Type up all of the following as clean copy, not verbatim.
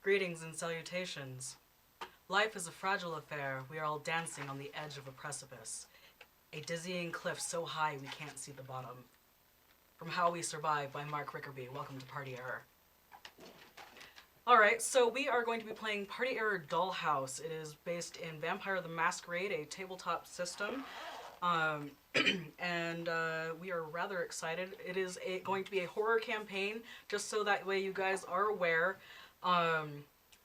Greetings and salutations. Life is a fragile affair. We are all dancing on the edge of a precipice. A dizzying cliff so high we can't see the bottom. From How We Survive by Mark Rickerby. Welcome to Party Error. Alright, so we are going to be playing Party Error Dollhouse. It is based in Vampire the Masquerade, a tabletop system. And we are rather excited. It is going to be a horror campaign, just so that way you guys are aware.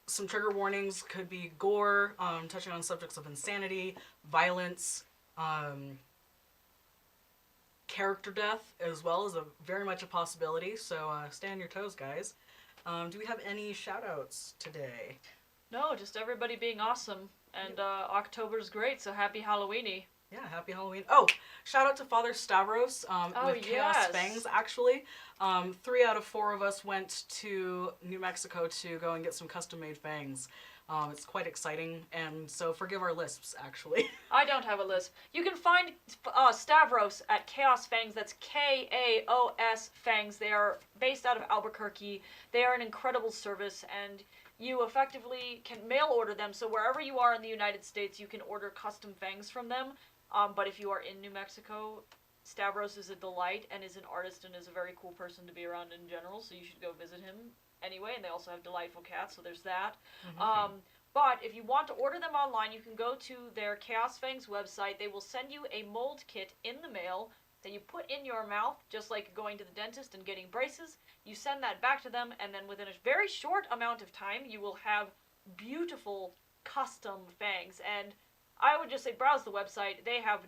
Some trigger warnings could be gore, touching on subjects of insanity, violence, character death, as well as very much a possibility, so stay on your toes, guys. Do we have any shout-outs today? No, just everybody being awesome, and October's great, so happy Halloweeny. Yeah, happy Halloween. Oh, shout out to Father Stavros with Chaos yes. Fangs, actually. 3 out of 4 of us went to New Mexico to go and get some custom-made fangs. It's quite exciting, and so forgive our lisps, actually. I don't have a lisp. You can find Stavros at Chaos Fangs. That's K-A-O-S Fangs. They are based out of Albuquerque. They are an incredible service, and you effectively can mail order them. So wherever you are in the United States, you can order custom fangs from them. But if you are in New Mexico, Stavros is a delight and is an artist and is a very cool person to be around in general, so you should go visit him anyway. And they also have delightful cats, so there's that. Mm-hmm. But if you want to order them online, you can go to their Chaos Fangs website. They will send you a mold kit in the mail that you put in your mouth, just like going to the dentist and getting braces. You send that back to them, and then within a very short amount of time, you will have beautiful custom fangs. And I would just say browse the website. They have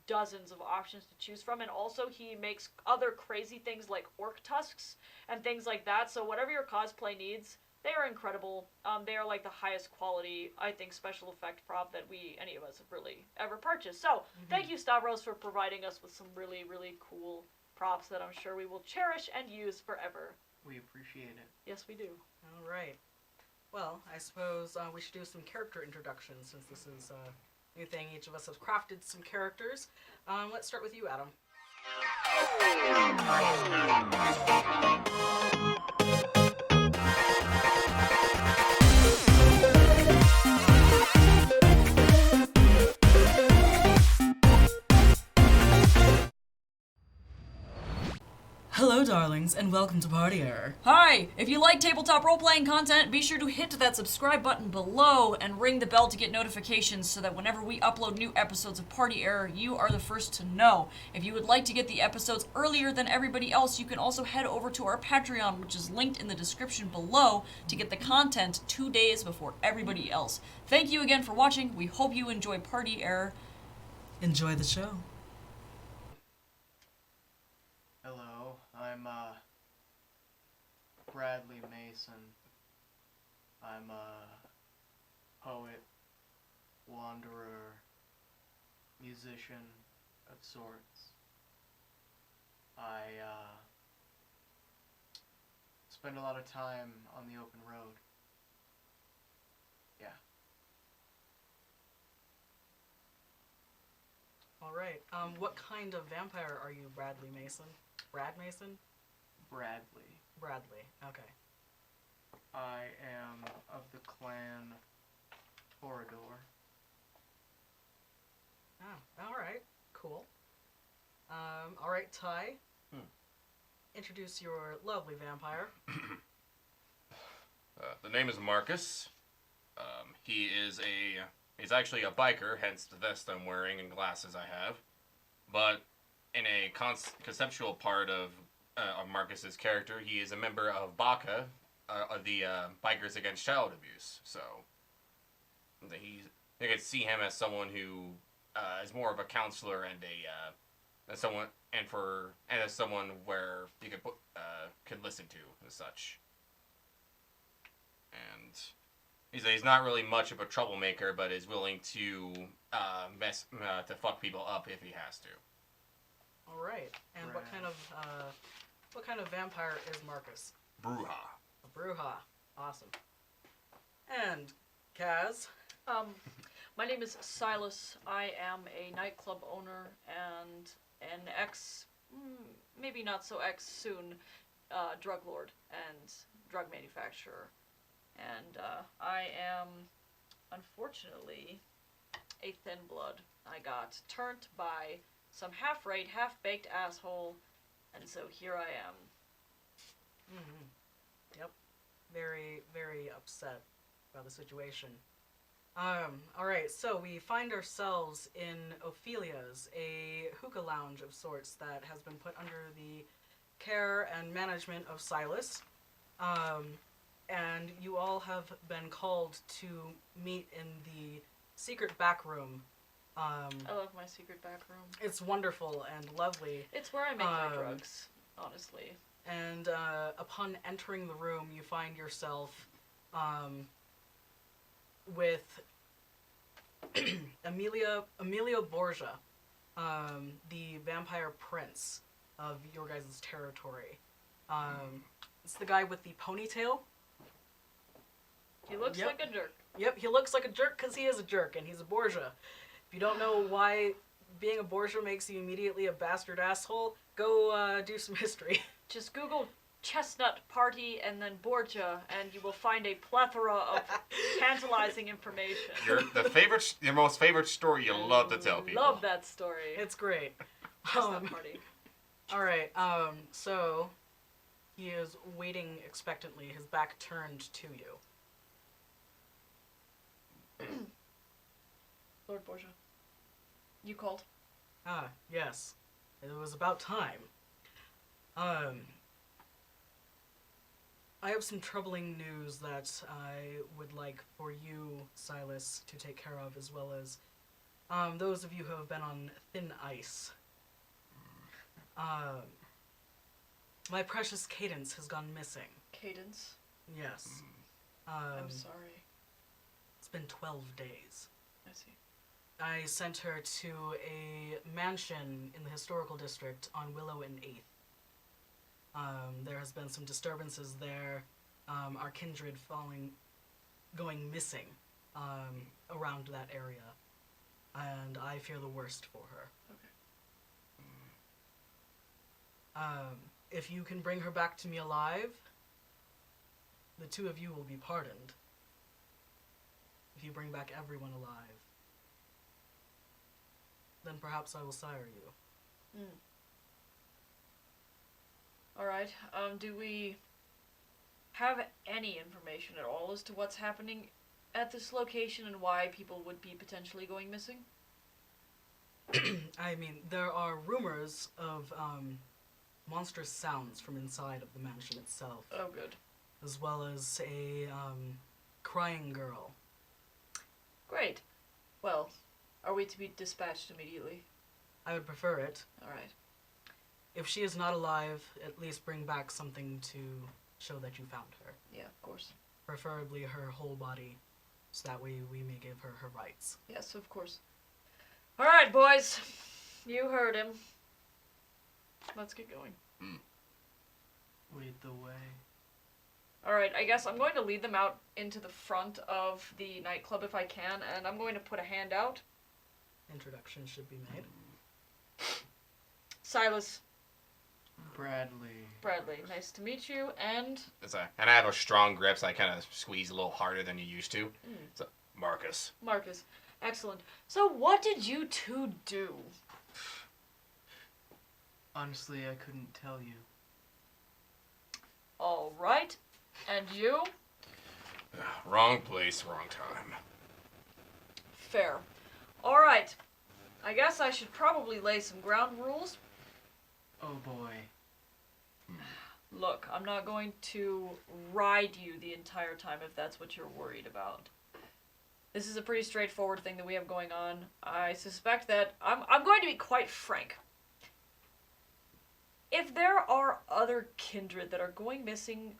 dozens of options to choose from, and also he makes other crazy things like orc tusks and things like that. So whatever your cosplay needs, they are incredible. They are like the highest quality, I think, special effect prop that any of us have really ever purchased. So thank you, Stavros, for providing us with some really, really cool props that I'm sure we will cherish and use forever. We appreciate it. Yes, we do. All right. Well, I suppose we should do some character introductions, since this is a new thing. Each of us has crafted some characters. Let's start with you, Adam. Hello, darlings, and welcome to Party Error. Hi! If you like tabletop role-playing content, be sure to hit that subscribe button below and ring the bell to get notifications so that whenever we upload new episodes of Party Error, you are the first to know. If you would like to get the episodes earlier than everybody else, you can also head over to our Patreon, which is linked in the description below, to get the content 2 days before everybody else. Thank you again for watching. We hope you enjoy Party Error. Enjoy the show. Hello, I'm Bradley Mason. I'm a poet, wanderer, musician of sorts. I spend a lot of time on the open road. Yeah. All right. What kind of vampire are you, Bradley Mason? Brad Mason? Bradley. Bradley. Okay. I am of the clan Torador. Oh, all right. Cool. All right, Ty. Introduce your lovely vampire. The name is Marcus. He's actually a biker, hence the vest I'm wearing and glasses I have. But in a conceptual part of Marcus's character, he is a member of BACA, of the Bikers Against Child Abuse. So you could see him as someone who is more of a counselor and as someone where you could listen to and such. And he's not really much of a troublemaker, but is willing to to fuck people up if he has to. All right. And Right. what kind of vampire is Marcus? Bruja. A Bruja. Awesome. And Kaz. My name is Silas. I am a nightclub owner and an maybe not so soon, drug lord and drug manufacturer. And I am, unfortunately, a thin blood. I got turned by some half-rate, half-baked asshole, and so here I am. Mm-hmm. Yep. Very, very upset about the situation. Alright, so we find ourselves in Ophelia's, a hookah lounge of sorts that has been put under the care and management of Silas. And you all have been called to meet in the secret back room. I love my secret back room. It's wonderful and lovely. It's where I make my drugs, honestly. And upon entering the room, you find yourself with Emilio Borgia, the vampire prince of your guys' territory. It's the guy with the ponytail. He looks like a jerk. Yep, he looks like a jerk because he is a jerk, and he's a Borgia. If you don't know why being a Borgia makes you immediately a bastard asshole, go do some history. Just Google chestnut party and then Borgia, and you will find a plethora of tantalizing information. Your most favorite story you love to tell people. Love that story. It's great. Chestnut party. Alright, so he is waiting expectantly, his back turned to you. Lord Borgia. You called? Ah, yes. It was about time. I have some troubling news that I would like for you, Silas, to take care of, as well as those of you who have been on thin ice. My precious Cadence has gone missing. Cadence? Yes. I'm sorry. It's been 12 days. I see. I sent her to a mansion in the historical district on Willow and 8th. There has been some disturbances there. Our kindred going missing around that area. And I fear the worst for her. Okay. If you can bring her back to me alive, the two of you will be pardoned. If you bring back everyone alive, then perhaps I will sire you. Alright, do we have any information at all as to what's happening at this location and why people would be potentially going missing? I mean, there are rumors of monstrous sounds from inside of the mansion itself. Oh, good. As well as a crying girl. Great. Well, are we to be dispatched immediately? I would prefer it. Alright. If she is not alive, at least bring back something to show that you found her. Yeah, of course. Preferably her whole body, so that way we may give her her rights. Yes, of course. Alright, boys. You heard him. Let's get going. Lead the way. Alright, I guess I'm going to lead them out into the front of the nightclub if I can, and I'm going to put a hand out. Introduction should be made. Silas. Bradley, nice to meet you, and... And I have a strong grip, so I kind of squeeze a little harder than you used to. So, Marcus. Excellent. So what did you two do? Honestly, I couldn't tell you. Alright. And you? Wrong place, wrong time. Fair. Alright. I guess I should probably lay some ground rules. Oh boy. Look, I'm not going to ride you the entire time if that's what you're worried about. This is a pretty straightforward thing that we have going on. I suspect that... I'm going to be quite frank. If there are other kindred that are going missing,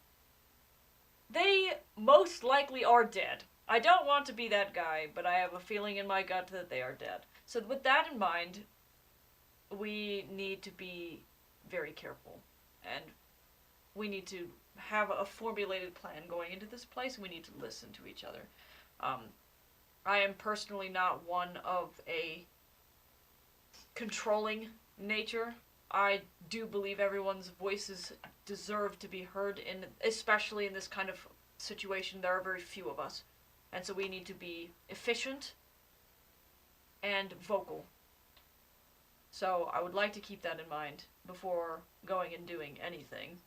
they most likely are dead. I don't want to be that guy, but I have a feeling in my gut that they are dead. So with that in mind, we need to be very careful. And we need to have a formulated plan going into this place, and we need to listen to each other. I am personally not one of a controlling nature. I do believe everyone's voices deserve to be heard, especially in this kind of situation, there are very few of us. And so we need to be efficient and vocal. So I would like to keep that in mind before going and doing anything.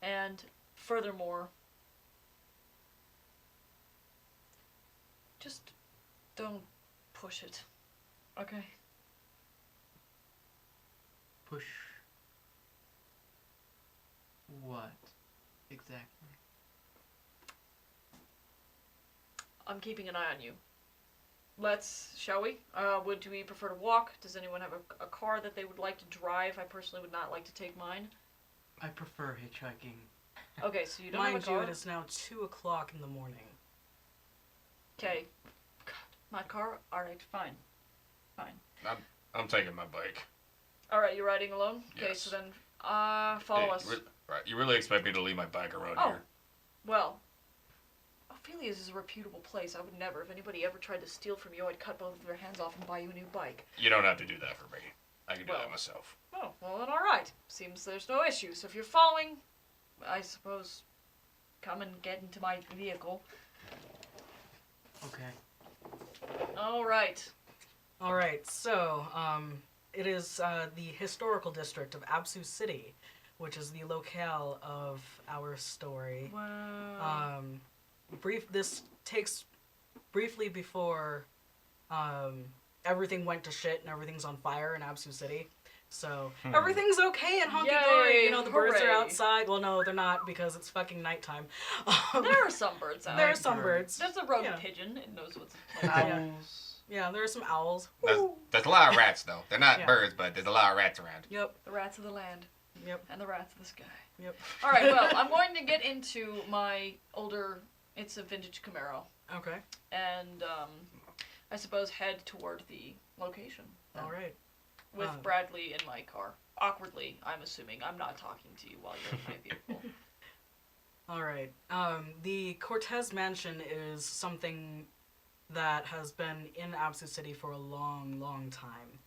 And furthermore, just don't push it. Okay? Push. What? Exactly. I'm keeping an eye on you. Shall we? Would we prefer to walk? Does anyone have a car that they would like to drive? I personally would not like to take mine. I prefer hitchhiking. Okay, so you don't Mind have a you, car? it is now 2 o'clock in the morning. Okay. God, my car? Alright, fine. Fine. I'm taking my bike. Alright, you're riding alone? Okay, Yes. so then, follow Hey, us. Right, you really expect me to leave my bike around Oh. here? Well, Ophelia's is a reputable place. I would never. If anybody ever tried to steal from you, I'd cut both of their hands off and buy you a new bike. You don't have to do that for me. I can do Well. that myself. Oh, well then alright. Seems there's no issue. So if you're following, I suppose, come and get into my vehicle. Okay. Alright. Alright, so, it is the historical district of Absu City, which is the locale of our story. Wow. This takes briefly before everything went to shit and everything's on fire in Absu City. So everything's okay and hunky dory. Yay, You know, the birds are hooray. outside. Well, no, they're not because it's fucking nighttime. There are some birds out. There are some birds. There's a road Yeah. pigeon. It knows what's Owls. Yeah, there are some owls. There's a lot of rats, though. They're not Yeah. birds, but there's a lot of rats around. Yep, The rats of the land. Yep. And the rats of the sky. yep. Alright, well, I'm going to get into my older, it's a vintage Camaro. Okay, And, I suppose head toward the location. alright. With Bradley in my car. Awkwardly, I'm assuming. I'm not talking to you while you're in my vehicle. Alright. The Cortez Mansion is something that has been in Absu City for a long, long time.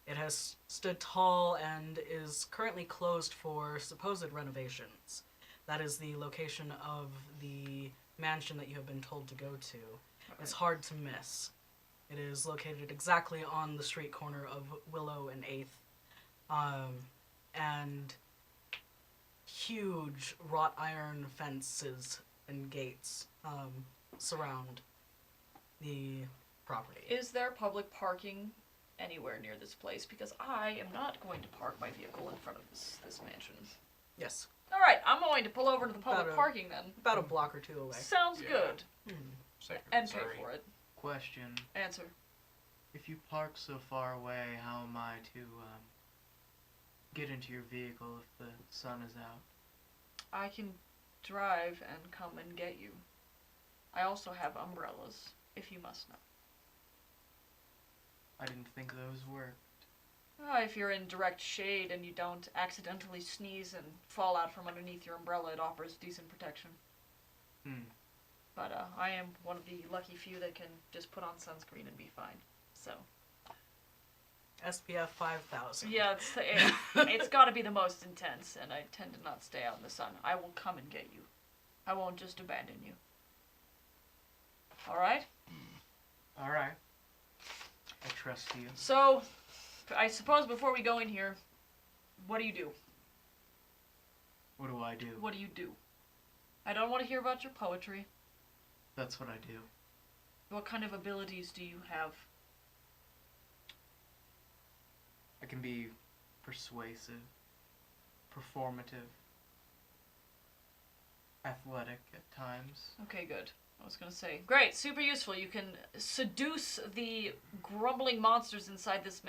It has stood tall and is currently closed for supposed renovations. That is the location of the mansion that you have been told to go to. It's hard to miss. It is located exactly on the street corner of Willow and 8th. And huge wrought iron fences and gates surround the property. Is there public parking anywhere near this place? Because I am not going to park my vehicle in front of this mansion. Yes, Alright, I'm going to pull over to the public About a- parking then. about a block or two away. Sounds Yeah. good. Safer And than pay sorry. for it. Question. Answer. If you park so far away, how am I to get into your vehicle if the sun is out? I can drive and come and get you. I also have umbrellas, if you must know. I didn't think those worked. If you're in direct shade and you don't accidentally sneeze and fall out from underneath your umbrella, it offers decent protection. But I am one of the lucky few that can just put on sunscreen and be fine. So SPF 5000. yeah, it's got to be the most intense, and I tend to not stay out in the sun. I will come and get you. I won't just abandon you. All right. All right. I trust you. So, I suppose before we go in here, what do you do? What do I do? What do you do? I don't want to hear about your poetry. That's what I do. What kind of abilities do you have? I can be persuasive, performative, athletic at times. Okay, good. I was gonna say, great, super useful. You can seduce the grumbling monsters inside this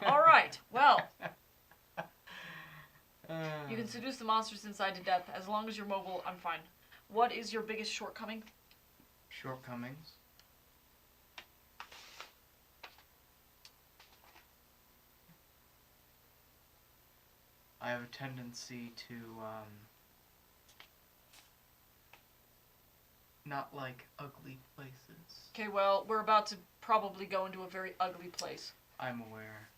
All right, well, you can seduce the monsters inside to death. As long as you're mobile, I'm fine. What is your biggest shortcoming? Shortcomings. I have a tendency to, not like ugly places. Okay, well, we're about to probably go into a very ugly place. I'm aware.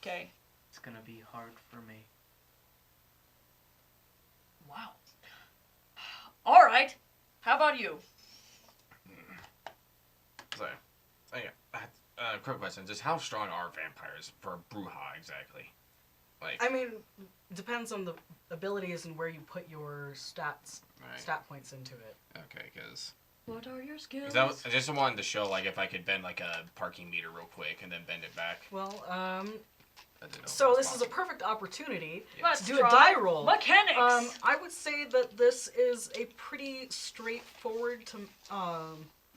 Okay. It's gonna be hard for me. about you? So, quick question: just how strong are vampires for a Bruja exactly? Like, I mean, depends on the abilities and where you put your stats, right. stat points into it. Okay, because What are your skills? I just wanted to show like if I could bend like a parking meter real quick and then bend it back. Well, I didn't know if so that's this is a possible. perfect opportunity Let's to do a try die roll. Mechanics. I would say that this is a pretty straightforward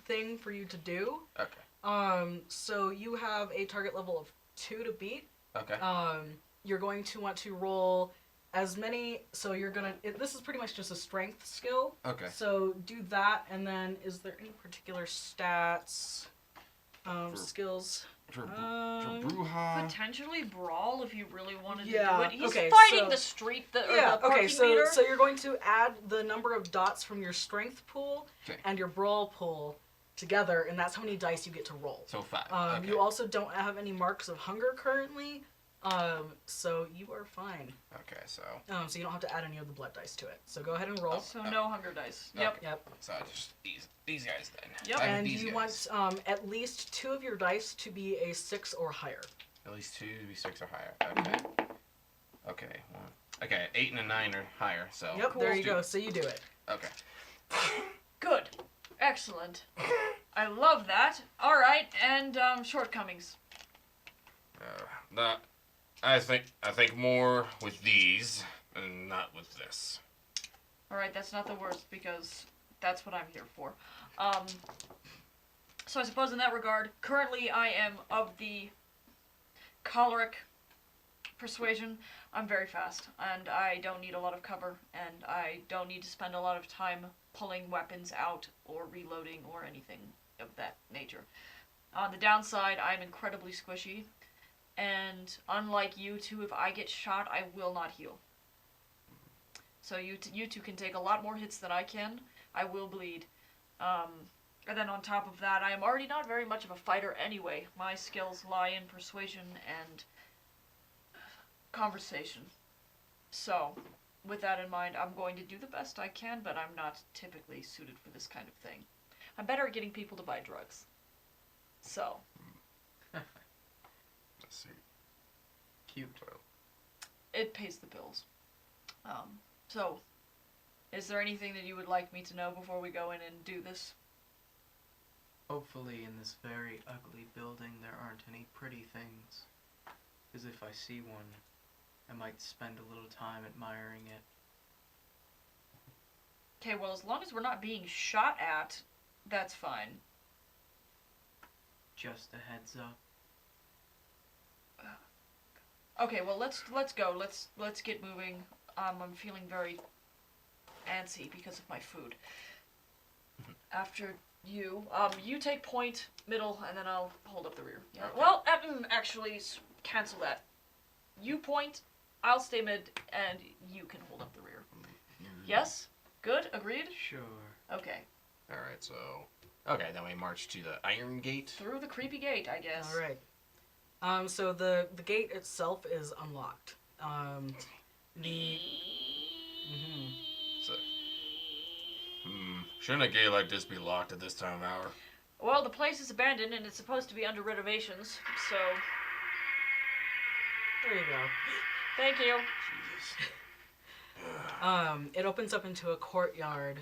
thing for you to do. Okay. So you have a target level of 2 to beat. Okay. You're going to want to roll as many. So you're gonna. This is pretty much just a strength skill. Okay. So do that, and then is there any particular stats, skills? For Bruja. Potentially brawl if you really wanted Yeah, to do it. He's okay, fighting so- the street, the Yeah. parking Okay. So meter. so you're going to add the number of dots from your strength pool Okay. and your brawl pool together, and that's how many dice you get to roll. So 5. Okay. You also don't have any marks of hunger currently, so you are fine. Okay. So. So you don't have to add any of the blood dice to it. So go ahead and roll. So no hunger dice. Yep. Yep. So just these guys then. Yep. I have And these you guys. want at least 2 of your dice to be a 6 or higher. At least 2 to be 6 or higher. Okay. Okay. 1. Okay. 8 and a 9 or higher. So. Yep, Cool. there you go. So you do it. Okay. Good. Excellent. I love that. All right, and shortcomings. I think more with these and not with this. All right, that's not the worst because that's what I'm here for. So I suppose in that regard, currently I am of the choleric persuasion. I'm very fast, and I don't need a lot of cover, and I don't need to spend a lot of time pulling weapons out or reloading or anything of that nature. On the downside, I'm incredibly squishy, and unlike you two, if I get shot, I will not heal. So you two can take a lot more hits than I can. I will bleed. And then on top of that, I am already not very much of a fighter anyway. My skills lie in persuasion and conversation. So, with that in mind, I'm going to do the best I can, but I'm not typically suited for this kind of thing. I'm better at getting people to buy drugs. So. Let's see. Cute. It pays the bills. So, is there anything that you would like me to know before we go in and do this? Hopefully in this very ugly building there aren't any pretty things. Because if I see one, I might spend a little time admiring it. Okay, well, as long as we're not being shot at, that's fine. Just a heads up. Okay, well, let's go. Let's get moving. I'm feeling very antsy because of my food. After you, you take point, middle, and then I'll hold up the rear. Yeah. Okay. Well, actually, cancel that. You point, I'll stay mid, and you can hold up the rear. Yes? Good? Agreed? Sure. Okay. Alright, so. Okay, then we march to the Iron Gate. Through the creepy gate, I guess. All right. So the gate itself is unlocked. So, shouldn't a gate like this be locked at this time of hour? Well, the place is abandoned, and it's supposed to be under renovations, so... There you go. Thank you. It opens up into a courtyard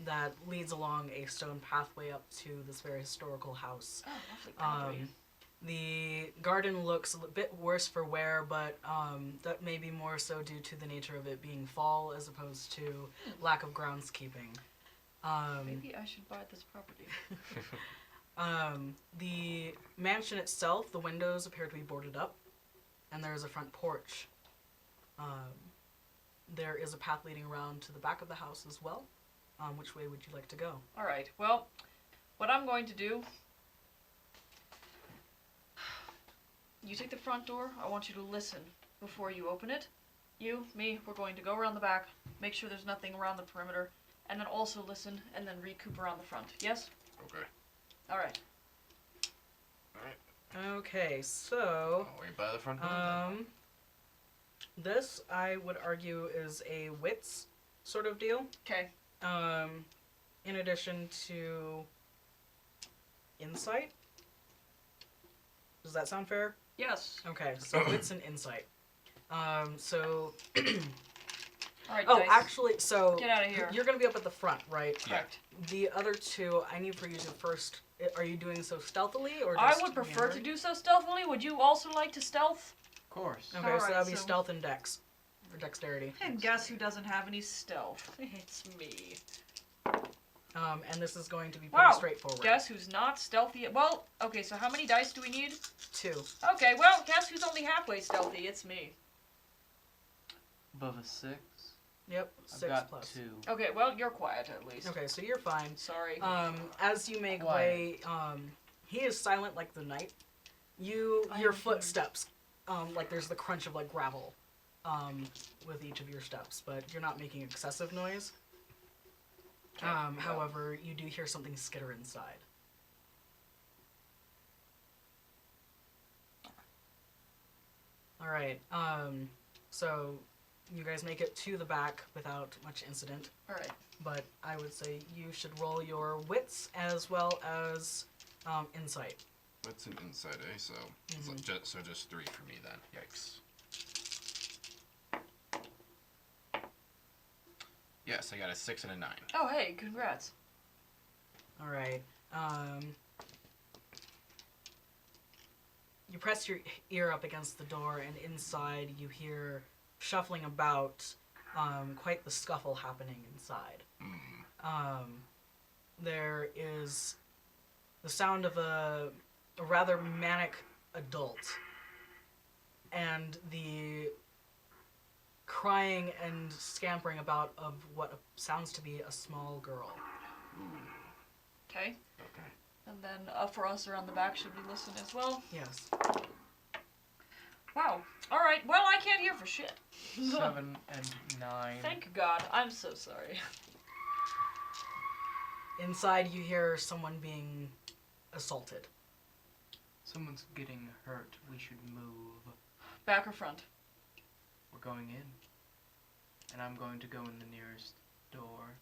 that leads along a stone pathway up to this very historical house. Oh, lovely property. The garden looks a bit worse for wear, but that may be more so due to the nature of it being fall as opposed to lack of groundskeeping. Maybe I should buy this property. The mansion itself, the windows appear to be boarded up, and there is a front porch. There is a path leading around to the back of the house as well. Which way would you like to go? Alright, well, what I'm going to do... You take the front door. I want you to listen before you open it. You, me, we're going to go around the back, make sure there's nothing around the perimeter, and then also listen, and then recoup around the front. Yes? Okay. Alright. Alright. Okay, so... I'll wait by the front door. then. This, I would argue, is a wits sort of deal. Okay. in addition to insight. Does that sound fair? Yes. Okay, so wits and insight. So. Alright, Oh, dice. actually, so Get out of here. you're gonna be up at the front, right? Correct. The other two, I need for you to first. Are you doing so stealthily or? I Just would prefer to meandering? do so stealthily. Would you also like to stealth? Of course. Okay, Alright, so that'll be so- stealth and dex, or dexterity. And guess who doesn't have any stealth? It's me. And this is going to be pretty Wow. straightforward. Guess who's not stealthy? Well, okay, so how many dice do we need? 2. Okay, well, guess who's only halfway stealthy? It's me. Above a 6. Yep, I've 6 got plus. 2. Okay, well, you're quiet at least. Okay, so you're fine. Sorry. As you make Quiet. way, he is silent like the night. Your footsteps, like there's the crunch of like gravel, with each of your steps, but you're not making excessive noise. However, you do hear something skitter inside. Alright, so you guys make it to the back without much incident, Alright. but I would say you should roll your wits as well as insight. What's an insight, eh? So, just 3 for me then. Yikes. Yes, I got a 6 and a 9. Oh, hey, congrats. Alright, you press your ear up against the door, and inside you hear shuffling about, quite the scuffle happening inside. There is the sound of a rather manic adult, and the crying and scampering about of what sounds to be a small girl. Okay. Okay. And then for us around the back, should we listen as well? Yes. Wow. Alright, well, I can't hear for shit. 7 and 9. Thank God. I'm so sorry. Inside you hear someone being assaulted. Someone's getting hurt. We should move. Back or front? We're going in. And I'm going to go in the nearest door.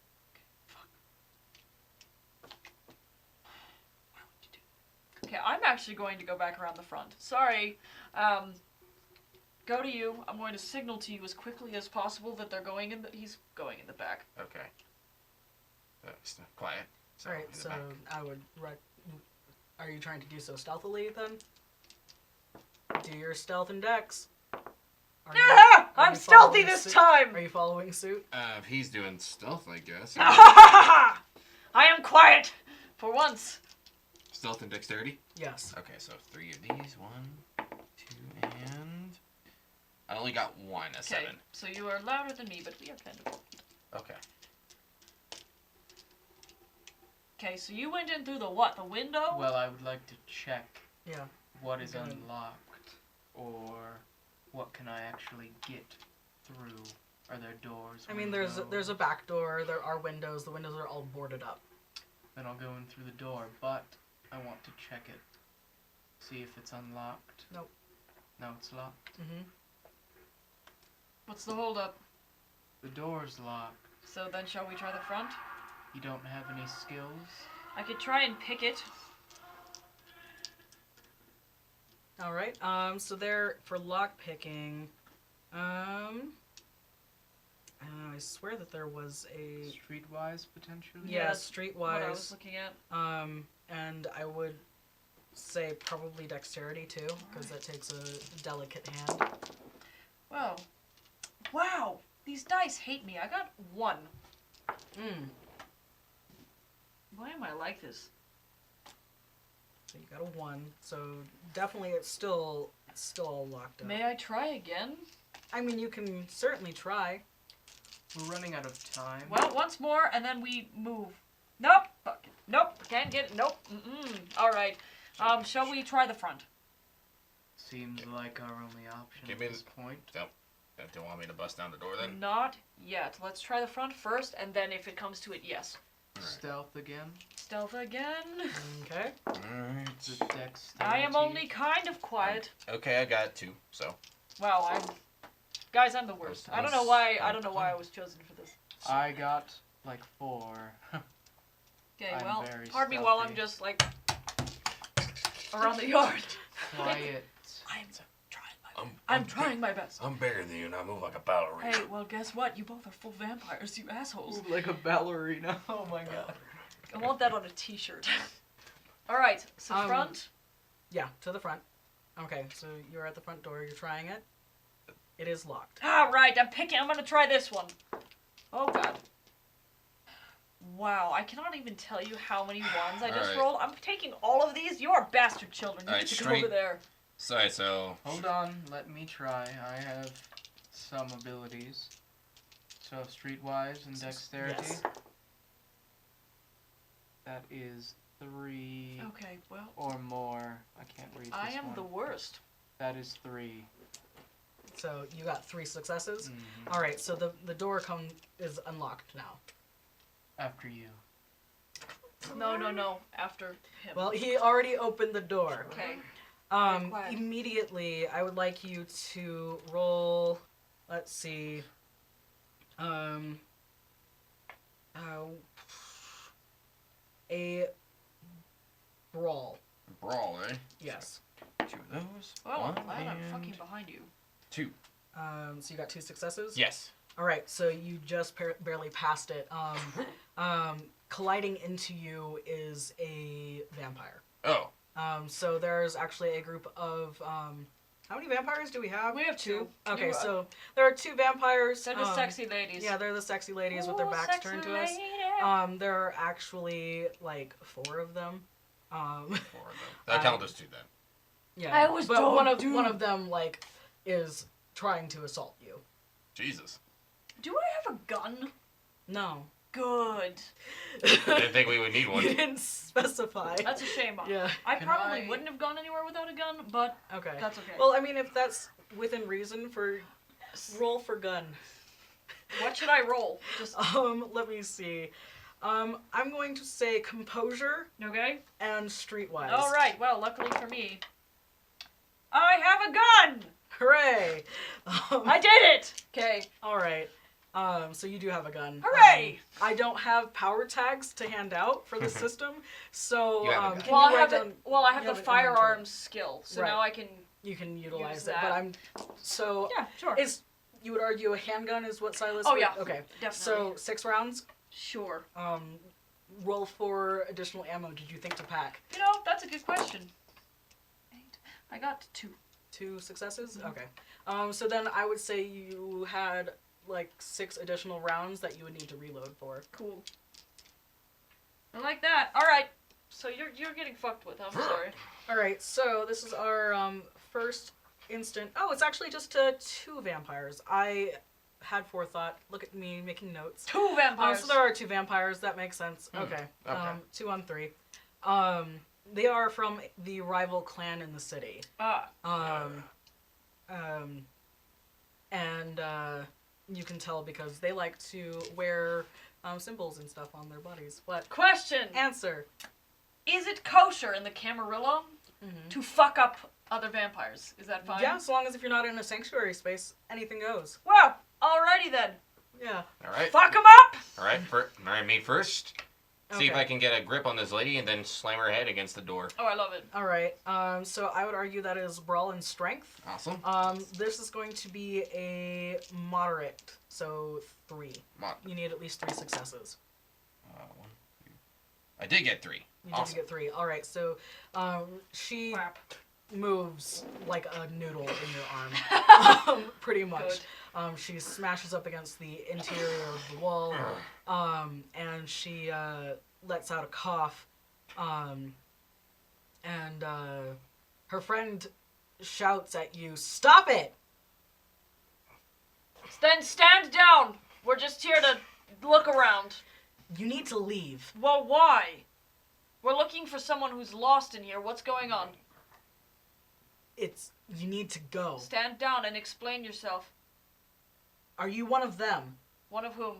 Okay, I'm actually going to go back around the front. Sorry. Go to you. I'm going to signal to you as quickly as possible that they're going in the... He's going in the back. Okay. Quiet. So, Alright, in the so back. I would... Are you trying to do so stealthily, then? Do your stealth and dex. Are you- Ah! are I'm you stealthy following this suit? time! Are you following suit? If he's doing stealth, I guess. I am quiet! For once. Stealth and dexterity? Yes. Okay, so 3 of these. 1, 2, and... I only got 1, a 7. So you are louder than me, but we are kind of... Okay. Okay, so you went in through the what? The window? Well, I would like to check Yeah. what is Go ahead. unlocked, or what can I actually get through. Are there doors? I mean, there's a windows? back door, there are windows, the windows are all boarded up. Then I'll go in through the door, but I want to check it. See if it's unlocked. Nope. No, it's locked. Mm-hmm. What's the holdup? The door's locked. So then shall we try the front? You don't have any skills? I could try and pick it. Alright, so there, for lock picking, I don't know, I swear that there was a, Streetwise, potentially? yeah, that's what I was streetwise, looking at. and I would say probably dexterity too, because that takes a delicate hand. Well, wow, these dice hate me. I got 1. Why am I like this? So you got a 1, so definitely it's still all locked up. May I try again? I mean, you can certainly try. We're running out of time. Well, once more, and then we move. Nope. Fuck it. Nope. Can't get it. Nope. All right. Shall we try the front? Seems like our only option Give at me this point. Do you want me to bust down the door then? Not yet. Let's try the front first, and then if it comes to it, yes. Alright. Stealth again. Stealth again. Okay. Alright. The dexterity. I am only kind of quiet. Okay, I got 2, so. Wow, guys, I'm the worst. I don't know why I was chosen for this. I got like 4. Okay, I'm well, very pardon me while I'm stealthy. just like around the yard. Quiet. I'm trying my best. I'm bigger than you and I move like a ballerina. Hey, well, guess what? You both are full vampires, you assholes. Move like a ballerina. Oh my god. I want that on a t-shirt. Alright, so front. Yeah, to the front. Okay, so you're at the front door. You're trying it. It is locked. Alright, I'm gonna try this one. Oh god. Wow, I cannot even tell you how many ones I just Alright. rolled. I'm taking all of these. You are bastard children. You Alright, need to go strength. over there. So Hold on, let me try. I have some abilities. So streetwise and dexterity. Yes. That is 3 Okay, well, or more. I can't read this I am one. the worst. That is 3. So you got 3 successes. Mhm. All right. So the door is unlocked now. After you. No. After him. Well, he already opened the door. Okay. Quiet. Immediately, I would like you to roll. Let's see. A brawl. brawl, eh? Yes. 2 of those. Well, One I'm glad I'm and fucking behind you. 2. So you got 2 successes. Yes. All right. So you just barely passed it. Colliding into you is a vampire. Oh. So there's actually a group of how many vampires do we have? We have 2. Okay, You, so there are 2 vampires. They're the sexy ladies. Yeah, they're the sexy ladies with their Ooh, backs sexy turned to us. lady. There are actually like 4 of them. 4 of them. That count as 2 then. Yeah, I was but told one of them like is trying to assault you. Jesus. Do I have a gun? No, Good. I didn't think we would need one. you didn't specify. That's a shame. Yeah. I Can probably I- wouldn't have gone anywhere without a gun, but Okay. that's okay. Well, I mean, if that's within reason, for roll for gun. What should I roll? Just Let me see. I'm going to say composure okay. and streetwise. All right. Well, luckily for me, I have a gun. Hooray! I did it. Okay. All right. So you do have a gun. Hooray! I don't have power tags to hand out for the system, so You have a gun. can Well, you I write have down? I you have the have it firearms skill, so Right. now I can. You can utilize Use it, that. but I'm so. Yeah, sure. Is you would argue a handgun is what Silas? Oh, would- yeah. Okay. Definitely. So 6 rounds. Sure. Roll for additional ammo. Did you think to pack? You know, that's a good question. 8. I got 2. 2 successes. Mhm. Okay. So then I would say you had like 6 additional rounds that you would need to reload for. Cool. I like that. All right. So you're getting fucked with. I'm sorry. All right. So this is our first instant. Oh, it's actually just 2 vampires. I had forethought. Look at me making notes. 2 vampires. So there are 2 vampires. That makes sense. Okay. okay. 2 on 3. They are from the rival clan in the city. And you can tell because they like to wear symbols and stuff on their bodies. What? Question. Answer. Is it kosher in the Camarilla to fuck up other vampires? Is that fine? Yeah, as long as if you're not in a sanctuary space, anything goes. Well, alrighty then. Yeah. All right. Fuck them up. All right. Me first. See if Okay. I can get a grip on this lady and then slam her head against the door. Oh, I love it. All right. So I would argue that is brawl and strength. Awesome. This is going to be a moderate, so 3. You need at least 3 successes. 1, 2. I did get 3. You Awesome. did get 3. All right. So she Crap. moves like a noodle in your arm, pretty much. Good. She smashes up against the interior of the wall, and she lets out a cough, and her friend shouts at you, "Stop it!" Then stand down. We're just here to look around. You need to leave. Well, why? We're looking for someone who's lost in here. What's going on? You need to go. Stand down and explain yourself. Are you one of them? One of whom?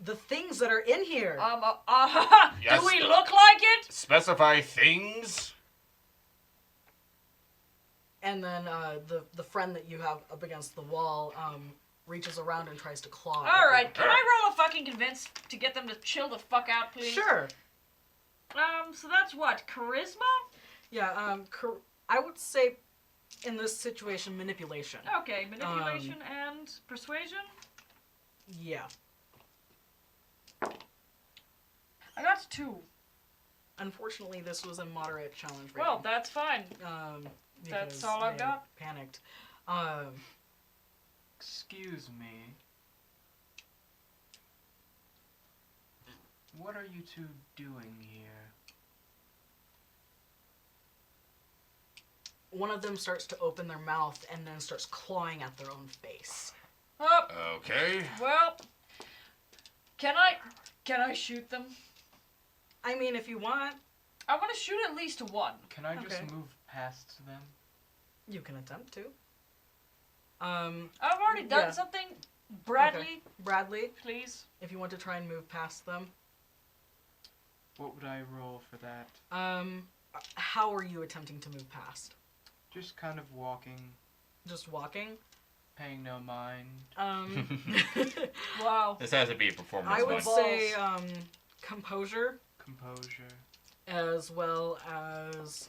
The things that are in here. Yes. Do we look like it? Specify things. And then the friend that you have up against the wall reaches around and tries to claw. at All you. right, can I roll a fucking convince to get them to chill the fuck out, please? Sure. So that's what? Charisma? Yeah, I would say in this situation, manipulation. Okay, manipulation and persuasion? Yeah. I got 2. Unfortunately, this was a moderate challenge rating. Well, that's fine. Because That's all I've they got. Panicked. Excuse me. What are you two doing here? One of them starts to open their mouth and then starts clawing at their own face. Oh, Okay. well, can I shoot them? I mean, if you want, I want to shoot at least 1. Can I just Okay. move past them? you can attempt to. I've already done Yeah. something. Bradley, Okay. Bradley, please. if you want to try and move past them. What would I roll for that? How are you attempting to move past? Just kind of walking, Just walking? paying no mind. Wow. This has to be a performance I would one. say, composure, Composure. as well as...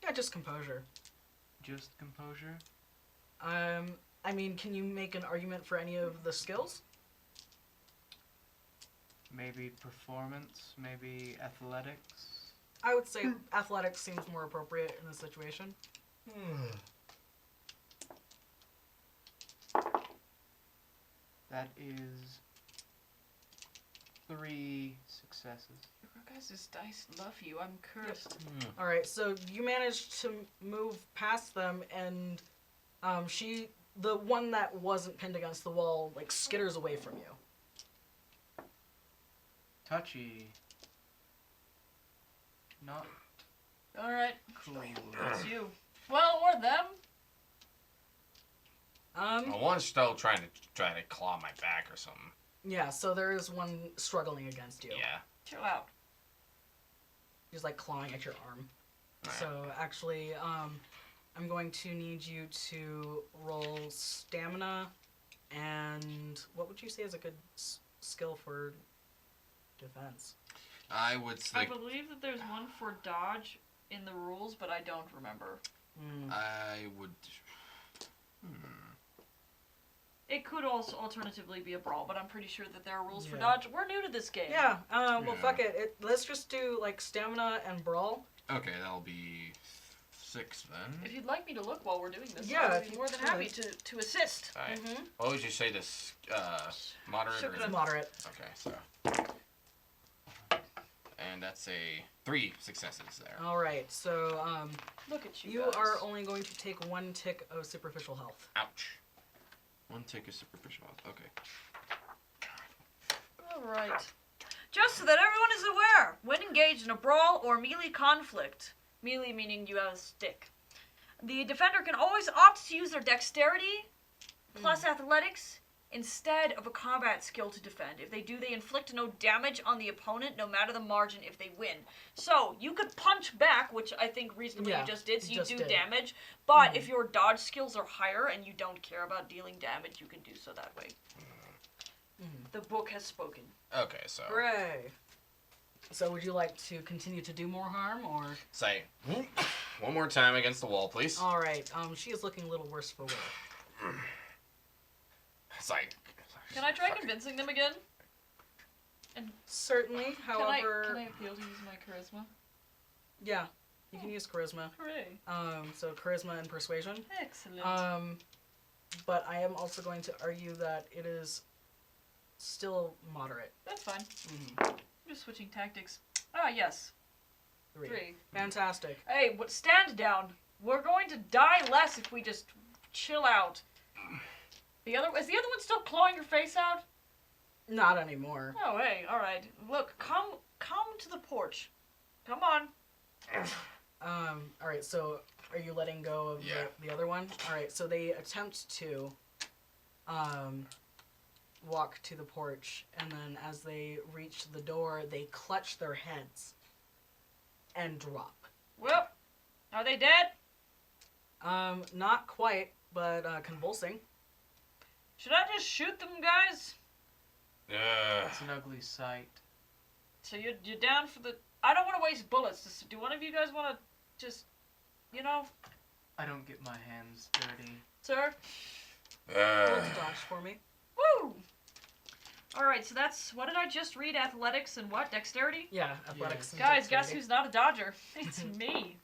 Yeah, just composure. Just composure? I mean, can you make an argument for any of the skills? Maybe performance? Maybe athletics? I would say athletics seems more appropriate in this situation. That is 3 successes. Your guys' dice love you. I'm cursed. Alright, so you managed to move past them, and the one that wasn't pinned against the wall, like, skitters away from you. Touchy. Not Alright, cool. it's you. Well, or them. Well, one's still trying to claw my back or something. Yeah, so there is one struggling against you. Yeah. Chill out. He's, like, clawing at your arm. Alright. So, actually, I'm going to need you to roll stamina, and what would you say is a good skill for defense? I would I like. believe that there's one for dodge in the rules, but I don't remember. I would. It could also alternatively be a brawl, but I'm pretty sure that there are rules for Yeah. dodge. We're new to this game. Yeah, well, Yeah. fuck it. Let's just do, like, stamina and brawl. Okay, that'll be 6 then. If you'd like me to look while we're doing this, Yeah, I if would be you more than could. happy to assist. All right. Mm-hmm. What would you say this moderate? Shook Or it It's up. moderate. Okay, so. And that's a 3 successes there. Alright, so, Look at you. you guys. are only going to take 1 tick of superficial health. Ouch. 1 tick is superficial. Okay. All right. Just so that everyone is aware, when engaged in a brawl or melee conflict, melee meaning you have a stick, the defender can always opt to use their dexterity plus athletics instead of a combat skill to defend. If they do, they inflict no damage on the opponent, no matter the margin if they win. So, you could punch back, which I think reasonably Yeah, you just did, so you just do did. damage. But if your dodge skills are higher and you don't care about dealing damage, you can do so that way. The book has spoken. Okay, so. Hooray! So would you like to continue to do more harm, or? Say, one more time against the wall, please. Alright, she is looking a little worse for wear. It's like. Can I try fuck. convincing them again? Certainly, however... Can I appeal to use my charisma? Yeah, you can use charisma. Hooray. So charisma and persuasion. Excellent. But I am also going to argue that it is still moderate. That's fine. Mm-hmm. I'm just switching tactics. Ah, yes. 3. Fantastic. Hey, stand down. We're going to die less if we just chill out. Is the other one still clawing your face out? Not anymore. Oh, hey, alright. Look, come to the porch. Come on. Alright, so are you letting go of Yeah. the other one? Alright, so they attempt to walk to the porch, and then as they reach the door, they clutch their heads and drop. Well, are they dead? Not quite, but convulsing. Should I just shoot them, guys? It's an ugly sight. So you're down for the... I don't want to waste bullets. Do one of you guys want to just, you know... I don't get my hands dirty. Sir? Roll to dodge for me. Woo! Alright, so that's... What did I just read? Athletics and what? Dexterity? Yeah, athletics. Yes. and Guys, guess dexterity. who's not a dodger? It's me.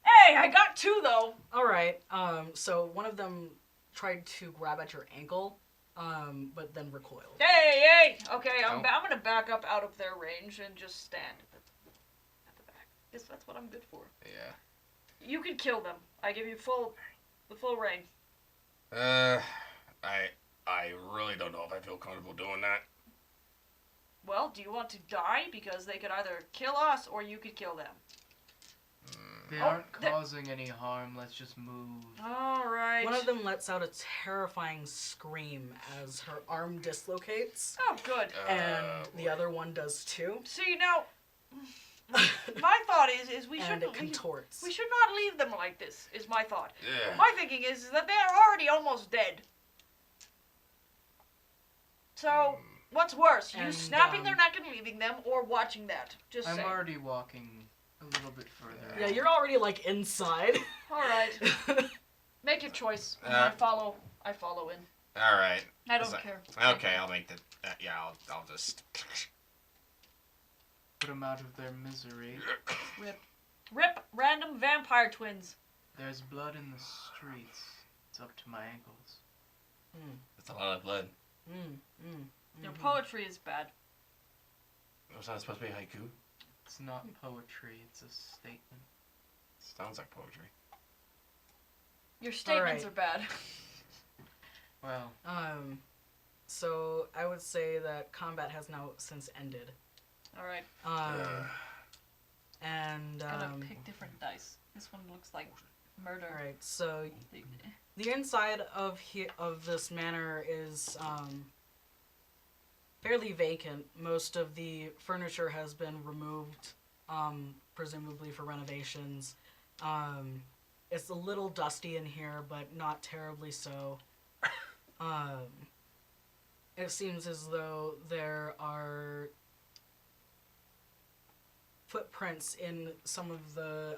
Hey, I got 2 though. All right. So one of them tried to grab at your ankle, but then recoiled. Hey! Okay, I'm Oh. gonna back up out of their range and just stand at the back. Guess that's what I'm good for. Yeah. You can kill them. I give you the full reign. I really don't know if I feel comfortable doing that. Well, do you want to die? Because they could either kill us or you could kill them. They Oh, aren't causing any harm. Let's just move. Alright. One of them lets out a terrifying scream as her arm dislocates, Oh, good. and the boy. other one does too. See, now, my thought is we and shouldn't... it contorts. We should not leave them like this, is my thought. Yeah. My thinking is that they're already almost dead. So, what's worse? You And, snapping their neck and leaving them, or watching that? Just I'm saying. already walking a little bit further. Yeah, you're already like inside. Alright. Make your choice. And I follow in. All right. I don't So- care. Okay, I'll make the. Yeah, I'll just. Put them out of their misery. Rip random vampire twins. There's blood in the streets. It's up to my ankles. That's a lot of blood. Your poetry is bad. Was that supposed to be haiku? It's not poetry. It's a statement. Sounds like poetry. Your statements Alright. are bad. Well, So I would say that combat has now since ended. Alright. And Gotta pick different dice. This one looks like murder. Alright, so the inside of this manor is fairly vacant. Most of the furniture has been removed, presumably for renovations. It's a little dusty in here, but not terribly so. It seems as though there are footprints in some of the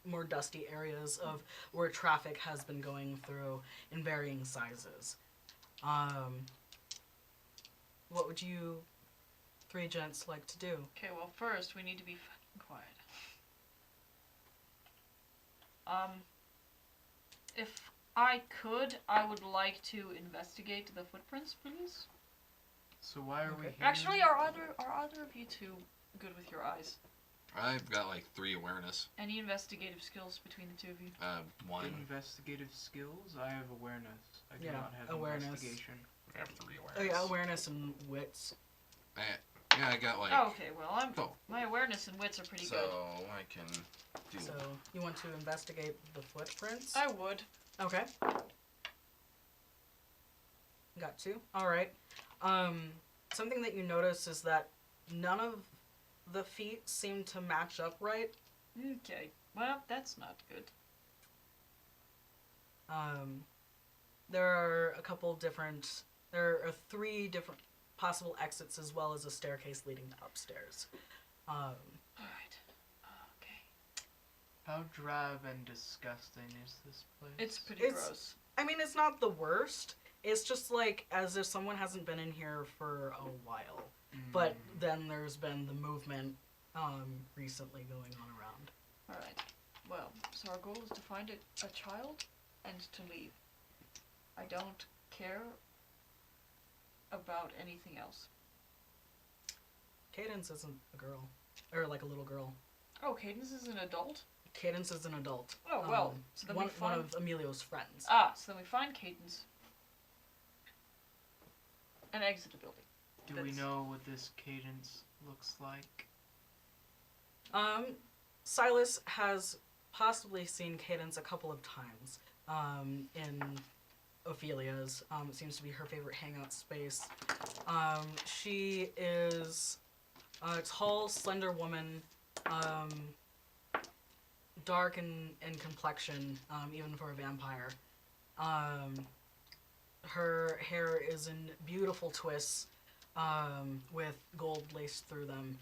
more dusty areas of where traffic has been going through in varying sizes. What would you 3 gents like to do? Okay, well, first we need to be fucking quiet. If I could, I would like to investigate the footprints, please. so why are we Okay. here? Actually, are either of you two good with your eyes? I've got like 3 awareness. Any investigative skills between the two of you? 1. Investigative skills? I have awareness. I do Yeah, not have awareness. investigation. I have 3 awareness. Oh yeah, awareness and wits. Yeah, I got like. Oh, okay, well, Oh. my awareness and wits are pretty So good. I can do. So you want to investigate the footprints? I would. Okay. Got 2. All right. Something that you notice is that none of the feet seem to match up right. Okay, well, that's not good. There are 3 different possible exits as well as a staircase leading upstairs. Alright. Okay. How drab and disgusting is this place? It's pretty It's- gross. I mean, it's not the worst. It's just like as if someone hasn't been in here for a while. But then there's been the movement recently going on around. Alright. Well, so our goal is to find a child and to leave. I don't care about anything else. Cadence isn't a girl. Or like a little girl. Oh, Cadence is an adult? Cadence is an adult. Oh, well, so then we one find... of Emilio's friends. So then we find Cadence and exit the building. Do we know what this cadence looks like? Silas has possibly seen Cadence a couple of times in Ophelia's. It seems to be her favorite hangout space. She is a tall, slender woman, dark in complexion, even for a vampire. Her hair is in beautiful twists, with gold laced through them.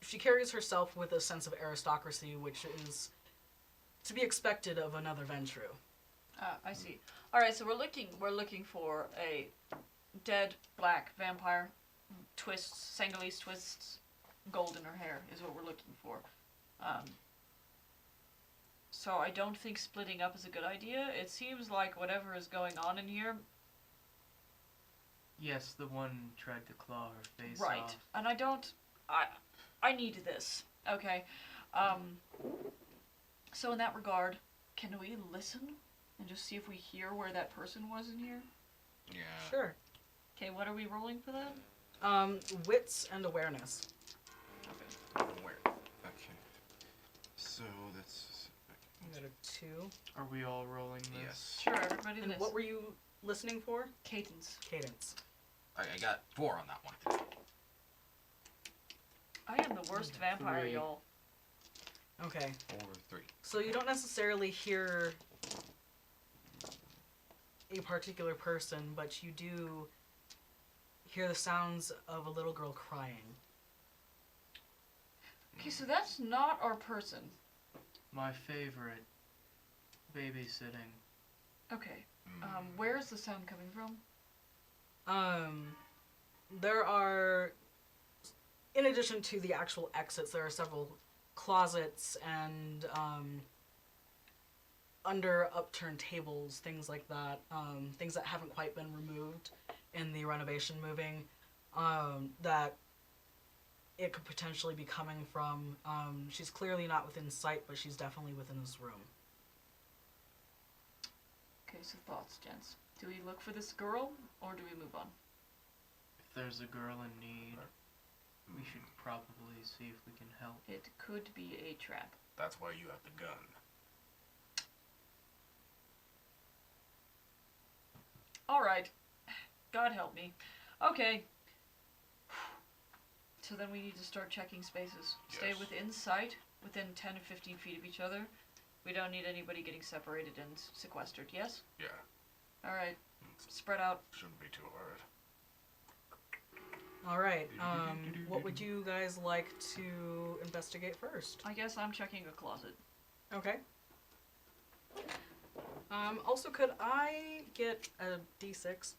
She carries herself with a sense of aristocracy, which is to be expected of another Ventru. I see. All right, so we're looking for a dead black vampire, twists, Sanghalese twists, gold in her hair is what we're looking for. So I don't think splitting up is a good idea. It seems like whatever is going on in here. Yes, the one tried to claw her face Right, off. and I need this. Okay. So in that regard, can we listen and just see if we hear where that person was in here? Yeah. Sure. Okay, what are we rolling for that? Wits and awareness. Okay. Where? Okay. So that's. You got a 2. Are we all rolling this? Yes. Sure, everybody. And what were you listening for? Cadence. Cadence. I got 4 on that one. I am the worst vampire, 3. y'all. Okay. 4, 3. So you don't necessarily hear a particular person, but you do hear the sounds of a little girl crying. Okay, so that's not our person. My favorite. Babysitting. Okay. Where is the sound coming from? There are, in addition to the actual exits, there are several closets and, under upturned tables, things like that, things that haven't quite been removed in the renovation moving, that it could potentially be coming from. She's clearly not within sight, but she's definitely within this room. Okay, so thoughts, gents. Do we look for this girl, or do we move on? If there's a girl in need, we should probably see if we can help. It could be a trap. That's why you have the gun. Alright. God help me. Okay. So then we need to start checking spaces. Stay Yes. within sight, within 10 to 15 feet of each other. We don't need anybody getting separated and sequestered, yes? Yeah. Alright. Spread out. Shouldn't be too hard. All right. What would you guys like to investigate first? I guess I'm checking a closet. Okay. Also, could I get a D6?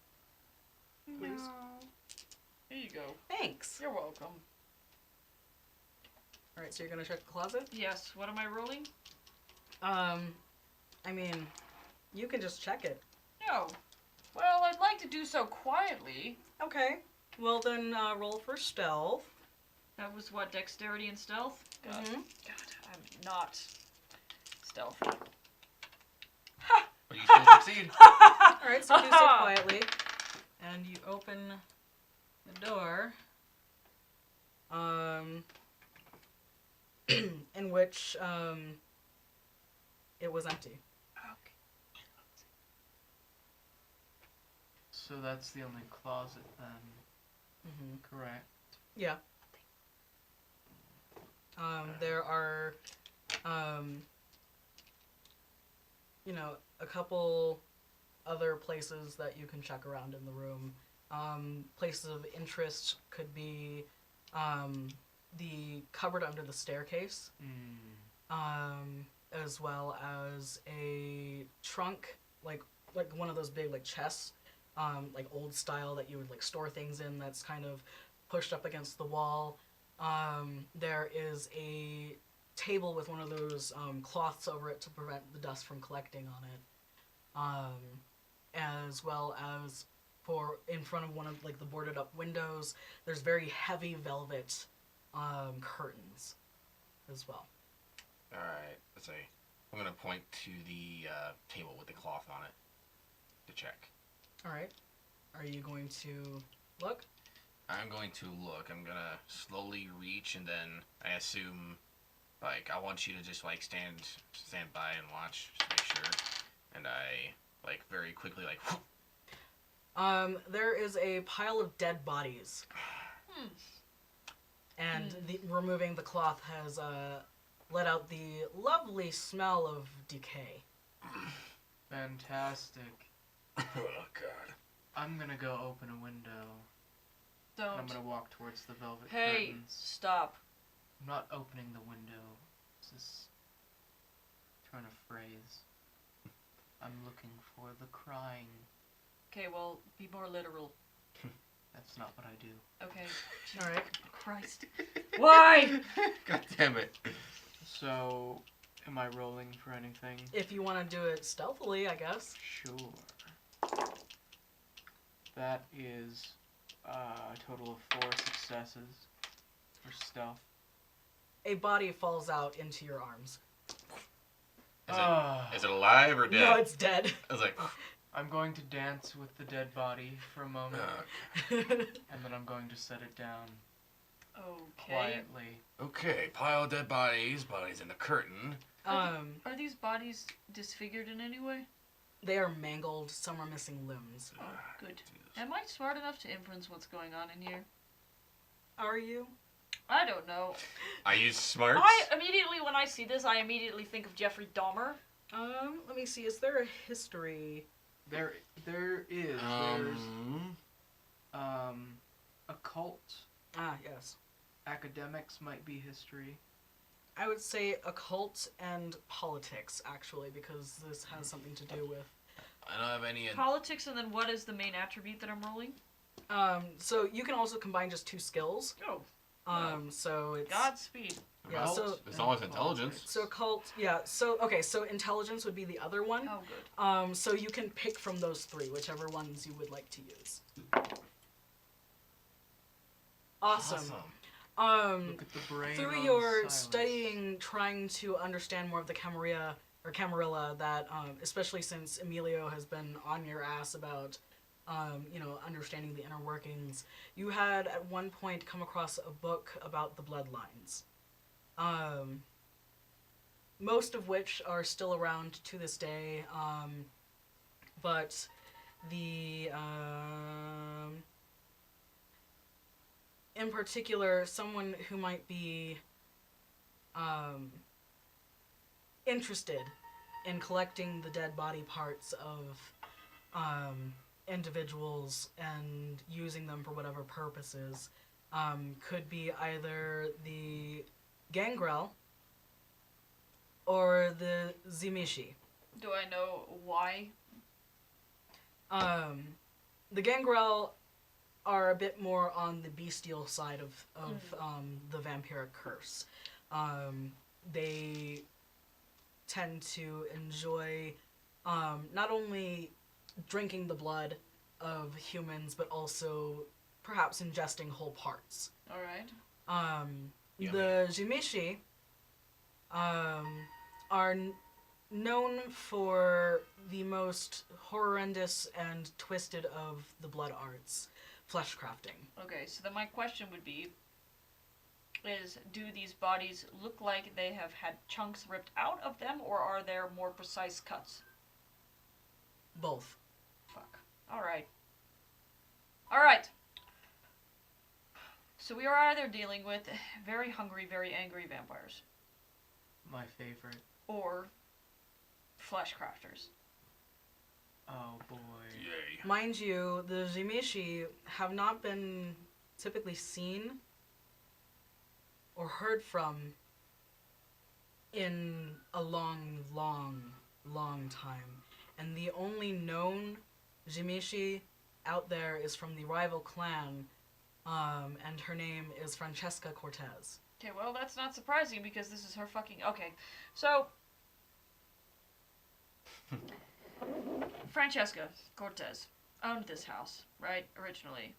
Please. No. Here you go. Thanks. You're welcome. All right, so you're gonna check the closet. Yes, what am I rolling? I mean, you can just check it. No. Well, I'd like to do so quietly. Okay. Well, then roll for stealth. That was what, dexterity and stealth? God, Mhm. God, I'm not stealthy. But you still succeed. All right, so do so quietly, and you open the door. In which it was empty. Okay. So that's the only closet then, Mm-hmm. correct? Yeah. There are, a couple other places that you can check around in the room. Places of interest could be the cupboard under the staircase, as well as a trunk, like one of those big chests, like old style that you would store things in. That's kind of pushed up against the wall. There is a table with one of those cloths over it to prevent the dust from collecting on it, as well as in front of one of the boarded up windows, there's very heavy velvet curtains as well. All right. Let's see. I'm gonna point to the table with the cloth on it to check. All right. Are you going to look? I'm going to look. I'm gonna slowly reach, and then I assume, I want you to just stand by and watch, just to make sure. And I very quickly whoop. There is a pile of dead bodies. And removing the cloth has let out the lovely smell of decay. Fantastic. Oh god. I'm gonna go open a window. And I'm Don't. gonna walk towards the velvet Hey, curtains. stop. I'm not opening the window. This is turn of phrase. I'm looking for the crying. Okay, well, be more literal. That's not what I do. Okay. All right. Christ. Why? God damn it. So, am I rolling for anything? If you want to do it stealthily, I guess. Sure. That is a total of 4 successes for stealth. A body falls out into your arms. Is it alive or dead? No, it's dead. I was like, I'm going to dance with the dead body for a moment, okay. and then I'm going to set it down Okay. quietly. Okay, pile of dead bodies, bodies in the curtain. Are these bodies disfigured in any way? They are mangled. Some are missing limbs. Oh, good. Am I smart enough to inference what's going on in here? Are you? I don't know. I use smarts. When I see this, I immediately think of Jeffrey Dahmer. Let me see. Is there a history? There is. There's occult. Ah, yes. Academics might be history. I would say occult and politics, actually, because this has something to do with. I don't have any. Politics, and then what is the main attribute that I'm rolling? So you can also combine just 2 skills. Oh, So it's. Godspeed. Yeah, so. It's always intelligence. So occult, yeah. So okay. So intelligence would be the other one. Oh, good. So you can pick from those 3, whichever ones you would like to use. Awesome. Look at the brain Through on your silence. studying, trying to understand more of the Camarilla, that especially since Emilio has been on your ass about, understanding the inner workings, you had at one point come across a book about the bloodlines. Most of which are still around to this day, but the in particular, someone who might be interested in collecting the dead body parts of individuals and using them for whatever purposes could be either the Gangrel or the Zimishi. Do I know why? The Gangrel are a bit more on the bestial side of the vampiric curse. They tend to enjoy not only drinking the blood of humans, but also perhaps ingesting whole parts. All right. The Jimishi are known for the most horrendous and twisted of the blood arts, flesh crafting. Okay, so then my question would be, do these bodies look like they have had chunks ripped out of them, or are there more precise cuts? Both. Fuck. Alright. Alright. So we are either dealing with very hungry, very angry vampires, My favorite. or flesh crafters. Oh boy. Yay. Mind you, the Jimishi have not been typically seen or heard from in a long, long, long time. And the only known Jimishi out there is from the rival clan, and her name is Francesca Cortez. Okay, well, that's not surprising because this is her fucking... Okay, so... Francesca Cortez owned this house, right, originally.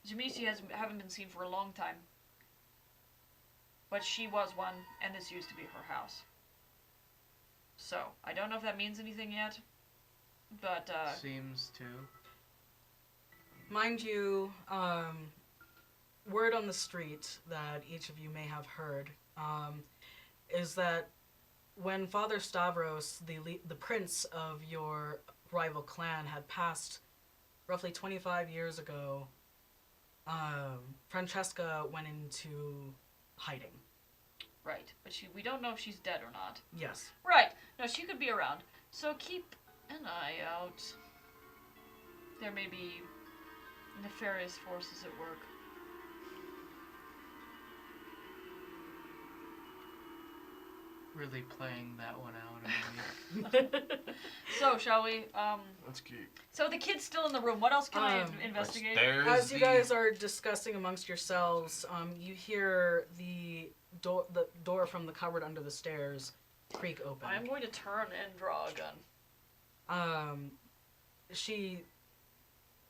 Jimishi haven't been seen for a long time. But she was one, and this used to be her house. So, I don't know if that means anything yet, but, Seems to. Mind you, word on the street that each of you may have heard is that when Father Stavros, the prince of your rival clan, had passed roughly 25 years ago, Francesca went into hiding. right. But we don't know if she's dead or not. Yes. Right. No, she could be around. So keep an eye out. There may be nefarious forces at work. Really playing that one out on me. So, shall we? Let's keep. So the kid's still in the room. What else can I investigate? As you guys are discussing amongst yourselves, you hear the door from the cupboard under the stairs creak open. I'm going to turn and draw a gun.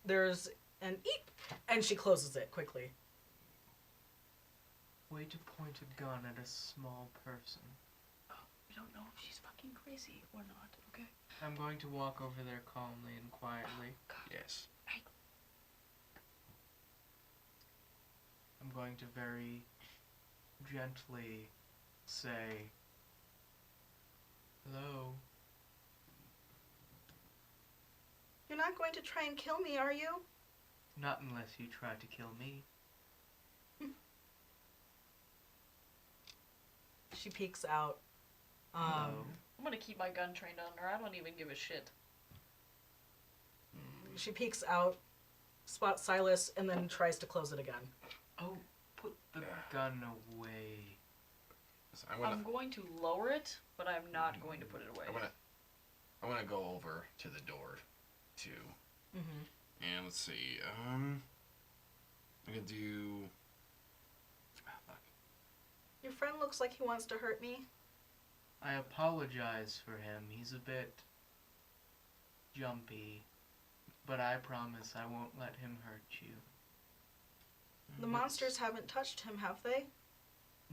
There's an eep, and she closes it quickly. Way to point a gun at a small person. We don't know if she's fucking crazy or not, okay? I'm going to walk over there calmly and quietly. Yes. I'm going to very gently say, hello. You're not going to try and kill me, are you? Not unless you try to kill me. She peeks out. Hello. I'm gonna keep my gun trained on her. I don't even give a shit. She peeks out, spots Silas, and then tries to close it again. Oh, put the gun away. So I'm going to lower it, but I'm not going to put it away. I'm gonna go over to the door, too. Mm-hmm. And let's see. I'm gonna do. Fuck. Your friend looks like he wants to hurt me. I apologize for him. He's a bit jumpy, but I promise I won't let him hurt you. The monsters haven't touched him, have they?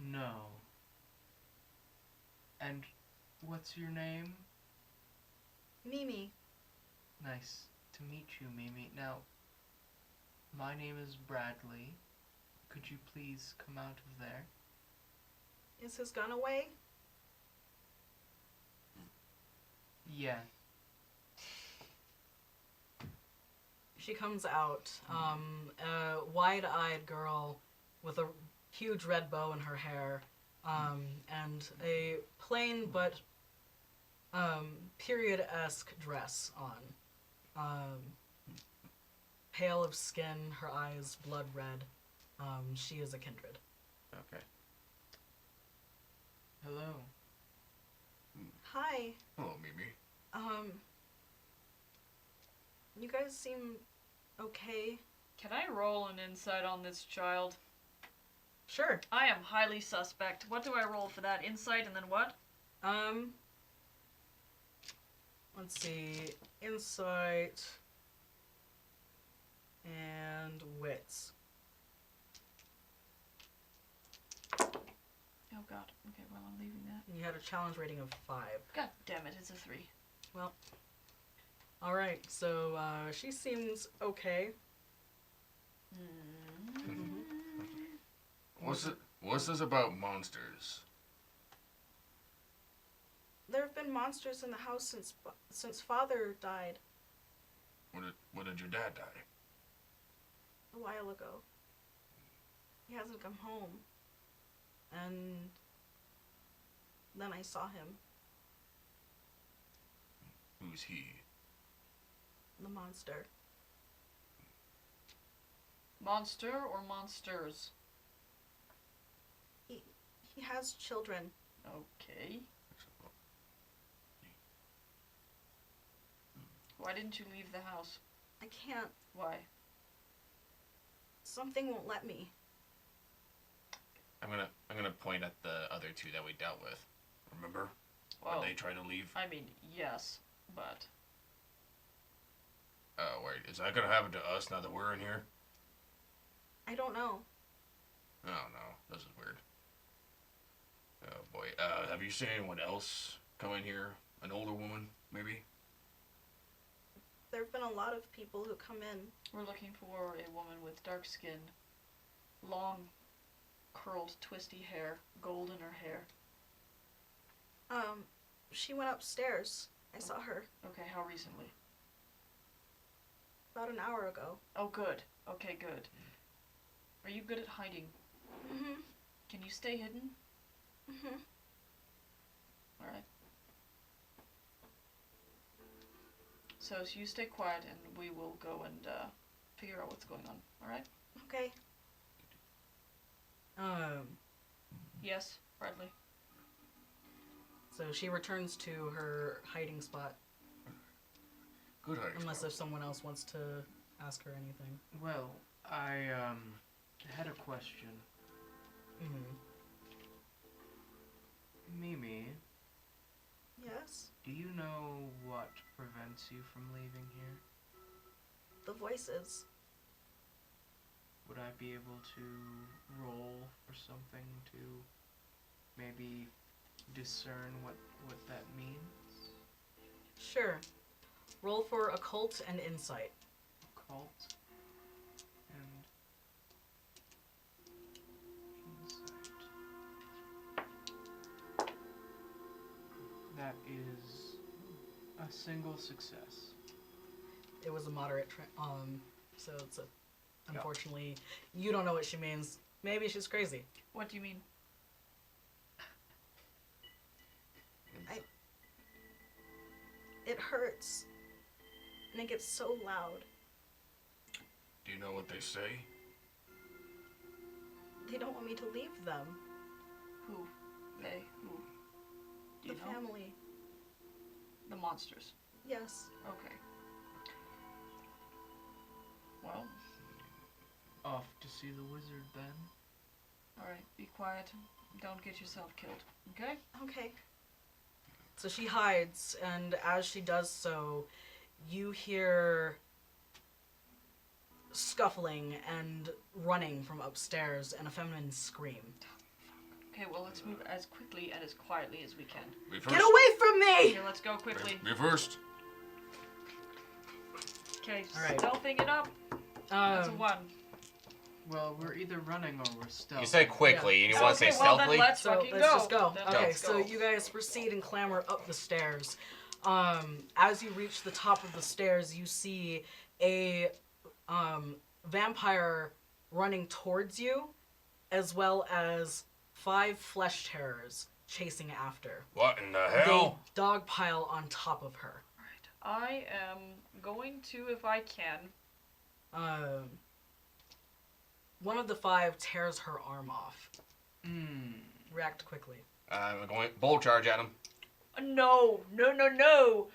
No. And what's your name? Mimi. Nice to meet you, Mimi. Now, my name is Bradley. Could you please come out of there? Is his gun away? Yeah. She comes out, a wide-eyed girl with a huge red bow in her hair, and a plain but period-esque dress on. Pale of skin, her eyes blood red. She is a kindred. Okay. Hello. Hi. Hello, Mimi. You guys seem okay. Can I roll an insight on this child? Sure. I am highly suspect. What do I roll for that? Insight and then what? Let's see. Insight and wits. Oh god. Okay, well, I'm leaving that. And you had a challenge rating of 5. God damn it, it's a 3. Well, all right. So she seems okay. What's this about monsters? There have been monsters in the house since Father died When did your dad die? a while ago. He hasn't come home, and then I saw him. Who's he? The monster. Monster or monsters? He has children. Okay. Why didn't you leave the house? I can't. Why? Something won't let me. I'm gonna point at the other two that we dealt with. Remember? Well, When they tried to leave? I mean, yes, but... Wait, is that gonna happen to us now that we're in here? I don't know. Oh no, this is weird. Oh boy, have you seen anyone else come in here? An older woman, maybe? There have been a lot of people who come in. We're looking for a woman with dark skin, long, curled, twisty hair, gold in her hair. She went upstairs. I saw her Okay, how recently? about an hour ago. Oh, good. Okay, good. Are you good at hiding? Mm-hmm. Can you stay hidden? Mm-hmm. Alright. So you stay quiet, and we will go and figure out what's going on. All right? Okay. Yes, Bradley. So she returns to her hiding spot, Good hiding unless spot. if someone else wants to ask her anything. Well, I had a question. Mm-hmm. Mimi, Yes? do you know what prevents you from leaving here? The voices. Would I be able to roll for something to maybe discern what that means? Sure. Roll for occult and insight. Occult and insight. That is a single success. It was a moderate, so it's a. Unfortunately, you don't know what she means. Maybe she's crazy. What do you mean? It hurts. And it gets so loud. Do you know what they say? They don't want me to leave them. Who? They? Who? Do you The know? family. The monsters. Yes. Okay. Well, Off to see the wizard then. alright, be quiet. Don't get yourself killed, okay? Okay. So she hides, and as she does so, you hear scuffling and running from upstairs and a feminine scream. Okay, well, let's move as quickly and as quietly as we can. Me first. Get away from me! Okay, let's go quickly. Me first. Okay, All right. stealthing it up. That's a 1. Well, we're either running or we're stealth. You say quickly, and you want to say Okay, well, then stealthily? let's So fucking let's go. just go. Then Okay, let's so go. you guys proceed and clamber up the stairs. As you reach the top of the stairs, you see a vampire running towards you, as well as 5 flesh terrors chasing after. What in the They hell? dogpile on top of her. I am going to, if I can. One of the 5 tears her arm off. Hmm. React quickly. I'm going bolt charge at him. No, no, no, no.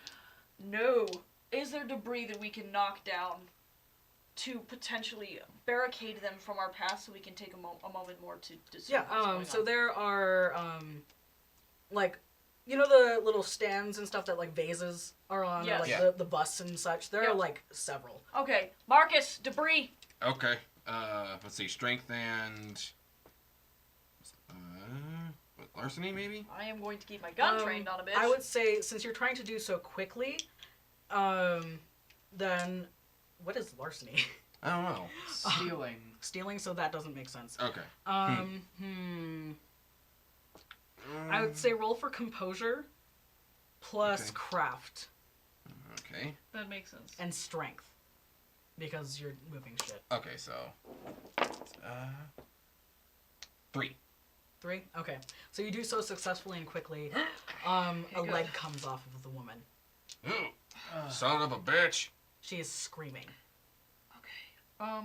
No. Is there debris that we can knock down to potentially barricade them from our path so we can take a moment more to discern what's going So on? there are, like, you know the little stands and stuff that, like, vases are on? Yes. Or, like, Yeah. the busts and such? There Yep. are, like, several. Okay, Marcus, debris. Okay. Let's see. Strength and... what, larceny, maybe? I am going to keep my gun trained on a bitch. I would say, since you're trying to do so quickly, then... What is larceny? I don't know. Stealing. Stealing, so that doesn't make sense. Okay. I would say roll for composure plus Okay. craft Okay. That makes sense. and strength because you're moving shit. Okay, so... 3. 3? Okay. So you do so successfully and quickly. Okay, A good. leg comes off of the woman. Son of a bitch. She is screaming. Okay.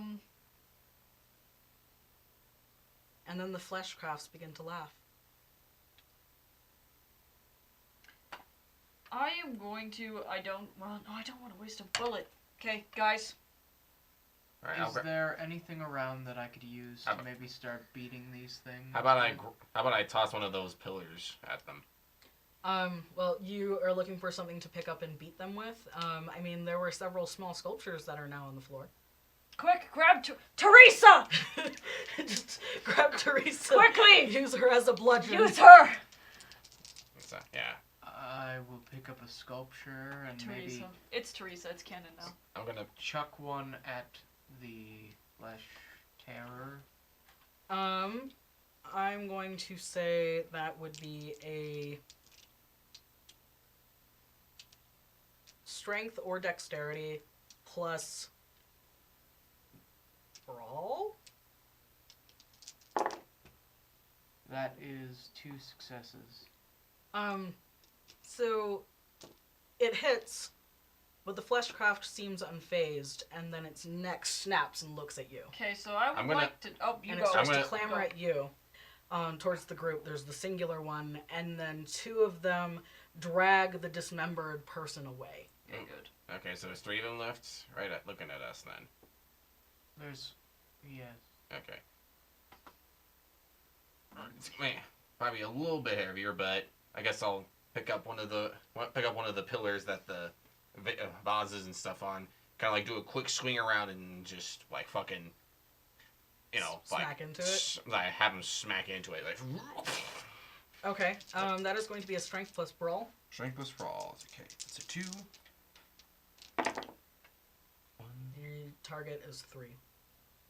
And then the flesh crafts begin to laugh. I am going to. I don't want to waste a bullet. Okay, guys. Alright, I'll Is grab... there anything around that I could use How to about- maybe start beating these things? How about I toss one of those pillars at them? Well, you are looking for something to pick up and beat them with. I mean, there were several small sculptures that are now on the floor. Quick, grab Teresa! Just grab Teresa. Quickly! Use her as a bludgeon. Use her! So, yeah. I will pick up a sculpture and Teresa. maybe It's Teresa. It's canon now. I'm gonna... chuck one at the flesh terror. I'm going to say that would be a strength or dexterity plus brawl. That is 2 successes. So it hits, but the fleshcraft seems unfazed, and then its neck snaps and looks at you. Okay, so I would I'm gonna- like to. Oh, you And go. it starts I'm to gonna- clamor Go. at you towards the group. There's the singular one, and then two of them drag the dismembered person away. Okay, good. Okay, so there's 3 of them left, right at looking at us then. There's, yes. Okay. It's probably a little bit heavier, but I guess I'll pick up one of the pillars that the vases and stuff on. Kind of like do a quick swing around and just like fucking, Smack into it? Like have them smack into it, like. Okay, that is going to be a strength plus brawl. Strength plus brawl. Okay, it's a 2. 1. Your target is 3.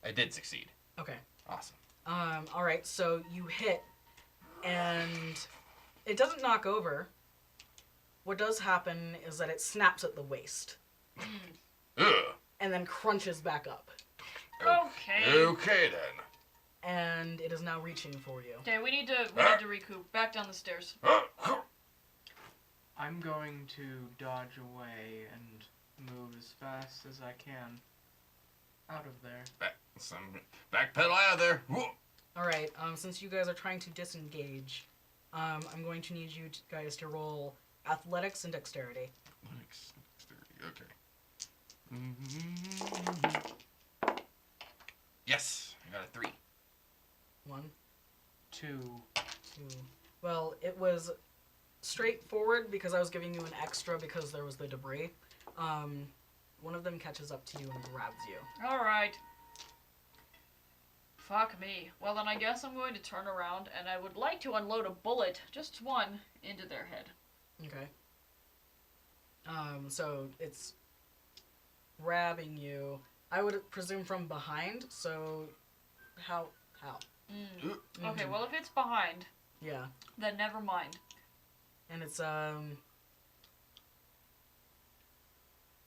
I did succeed. Okay. Awesome. All right, so you hit, and it doesn't knock over. What does happen is that it snaps at the waist, Ugh. and then crunches back up, Okay. Okay then. and it is now reaching for you. Okay, we need to recoup. Back down the stairs. I'm going to dodge away and move as fast as I can out of there. Backpedal out of there. Whoa. All right, since you guys are trying to disengage, I'm going to need you guys to roll athletics and dexterity. Okay. Yes, I got a 3. 1, 2. 2. Well, it was straightforward because I was giving you an extra because there was the debris. One of them catches up to you and grabs you. Alright. Fuck me. Well, then I guess I'm going to turn around, and I would like to unload a bullet, just one, into their head. Okay. So it's grabbing you. I would presume from behind. So how? Okay, well, if it's behind, Yeah, then never mind. and it's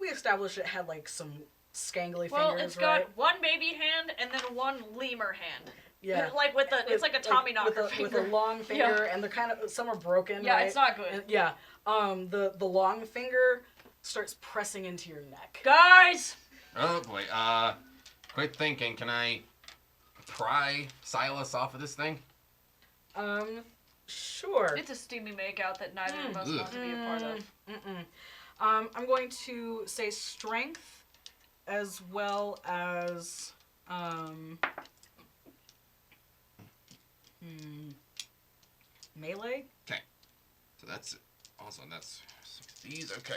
We established it had like some scangly Well, fingers, it's got right? one baby hand and then one lemur hand. Yeah. Like with the, it's like a Tommy knocker with finger. a long finger, and they're kind of some are broken. Yeah, right? it's not good. And, yeah. The long finger starts pressing into your neck. Guys! Oh boy. Quit thinking. Can I pry Silas off of this thing? Sure. It's a steamy makeout that neither of us want to be a part of. I'm going to say strength as well as melee. Okay. So that's awesome. That's 6 of these. Okay.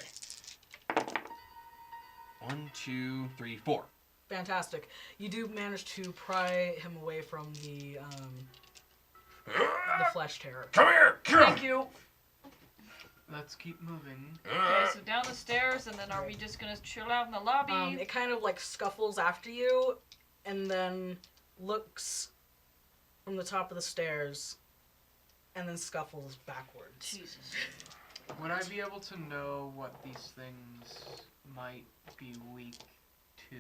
1, 2, 3, 4. Fantastic. You do manage to pry him away from the flesh terror. Come here. Thank you. Let's keep moving. Okay, so down the stairs, and then are we just gonna chill out in the lobby? It kind of like scuffles after you, and then looks from the top of the stairs, and then scuffles backwards. Jesus. Would I be able to know what these things might be weak to?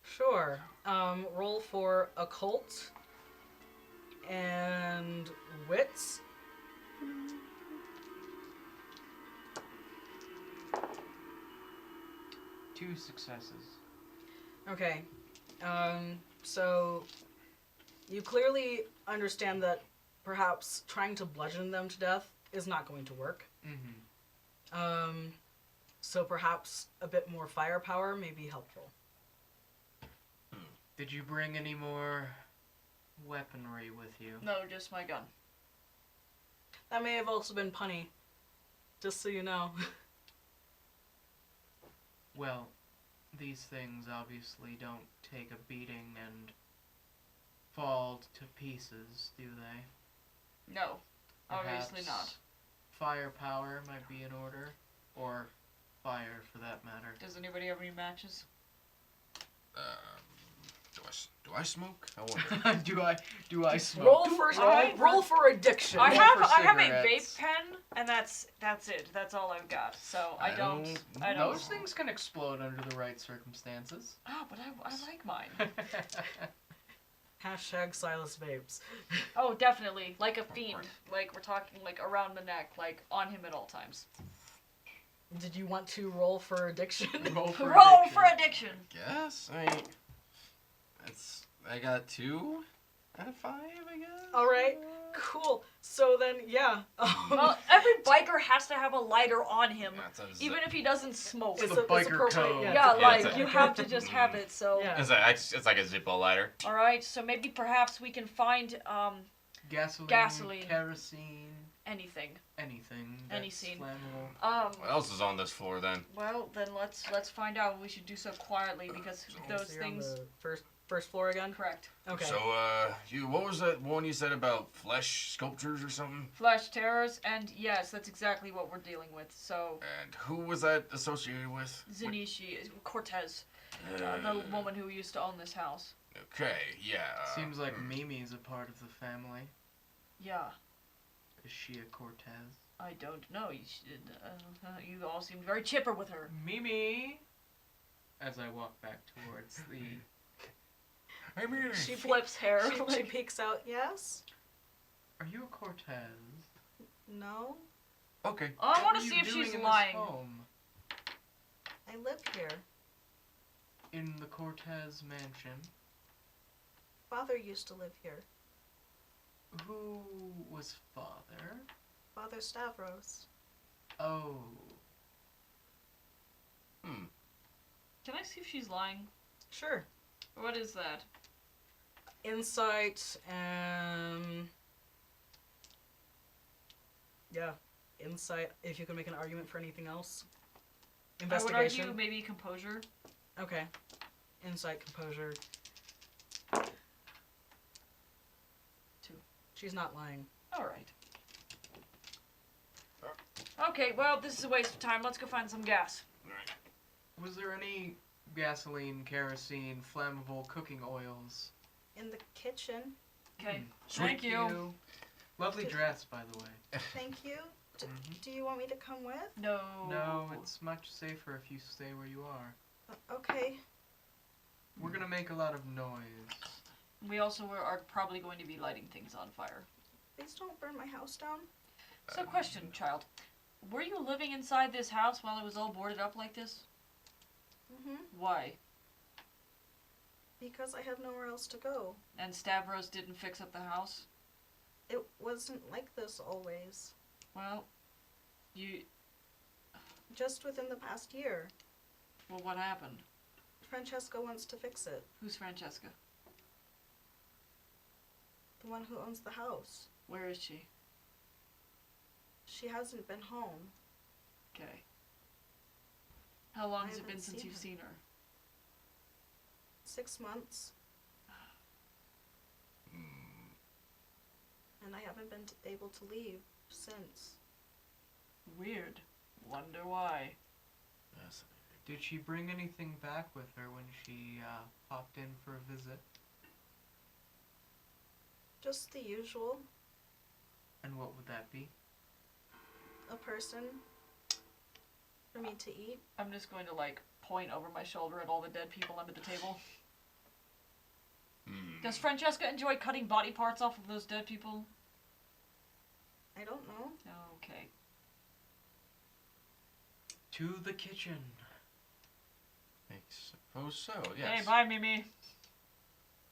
Sure. Roll for occult and wits. Two successes. Okay. So you clearly understand that perhaps trying to bludgeon them to death is not going to work. Mm-hmm. So perhaps a bit more firepower may be helpful. Did you bring any more weaponry with you? No, just my gun. That may have also been punny, just so you know. Well, these things obviously don't take a beating and fall to pieces, do they? No, obviously Perhaps not. Firepower might be in order, or fire for that matter. Does anybody have any matches? Do I smoke? I wonder. do I smoke? Roll for addiction. I for have a cigarettes. vape pen, and that's it. That's all I've got. So I don't. Those things can explode under the right circumstances. Oh, but I like mine. Hashtag Silas Vapes. Oh, definitely, like a fiend. Like we're talking like around the neck, like on him at all times. Did you want to roll for addiction? Roll for Roll addiction. for addiction. Guess I got 2 out of 5, I guess. All right, cool. So then, yeah. Well, every biker has to have a lighter on him, Yeah, it's a- even if he doesn't smoke. It's It's the a- it's biker appropriate, code. yeah. Yeah, it's like, it's a- you have to just have it, so... Yeah. It's like a Zippo lighter. Alright, so maybe perhaps we can find, Gasoline, kerosene, anything. anything. Any that's scene. flammable. What else is on this floor then? Well, then let's find out. We should do so quietly, because those So you're on things... the first floor again? Correct. Okay. So, what was that one you said about flesh sculptures or something? Flesh terrors, and yes, that's exactly what we're dealing with, so... And who was that associated with? Zanishi, Cortez, the woman who used to own this house. Okay, yeah. Seems like Mimi's a part of the family. Yeah, Is she a Cortez? I don't know. You all seemed very chipper with her. Mimi! As I walk back towards the... I mean, She flips hair. She peeks out, yes? Are you a Cortez? No? okay. I want What to are see you if doing she's in this lying. home? I live here. In the Cortez mansion. Father used to live here. Who was father? Father Stavros. Oh. Can I see if she's lying? Sure. What is that? Insight and... Yeah. Insight, if you can make an argument for anything else. Investigation. I would argue maybe composure. Okay. Insight, composure. 2. She's not lying. Alright. Okay, well, this is a waste of time. Let's go find some gas. Was there any gasoline, kerosene, flammable cooking oils? In the kitchen. Okay, Sweet. thank you. Lovely dress, by the way. Thank you. Mhm. Do you want me to come with? No. No, it's much safer if you stay where you are. Okay. We're gonna make a lot of noise. We also are probably going to be lighting things on fire. Please don't burn my house down. So, question, child. Were you living inside this house while it was all boarded up like this? Mm-hmm. Why? Because I have nowhere else to go. And Stavros didn't fix up the house? It wasn't like this always. Well, you... Just within the past year. Well, what happened? Francesca wants to fix it. Who's Francesca? The one who owns the house. Where is she? She hasn't been home. Okay. How long I has it been haven't since seen you've her. seen her? 6 months. And I haven't been able to leave since. Weird. Wonder why. Did she bring anything back with her when she popped in for a visit? Just the usual. And what would that be? A person for me to eat. I'm just going to, like, point over my shoulder at all the dead people under the table. Does Francesca enjoy cutting body parts off of those dead people? I don't know. Okay. To the kitchen. I suppose so, yes. Hey, bye, Mimi.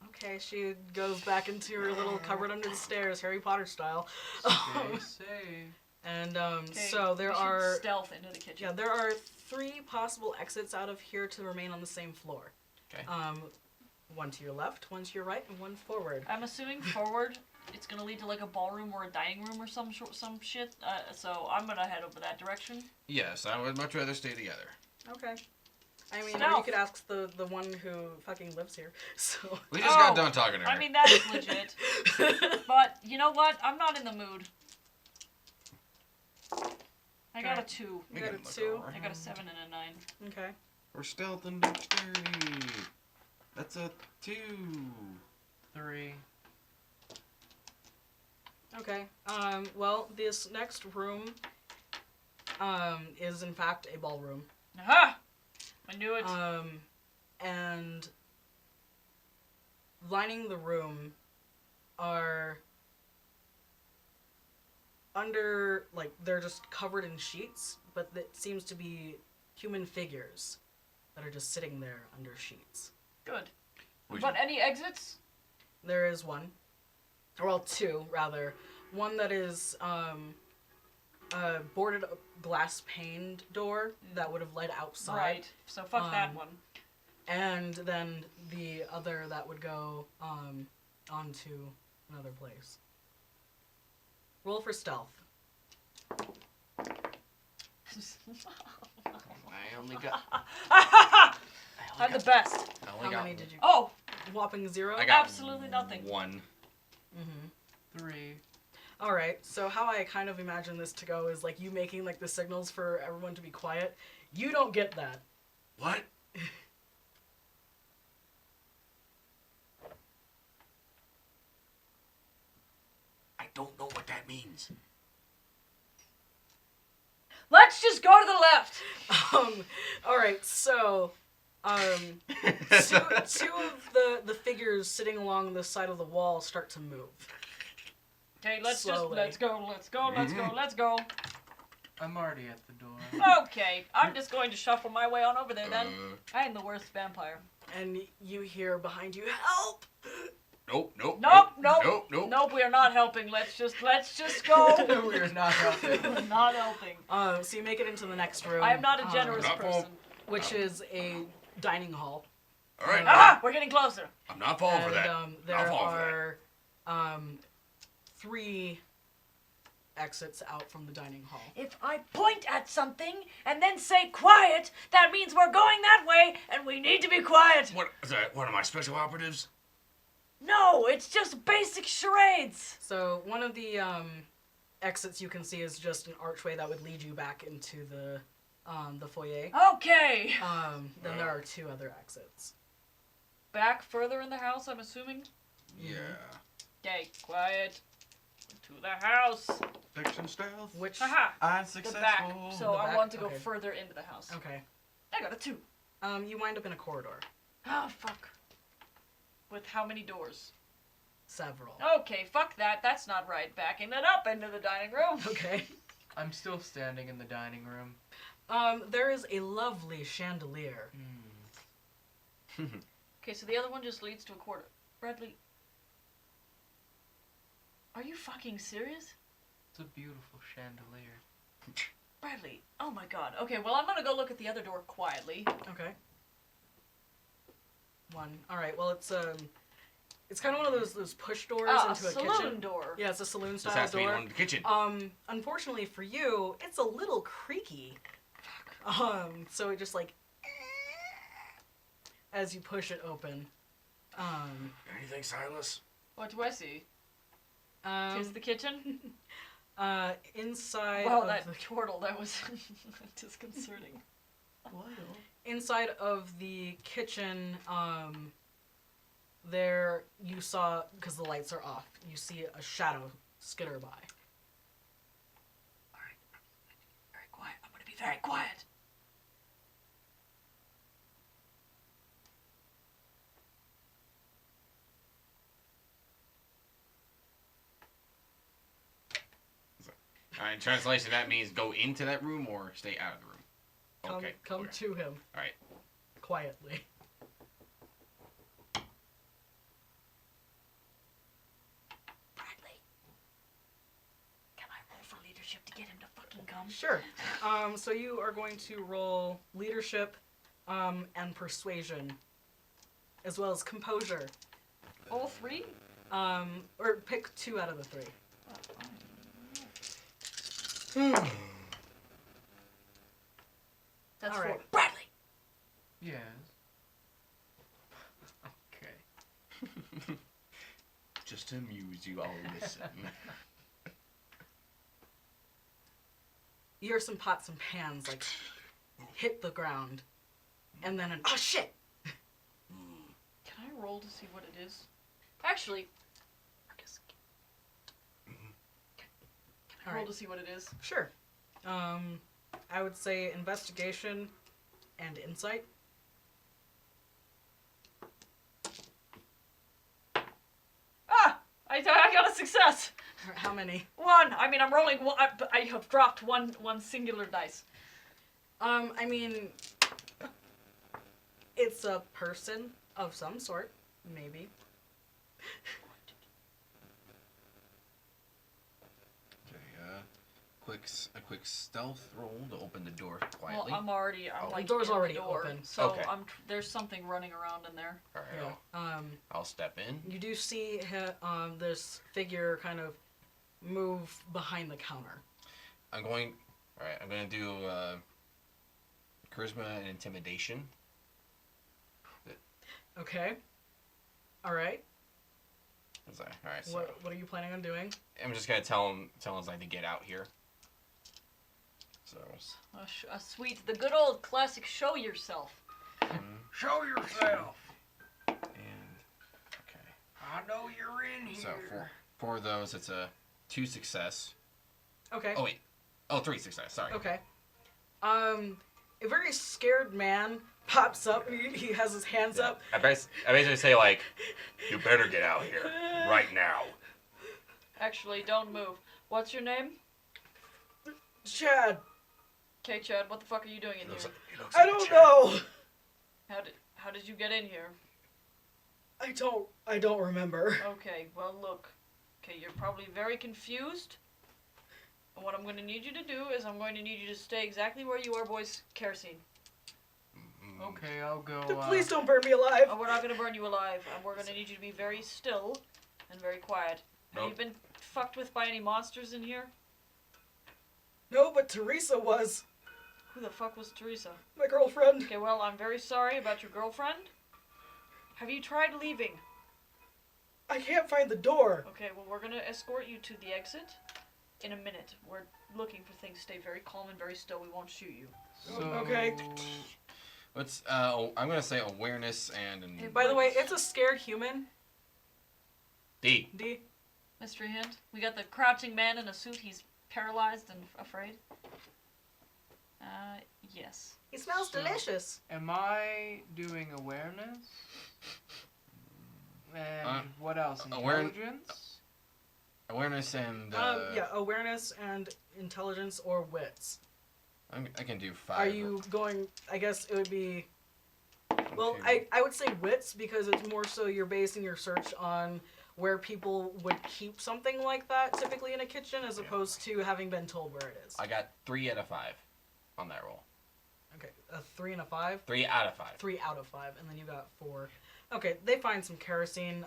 Okay, she goes back into her little cupboard under the stairs, Harry Potter style. Stay safe. And Okay, so there we should are stealth into the kitchen. yeah, there are 3 possible exits out of here to remain on the same floor. Okay. One to your left, one to your right, and one forward. I'm assuming forward, it's gonna lead to like a ballroom or a dining room or some shit. So I'm gonna head over that direction. Yes, I would much rather stay together. Okay. I mean, or you Stealth. could ask the one who fucking lives here. So. We just got Oh, done talking to her. I mean, that is legit. But you know what? I'm not in the mood. I got a 2. We You got can a look 2? over. I got a 7 and a 9. Okay. For stealth and dexterity. That's a 2. 3. Okay. Well, this next room, is in fact a ballroom. Aha! I knew it. And lining the room are under, like, they're just covered in sheets. but it seems to be human figures that are just sitting there under sheets. Good. Would But you- any exits? There is one, or well, two rather. One that is a boarded glass paned door that would have led outside. Right. So fuck that one. And then the other that would go onto another place. Roll for stealth. I only got. I'm the best. I How only got many did you? Oh, Whopping 0? I got Absolutely nothing. 1. Mm-hmm. 3. All right. So how I kind of imagine this to go is like you making like the signals for everyone to be quiet. You don't get that. What? I don't know what that means. let's just go to the left. All right. So, two of the figures sitting along the side of the wall start to move. Okay, let's Slowly. let's go. I'm already at the door. Okay, I'm just going to shuffle my way on over there then. I am the worst vampire. And you hear behind you, "Help!" Nope. Nope, we are not helping. Let's just go. We're not helping. We're not helping. So you make it into the next room. I am not a generous Not person. which is a dining hall. All right. Ah, we're getting closer. I'm not falling for And that. there I'll fall for are 3 exits out from the dining hall. If I point at something and then say quiet, that means we're going that way and we need to be quiet. What is that? One of my special operatives? No, it's just basic charades. So one of the exits you can see is just an archway that would lead you back into the foyer. Okay. Then there are 2 other exits. Back further in the house, I'm assuming? Yeah. Okay, quiet. To the house. Fiction stealth. Which? Haha. I'm The successful. back. So The I back? want to go Okay. further into the house. Okay. I got a 2. You wind up in a corridor. Oh, fuck. With how many doors? Several. Okay, fuck that. That's not right. Backing it up into the dining room. Okay. I'm still standing in the dining room. There is a lovely chandelier. Okay, so the other one just leads to a corridor. Bradley. Are you fucking serious? It's a beautiful chandelier. Bradley. Oh my god. Okay, well, I'm gonna go look at the other door quietly. Okay. 1. All right. Well, it's kind of one of those push doors Ah, a into a saloon kitchen. door. Yeah, it's a saloon This style has to be door. one in the kitchen. Unfortunately for you, it's a little creaky. So it just like as you push it open. Anything, Silas? What do I see? Um, Is the kitchen? inside Well, of that the, portal, that was disconcerting. inside of the kitchen, there you saw, because the lights are off, you see a shadow skitter by. Alright, very quiet. I'm gonna be very quiet. In translation, that means go into that room or stay out of the room. Okay. Come okay. to him. All right. Quietly. Bradley. Can I roll for leadership to get him to fucking come? Sure. So you are going to roll leadership, and persuasion, as well as composure. All 3? Or pick 2 out of the 3. That's All 4. right. Bradley! Yes. Okay. Just to amuse you, I'll listen. You hear some pots and pans like hit the ground, and then an oh shit. Can I roll to see what it is? Actually, Marcus, can I roll Alright. to see what it is? Sure. I would say investigation and insight. Ah! I got a success! How many? 1! I mean, I'm rolling one. I have dropped one singular dice. I mean, it's a person of some sort, maybe. A quick stealth roll to open the door Well, quietly. I'm like the door's in already the door, open. so Okay. there's something running around in there. All right, Yeah. I'll step in. You do see this figure kind of move behind the counter. I'm going to do charisma and intimidation. Okay. All right. All right. So What are you planning on doing? I'm just gonna tell him like to get out here. So. A sweet, the good old classic show yourself. Show yourself. And okay. I know you're in here. So for those, it's a 2 success. Okay. Oh wait. Oh, 3 success. Sorry. Okay. A very scared man pops up. He has his hands up. I basically say like, you better get out here right now. Actually, don't move. What's your name? Chad. Okay, Chad, what the fuck are you doing in He looks here? like I don't know. How did you get in here? I don't remember. Okay, well look. Okay, you're probably very confused. And what I'm going to need you to do is I'm going to need you to stay exactly where you are, boys. Kerosene. Okay, I'll go. Please don't burn me alive. Oh, we're not going to burn you alive. And we're going to need you to be very still and very quiet. Have you been fucked with by any monsters in here? No, but Teresa was Who the fuck was Teresa? my girlfriend. Okay, well, I'm very sorry about your girlfriend. Have you tried leaving? I can't find the door. Okay, well, we're gonna escort you to the exit in a minute. We're looking for things. Stay very calm and very still. We won't shoot you. So, Okay. Let's. I'm gonna say awareness and. By the way, it's a scared human. D. D. Mystery hint. We got the crouching man in a suit. He's paralyzed and afraid. Yes. He smells So- delicious. Am I doing awareness? And what else? Intelligence? Awareness and. Yeah, awareness and intelligence or wits. I can do 5. Are you going? I guess it would be. Well, Okay. I would say wits because it's more so you're basing your search on where people would keep something like that typically in a kitchen as opposed to having been told where it is. I got 3 out of 5 on that roll. Okay, a 3 and a 5. 3 out of 5. 3 out of 5, and then you got 4. Okay, they find some kerosene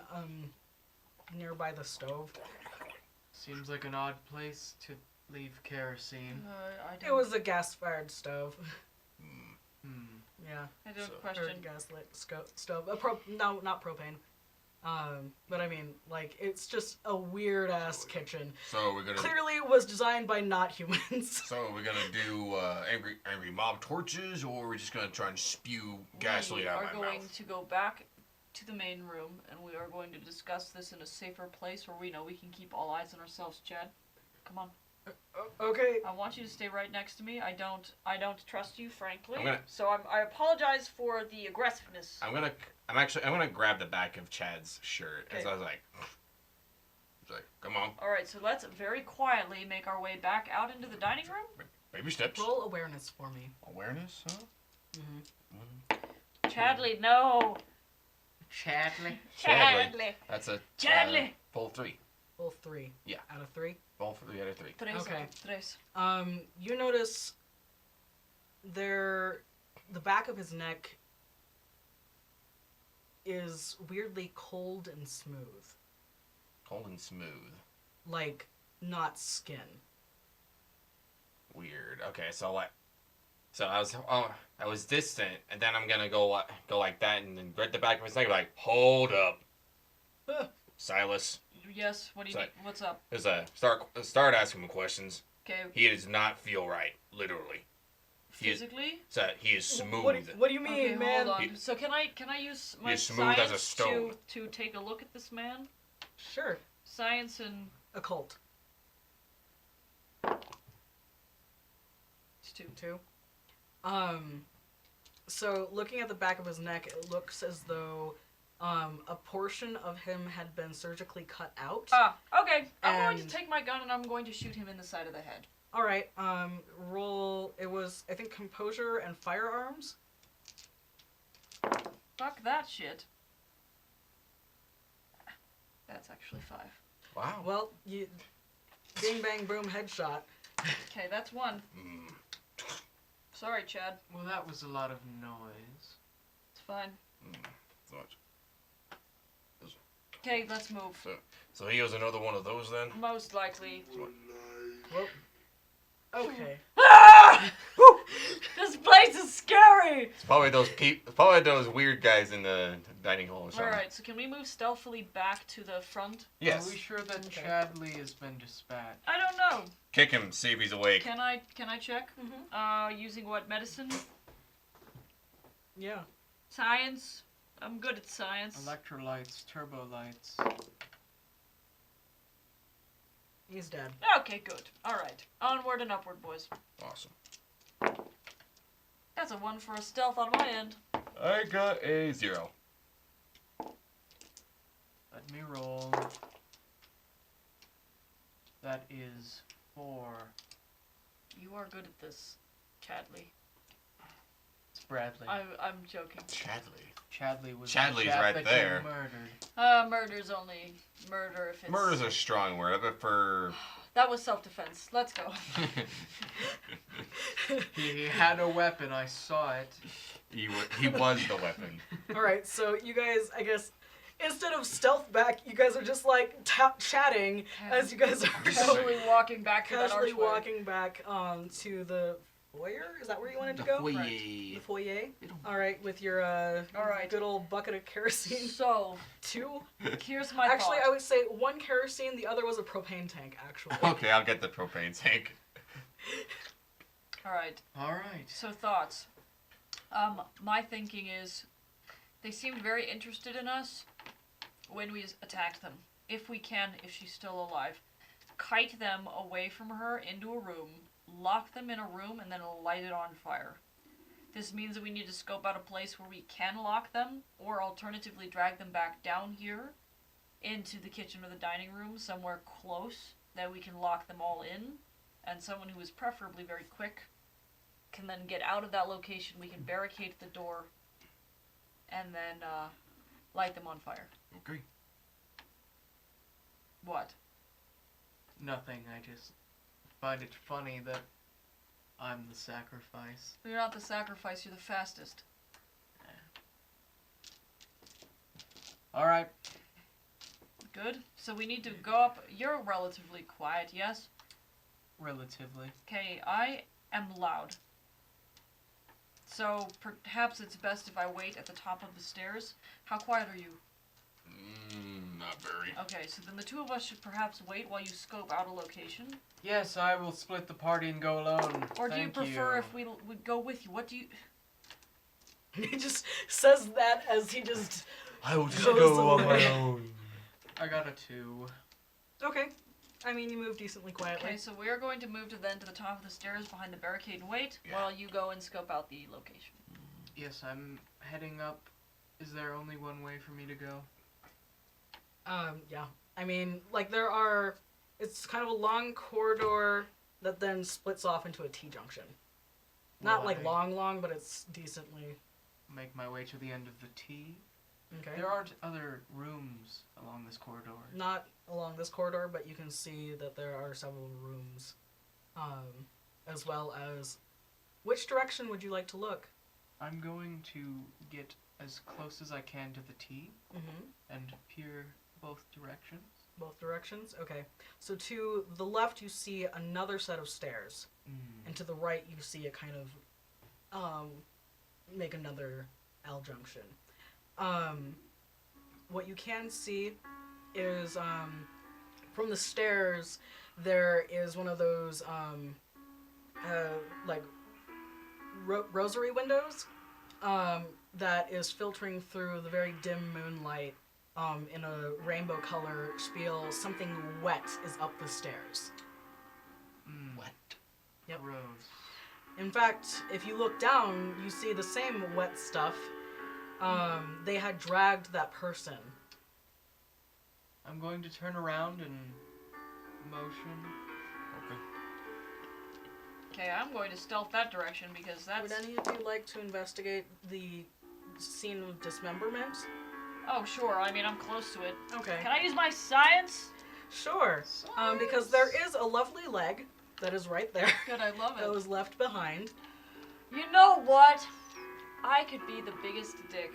nearby the stove. Seems like an odd place to leave kerosene. I don't. It was a gas-fired stove. Yeah, I don't So- or question. gas-lit stove. No, not propane. But I mean, like, it's just a weird-ass kitchen. So we're gonna. Clearly was designed by not humans. So we're gonna do angry mob torches, or we're just gonna try and spew gasoline We out are of my going mouth. to go back to the main room, and we are going to discuss this in a safer place where we know we can keep all eyes on ourselves. Chad, come on. Okay. I want you to stay right next to me. I don't trust you, frankly. I'm gonna- So I apologize for the aggressiveness. I'm gonna grab the back of Chad's shirt as Okay. I was like, come on, All right, so let's very quietly make our way back out into the dining room. baby steps. Roll awareness for me. Awareness, huh? Mm-hmm. Chadley, no. Chadley? Chadley. That's a Chadley. full 3. Roll 3. Yeah. Out of 3. Full 3 out of 3. Okay. Tres. You notice the back of his neck is weirdly cold and smooth. Cold and smooth. Like, not skin. Weird. Okay, so I was distant, and then I'm gonna go like that, and then grab the back of his neck, like, hold up, Huh. Silas. Yes. What do you Sorry. need? What's up? Start asking him questions. Okay. He does not feel right, literally. He is smooth. What do you mean, Okay, man? hold on. So can I use my He's smooth as a science stone. to take a look at this man? Sure. Science and Occult. it's 2. 2. So looking at the back of his neck, it looks as though a portion of him had been surgically cut out. Ah, okay. I'm going And- to take my gun and I'm going to shoot him in the side of the head. All right. Roll. It was, I think, composure and firearms. Fuck that shit. That's actually 5. Wow. Well, you, bing bang boom headshot. Okay, that's 1. Sorry, Chad. Well, that was a lot of noise. It's fine. Thought. Okay, let's move. So he was another one of those then? Most likely. Well, okay. This place is scary! It's probably those weird guys in the dining hall or something. Alright, so can we move stealthily back to the front? Yes. Are we sure that Okay. Chadley has been dispatched? I don't know. Kick him, see if he's awake. Can I check? Using what medicine? Yeah. Science? I'm good at science. Electrolytes, turbo lights. He's dead. Okay, good. Alright. Onward and upward, boys. Awesome. That's a 1 for a stealth on my end. I got a 0. Let me roll. That is 4. You are good at this, Chadley. It's Bradley. I'm joking. Chadley was Chadley's the chap right that there. you murdered. Murder's only murder if it's... Murder's a strong word, but for... That was self-defense. Let's go. He had a weapon, I saw it. He was the weapon. All right. So you guys, I guess, instead of stealth back, you guys are just like chatting as you guys are Casually walking back to that casually archway. walking back to the foyer. Is that where you wanted to go? The foyer. All right, with your Alright. good old bucket of kerosene. So, 2. here's my Actually, thought. I would say 1 kerosene. The other was a propane tank. Actually. Okay, I'll get the propane tank. Alright, Alright. so thoughts. My thinking is, they seemed very interested in us when we attacked them. If we can, if she's still alive. Kite them away from her into a room, lock them in a room, and then light it on fire. This means that we need to scope out a place where we can lock them, or alternatively drag them back down here into the kitchen or the dining room, somewhere close that we can lock them all in, and someone who is preferably very quick can then get out of that location. We can barricade the door, and then light them on fire. Okay. What? Nothing, I just find it funny that I'm the sacrifice. You're not the sacrifice, you're the fastest. Alright. Good. So we need to go up. You're relatively quiet, yes? Relatively. Okay, I am loud. So perhaps it's best if I wait at the top of the stairs. How quiet are you? Not very. Okay, so then the two of us should perhaps wait while you scope out a location. Yes, I will split the party and go alone. Or do you Thank prefer if we go with you? What do you... He just says that as he just. I will just Goes go on away. my own. I got a 2. Okay. I mean, you move decently quietly. Okay, so we're going to move to the top of the stairs behind the barricade and wait Yeah. while you go and scope out the location. Yes, I'm heading up. Is there only one way for me to go? Yeah. I mean, like, it's kind of a long corridor that then splits off into a T-junction. Not, Will like, I long, but it's decently... make my way to the end of the T? Okay. There aren't other rooms along this corridor. Not along this corridor, but you can see that there are several rooms. As well as... Which direction would you like to look? I'm going to get as close as I can to the T Mm-hmm. and peer both directions. Both directions? Okay. So to the left, you see another set of stairs. And to the right, you see it kind of make another L junction. What you can see is from the stairs, there is one of those like rosary windows that is filtering through the very dim moonlight in a rainbow color spiel. Something wet is up the stairs. What? Yep. Rose. In fact, if you look down, you see the same wet stuff. They had dragged that person. I'm going to turn around and motion. Okay. Okay, I'm going to stealth that direction because that's... Would any of you like to investigate the scene of dismemberment? Oh, sure. I mean, I'm close to it. Okay. Can I use my science? Sure. Because there is a lovely leg that is right there. Good, I love That it. was left behind. You know what? I could be the biggest dick.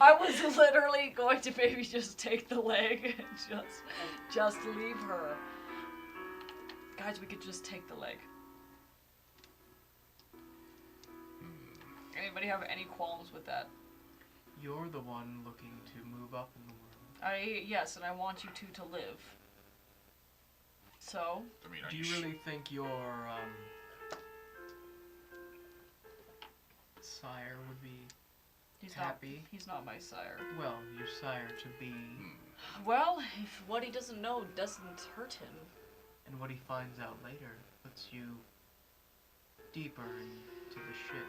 I was literally going to maybe just take the leg and just leave her. Guys, we could just take the leg. Anybody have any qualms with that? You're the one looking to move up in the world. Yes, and I want you two to live. So? I mean, Do you really think your sire would be happy? He's not my sire. Well, your sire to be. Well, if what he doesn't know doesn't hurt him. And what he finds out later puts you deeper into the shit.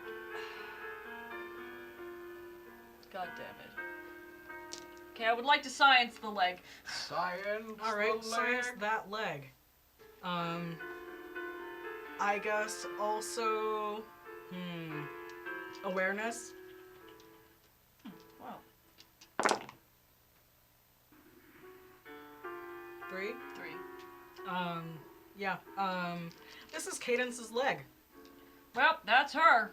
God damn it. Okay, I would like to science the leg. Science. All right, the science leg. that leg. I guess also, awareness. Wow. 3. 3. Yeah. This is Cadence's leg. Well, that's her.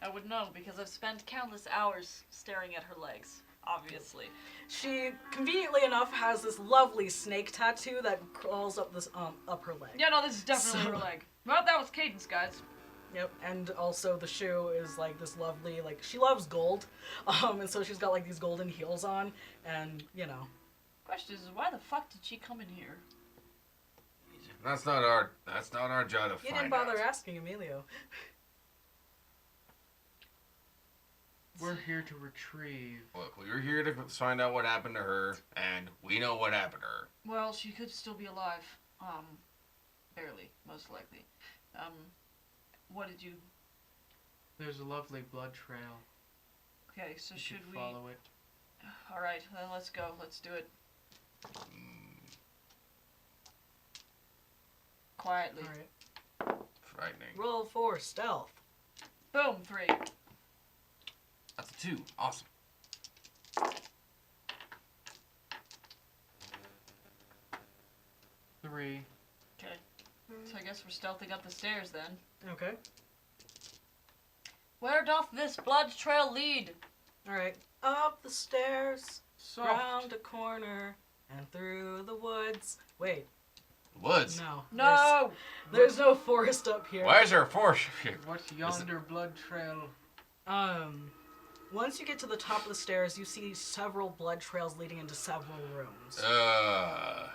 I would know because I've spent countless hours staring at her legs, obviously. She, conveniently enough, has this lovely snake tattoo that crawls up this up her leg. Yeah, no, this is definitely her leg. Well, that was Cadence, guys. Yep, and also the shoe is like this lovely, like, she loves gold, and so she's got like these golden heels on, and, you know. Question is, why the fuck did she come in here? That's not our job to You find didn't bother out. asking Emilio. We're here to retrieve. Look, we were here to find out what happened to her, and we know what happened to her. Well, she could still be alive. Barely, most likely. What did you... There's a lovely blood trail. Okay, so You should could we... follow it? Alright, then let's go. Let's do it. Quietly. Alright. Frightening. Roll for stealth. Boom, 3. That's a 2. Awesome. Three. Okay. So I guess we're stealthing up the stairs then. Okay. Where doth this blood trail lead? Alright. Up the stairs, Soft. round a corner, and through the woods. Wait, Woods. no. No! There's no forest up here. Why is there a forest here? What's yonder blood trail? Once you get to the top of the stairs, you see several blood trails leading into several rooms. The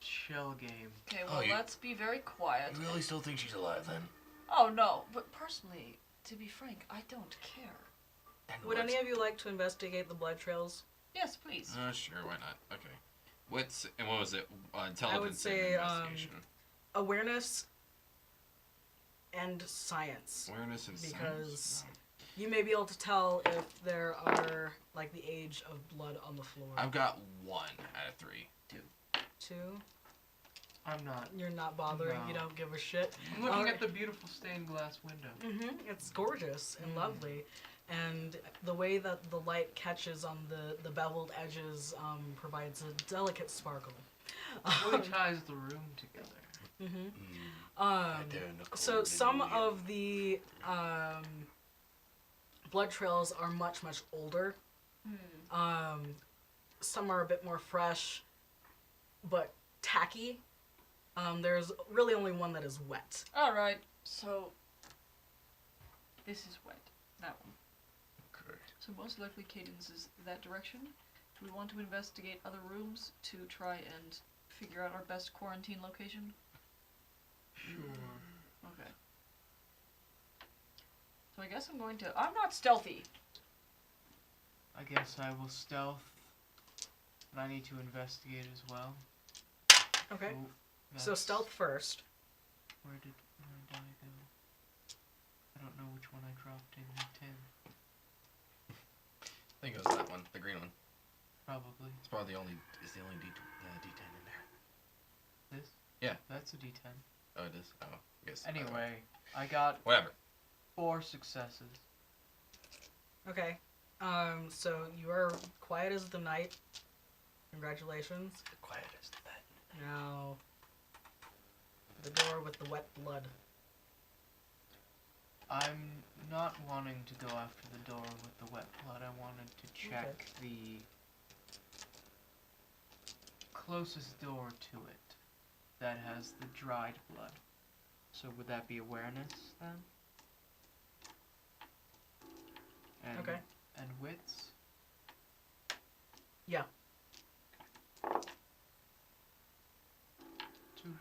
shell game. Okay, well, let's be very quiet. You really still think she's alive then? Oh, no. But personally, to be frank, I don't care. And Would what's- any of you like to investigate the blood trails? Yes, please. Sure, why not? Okay. What was it? Intelligence I would say, and investigation. Awareness and science. Awareness and because science? you may be able to tell if there are, like, the age of blood on the floor. I've got 1 out of 3. 2. I'm not. You're not bothering. No. You don't give a shit. I'm looking Alright. at the beautiful stained glass window. It's gorgeous and lovely. And the way that the light catches on the beveled edges provides a delicate sparkle. Really ties the room together. So some of the blood trails are much, much older. Some are a bit more fresh, but tacky. There's really only one that is wet. Alright, so... This is wet. That one. Okay. So most likely Cadence is that direction. Do we want to investigate other rooms to try and figure out our best quarantine location? Sure. Okay. So I guess I'm not stealthy. I guess I will stealth. But I need to investigate as well. Okay. Oh, So that's- stealth first. Where did my die go? I don't know which one I dropped in the 10. I think it was that one, the green one. Probably. It's probably the only D10 in there. This? Yeah. That's a D10. Oh, it is? Oh, I guess. Anyway, I got Whatever. 4 successes. Okay. So you are quiet as the night. Congratulations. Quiet as the bed. Now, the door with the wet blood. I'm not wanting to go after the door with the wet blood. I wanted to check the closest door to it that has the dried blood. So would that be awareness then? And, Okay. And wits? Yeah. 2.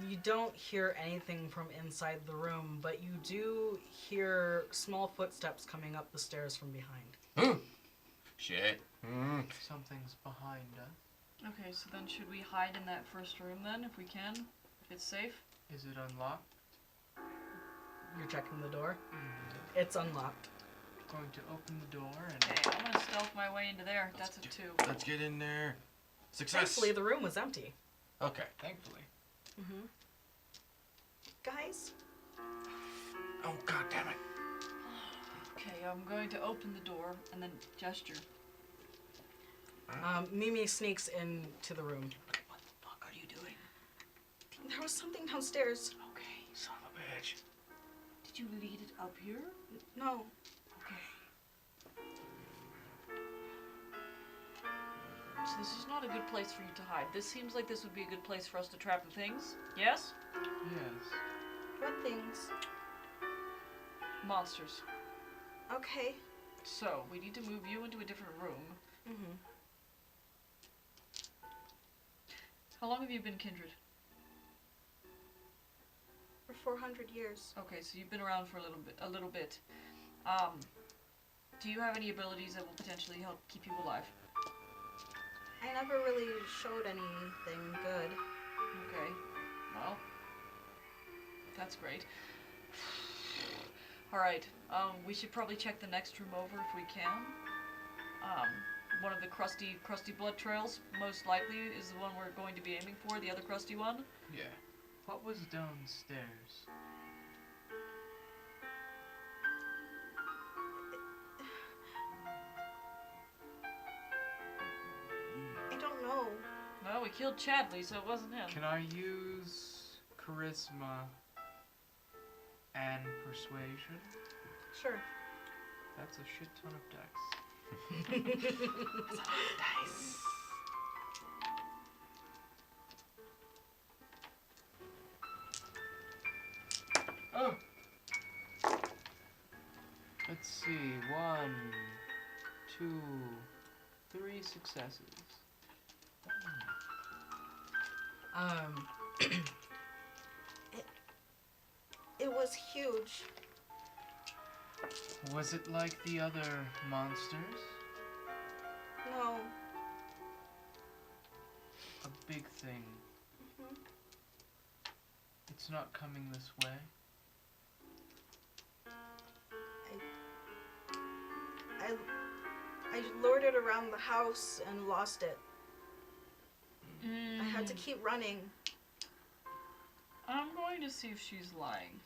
You don't hear anything from inside the room, but you do hear small footsteps coming up the stairs from behind. Shit. Something's behind us. Okay, so then should we hide in that first room then, if we can? If it's safe? Is it unlocked? You're checking the door. It's unlocked. Going to open the door and... Okay, I'm gonna stealth my way into there. That's a 2. Let's get in there. Success. Thankfully, the room was empty. Okay. Thankfully. Mm-hmm. Guys? Oh, god damn it. Okay, I'm going to open the door and then gesture. Mimi sneaks into the room. What the fuck are you doing? There was something downstairs. Okay. Son of a bitch. Did you lead it up here? No. Okay. So this is not a good place for you to hide. This seems like this would be a good place for us to trap the things. Yes? Yes. What things? Monsters. Okay. So, we need to move you into a different room. Mm-hmm. How long have you been kindred? For 400 years. Okay, so you've been around for a little bit. Do you have any abilities that will potentially help keep you alive? I never really showed anything good. Okay. Well, that's great. Alright, we should probably check the next room over if we can. One of the crusty blood trails, most likely, is the one we're going to be aiming for, the other crusty one. Yeah. What was downstairs? I don't know. Well, we killed Chadley, so it wasn't him. Can I use charisma and persuasion? Sure. That's a shit ton of dice. Dice. Oh! Let's see. 1, 2, 3 successes. It was huge. Was it like the other monsters? No. A big thing. Mhm. It's not coming this way. I lured it around the house and lost it. I had to keep running. I'm going to see if she's lying.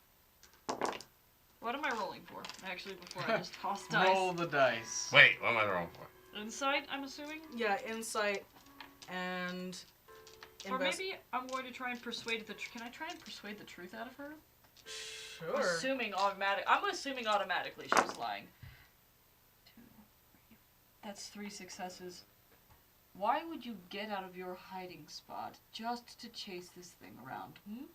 What am I rolling for? Actually, before I just toss dice. Roll the dice. Wait, what am I wrong for? Insight, I'm assuming? Yeah, insight and... Or maybe I'm going to try and persuade the... Can I try and persuade the truth out of her? Sure. I'm assuming automatically she's lying. 2, 3. That's 3 successes. Why would you get out of your hiding spot just to chase this thing around, hmm?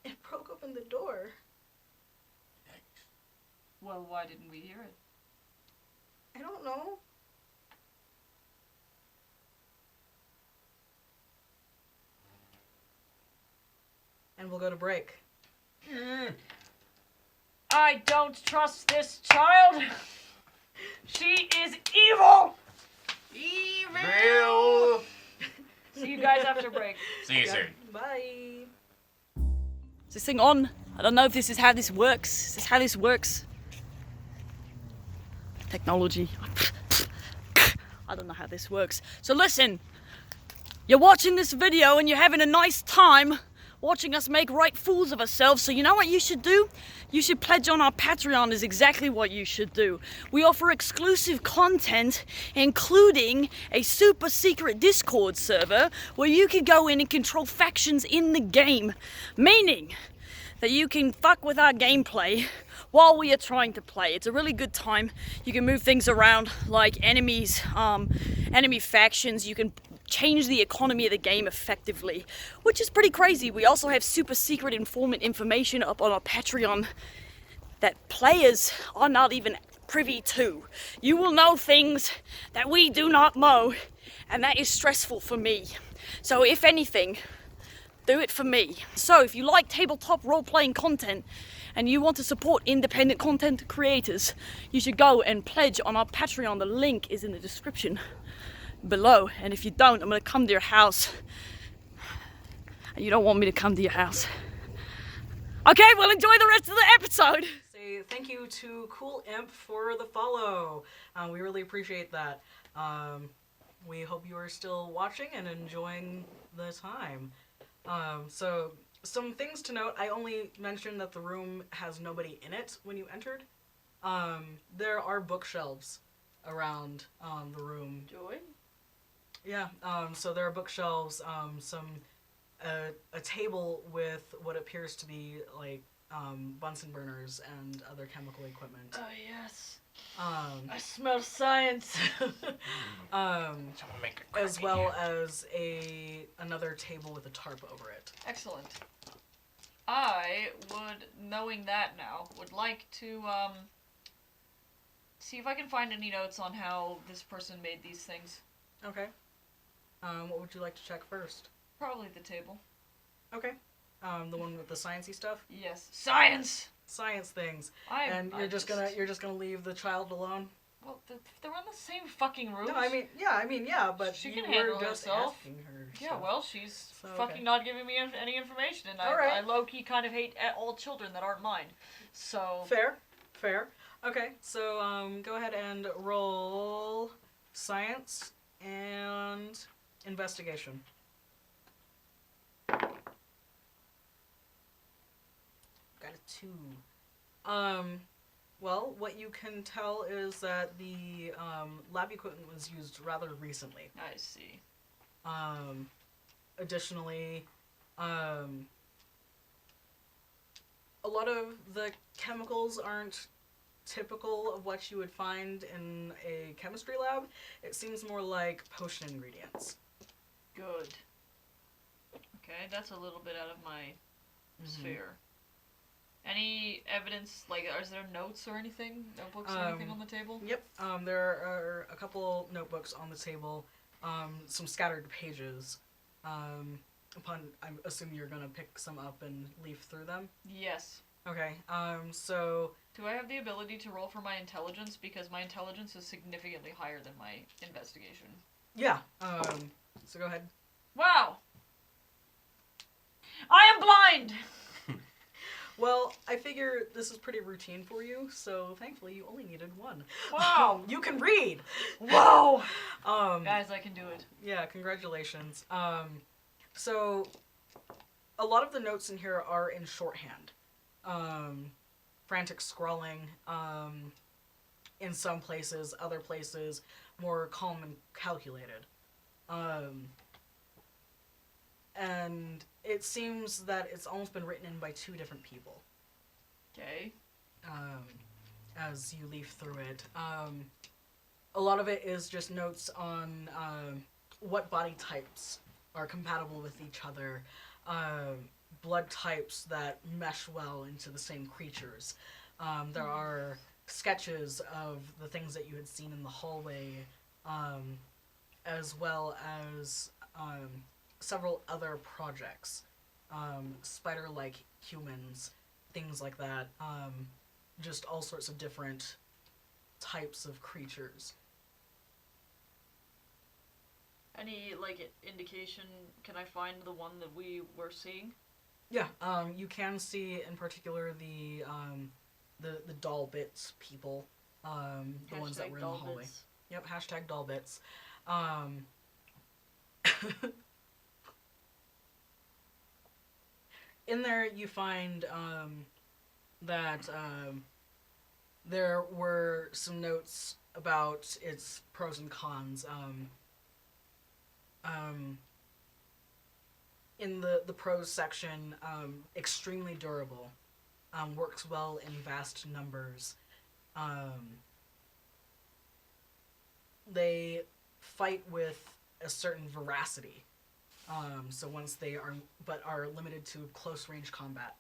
It broke open the door. Well, why didn't we hear it? I don't know. And we'll go to break. I don't trust this child! She is evil! Evil! See you guys after break. See you soon. Bye. Is this thing on? I don't know if this is how this works. Is this how this works? Technology. I don't know how this works. So listen, you're watching this video and you're having a nice time watching us make right fools of ourselves. So you know what you should do? You should pledge on our Patreon is exactly what you should do. We offer exclusive content, including a super secret Discord server where you can go in and control factions in the game. Meaning that you can fuck with our gameplay while we are trying to play. It's a really good time. You can move things around like enemies, enemy factions. You can change the economy of the game effectively, which is pretty crazy. We also have super secret informant information up on our Patreon that players are not even privy to. You will know things that we do not know, and that is stressful for me. So if anything, do it for me. So if you like tabletop role-playing content and you want to support independent content creators, you should go and pledge on our Patreon. The link is in the description below. And if you don't, I'm gonna come to your house. And you don't want me to come to your house. Okay, well, enjoy the rest of the episode. Say thank you to Cool Imp for the follow. We really appreciate that. We hope you are still watching and enjoying the time. So some things to note. I only mentioned that the room has nobody in it when you entered. There are bookshelves around the room. Joy? Yeah, so there are bookshelves, a table with what appears to be like Bunsen burners and other chemical equipment. Oh, yes. I smell science. As well as another table with a tarp over it. Excellent. I would, knowing that now, would like to see if I can find any notes on how this person made these things. Okay. What would you like to check first? Probably the table. Okay. The one with the sciencey stuff? Yes. Science! Science things. And you're just gonna leave the child alone? Well, they're in the same fucking room. No, I mean, yeah, but she you can were handle just herself. asking her Yeah, stuff. well, she's So, fucking okay. not giving me any information, and All right. I low-key kind of hate all children that aren't mine. So... Fair. Okay, so go ahead and roll science and investigation. Got a 2. Well, what you can tell is that the lab equipment was used rather recently. I see. Additionally, a lot of the chemicals aren't typical of what you would find in a chemistry lab. It seems more like potion ingredients. Good. Okay, that's a little bit out of my sphere. Any evidence, like, is there notes or anything? Notebooks or anything on the table? Yep, there are a couple notebooks on the table, some scattered pages. I'm assuming you're gonna pick some up and leaf through them? Yes. Okay, so... Do I have the ability to roll for my intelligence? Because my intelligence is significantly higher than my investigation. Yeah, so go ahead. Wow! I am blind! Well, I figure this is pretty routine for you, so thankfully you only needed 1. Wow! You can read! Whoa! Guys, I can do it. Yeah, congratulations. So, a lot of the notes in here are in shorthand. Frantic scrawling, in some places, other places, more calm and calculated. And it seems that it's almost been written in by 2 different people. Okay. As you leaf through it. A lot of it is just notes on what body types are compatible with each other, blood types that mesh well into the same creatures. There are sketches of the things that you had seen in the hallway, as well as several other projects, spider-like humans, things like that, just all sorts of different types of creatures. Any, like, indication, can I find the one that we were seeing? Yeah, you can see in particular the doll bits people, the ones that were in the hallway. Yep, hashtag dollbits. In there, you find that there were some notes about its pros and cons. In the pros section, extremely durable, works well in vast numbers. They fight with a certain veracity. So once they are limited to close range combat.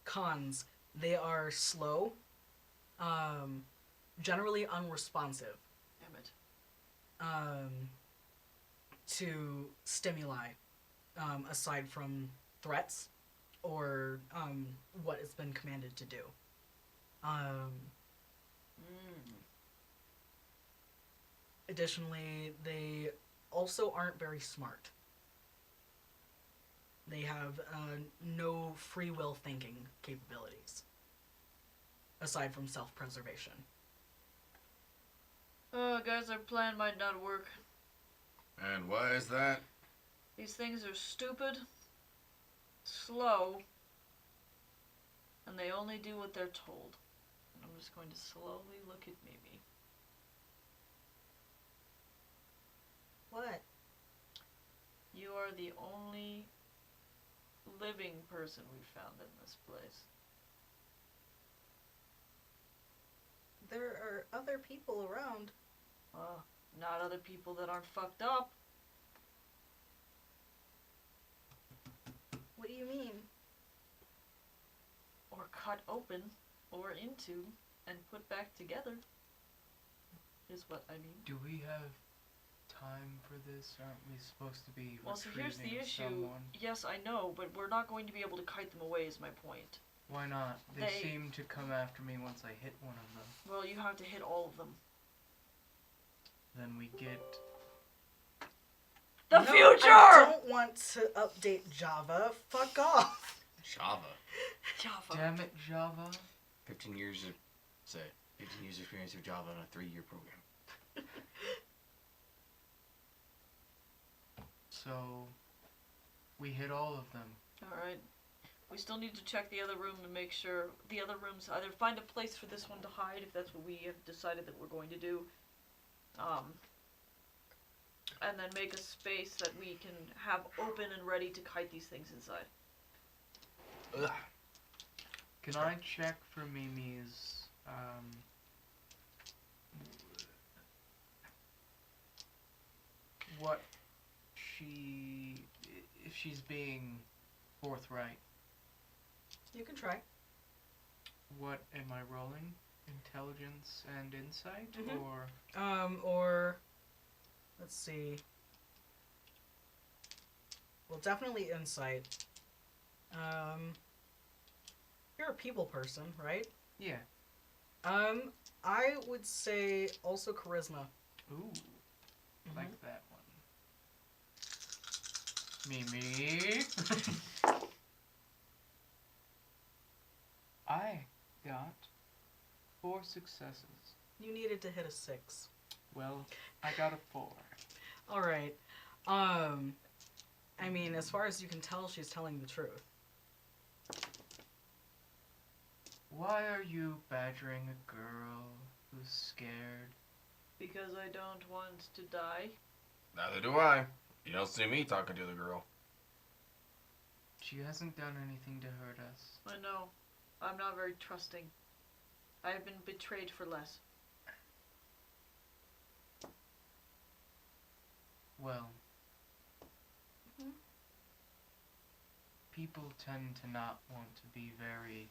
Cons, they are slow, generally unresponsive. Damn it. To stimuli, aside from threats or what it's been commanded to do. Additionally, they also aren't very smart. They have no free will thinking capabilities, aside from self-preservation. Oh, guys, our plan might not work. And why is that? These things are stupid, slow, and they only do what they're told. And I'm just going to slowly look at Mimi. What? You are the only living person we've found in this place. There are other people around. Well, not other people that aren't fucked up. What do you mean? Or cut open, or into, and put back together. Is what I mean. Do we have time for this? Aren't we supposed to be Well, so here's the retrieving issue. someone? Yes, I know, but we're not going to be able to kite them away is my point. Why not? They They- seem to come after me once I hit one of them. Well, you have to hit all of them. Then we get... The No, future! I don't want to update Java. Fuck off. Java. Java. Damn it, Java. 15 years experience of Java in a 3-year program. So, we hit all of them. Alright. We still need to check the other room and make sure the other rooms either find a place for this one to hide if that's what we have decided that we're going to do. And then make a space that we can have open and ready to kite these things inside. Ugh. Can I check for Mimi's, what if she's being forthright? You can try. What am I rolling? Intelligence and insight, Mhm. or Or let's see. Well, definitely insight. You're a people person, right? yeah? I would say also charisma. Ooh, Mhm. like that one. Mimi. I got 4 successes. You needed to hit a 6. Well, I got a 4. All right. I mean, as far as you can tell, she's telling the truth. Why are you badgering a girl who's scared? Because I don't want to die. Neither do I. You don't see me talking to the girl. She hasn't done anything to hurt us. I know. I'm not very trusting. I have been betrayed for less. Well, people tend to not want to be very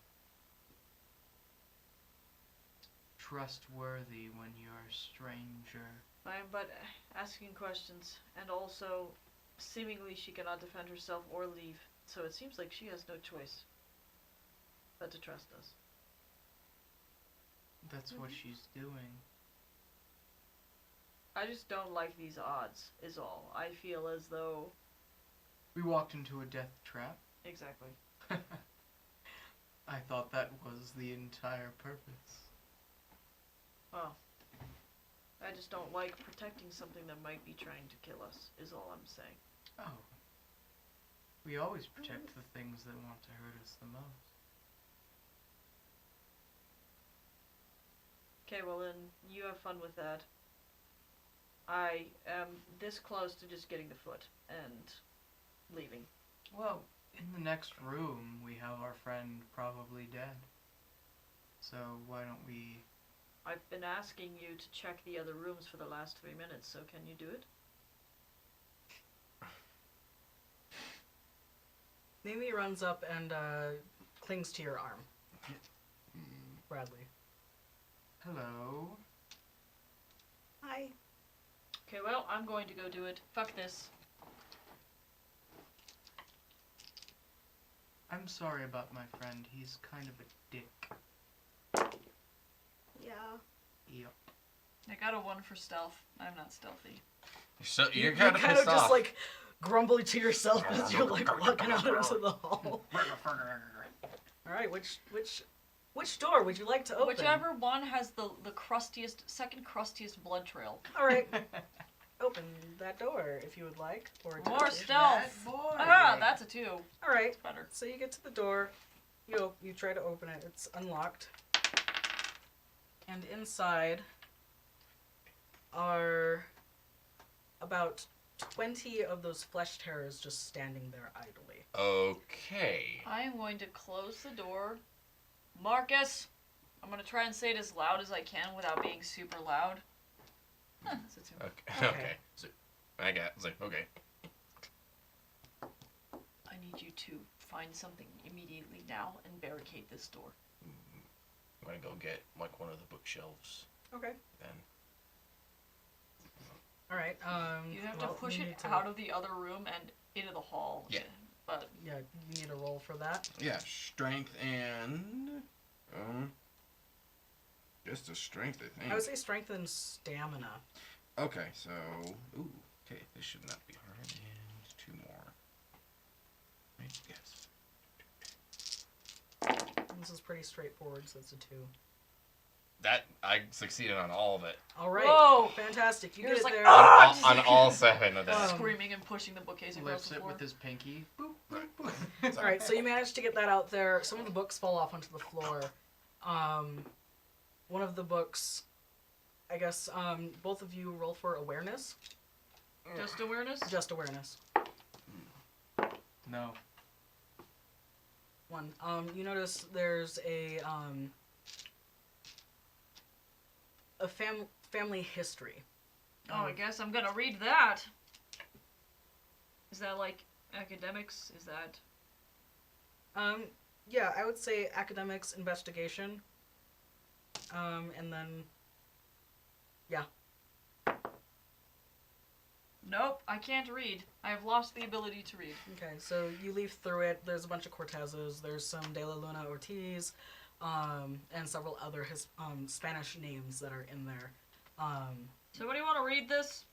trustworthy when you're a stranger. I am but asking questions, and also, seemingly she cannot defend herself or leave, so it seems like she has no choice but to trust us. That's what she's doing. I just don't like these odds, is all. I feel as though... We walked into a death trap. Exactly. I thought that was the entire purpose. Well, I just don't like protecting something that might be trying to kill us, is all I'm saying. Oh. We always protect the things that want to hurt us the most. Okay, well then, you have fun with that. I am this close to just getting the foot and leaving. Well, in the next room, we have our friend probably dead. So why don't we... I've been asking you to check the other rooms for the last 3 minutes, so can you do it? Mimi runs up and clings to your arm. Bradley. Hello? Hi. Okay, well, I'm going to go do it. Fuck this. I'm sorry about my friend. He's kind of a dick. Yeah. Yep. I got a 1 for stealth. I'm not stealthy. So you're You kind of kind pissed of just off. like grumble to yourself as you're like walking out into the hall. All right, which door would you like to open? Whichever one has the second crustiest blood trail. All right, open that door if you would like. Or More touch. stealth. boy. Ah, that's a 2. All right, Better. so you get to the door. You try to open it. It's unlocked. And inside are about 20 of those flesh terrors just standing there idly. Okay. I am going to close the door. Marcus! I'm going to try and say it as loud as I can without being super loud. That's a 2. Okay. Okay. So I got. It's like okay. I need you to find something immediately now and barricade this door. I'm gonna go get like one of the bookshelves. Okay. Then. All right. You have well, to push you it need to- out of the other room and into the hall. Yeah. But Yeah, you need a roll for that. Yeah, strength and just a strength, I think. I would say strength and stamina. Okay, so okay, this should not be hard. And 2 more. Right? Yes. This is pretty straightforward, so it's a 2. That I succeeded on all of it. All right. Whoa! Fantastic. You You're get just it like, there. "Ah!" On all 7 of them. Screaming and pushing the bookcase across Lifts the it floor. with his pinky. Boop, boop, Right. boop. All right, so you managed to get that out there. Some of the books fall off onto the floor. One of the books, I guess, both of you roll for awareness. Just awareness? Just awareness. No. 1. You notice there's a family history. Oh, I guess I'm gonna read that. Is that like academics? Is that... Yeah, I would say academics, investigation, and then, yeah. Nope, I can't read. I have lost the ability to read. Okay, so you leaf through it. There's a bunch of Cortezes. There's some De La Luna Ortiz, and several other Spanish names that are in there. Somebody want to read this?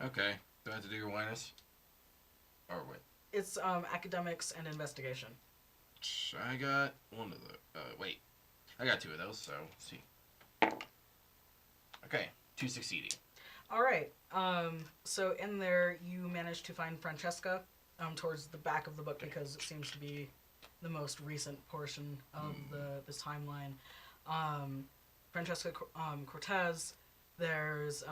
Okay. Do I have to do your awareness? Or wait. It's academics and investigation. I got one of the. Wait. I got 2 of those, so let's see. Okay. 2 succeeding. All right. So in there, you managed to find Francesca towards the back of the book because it seems to be the most recent portion of this timeline. Francesca Cortez. There's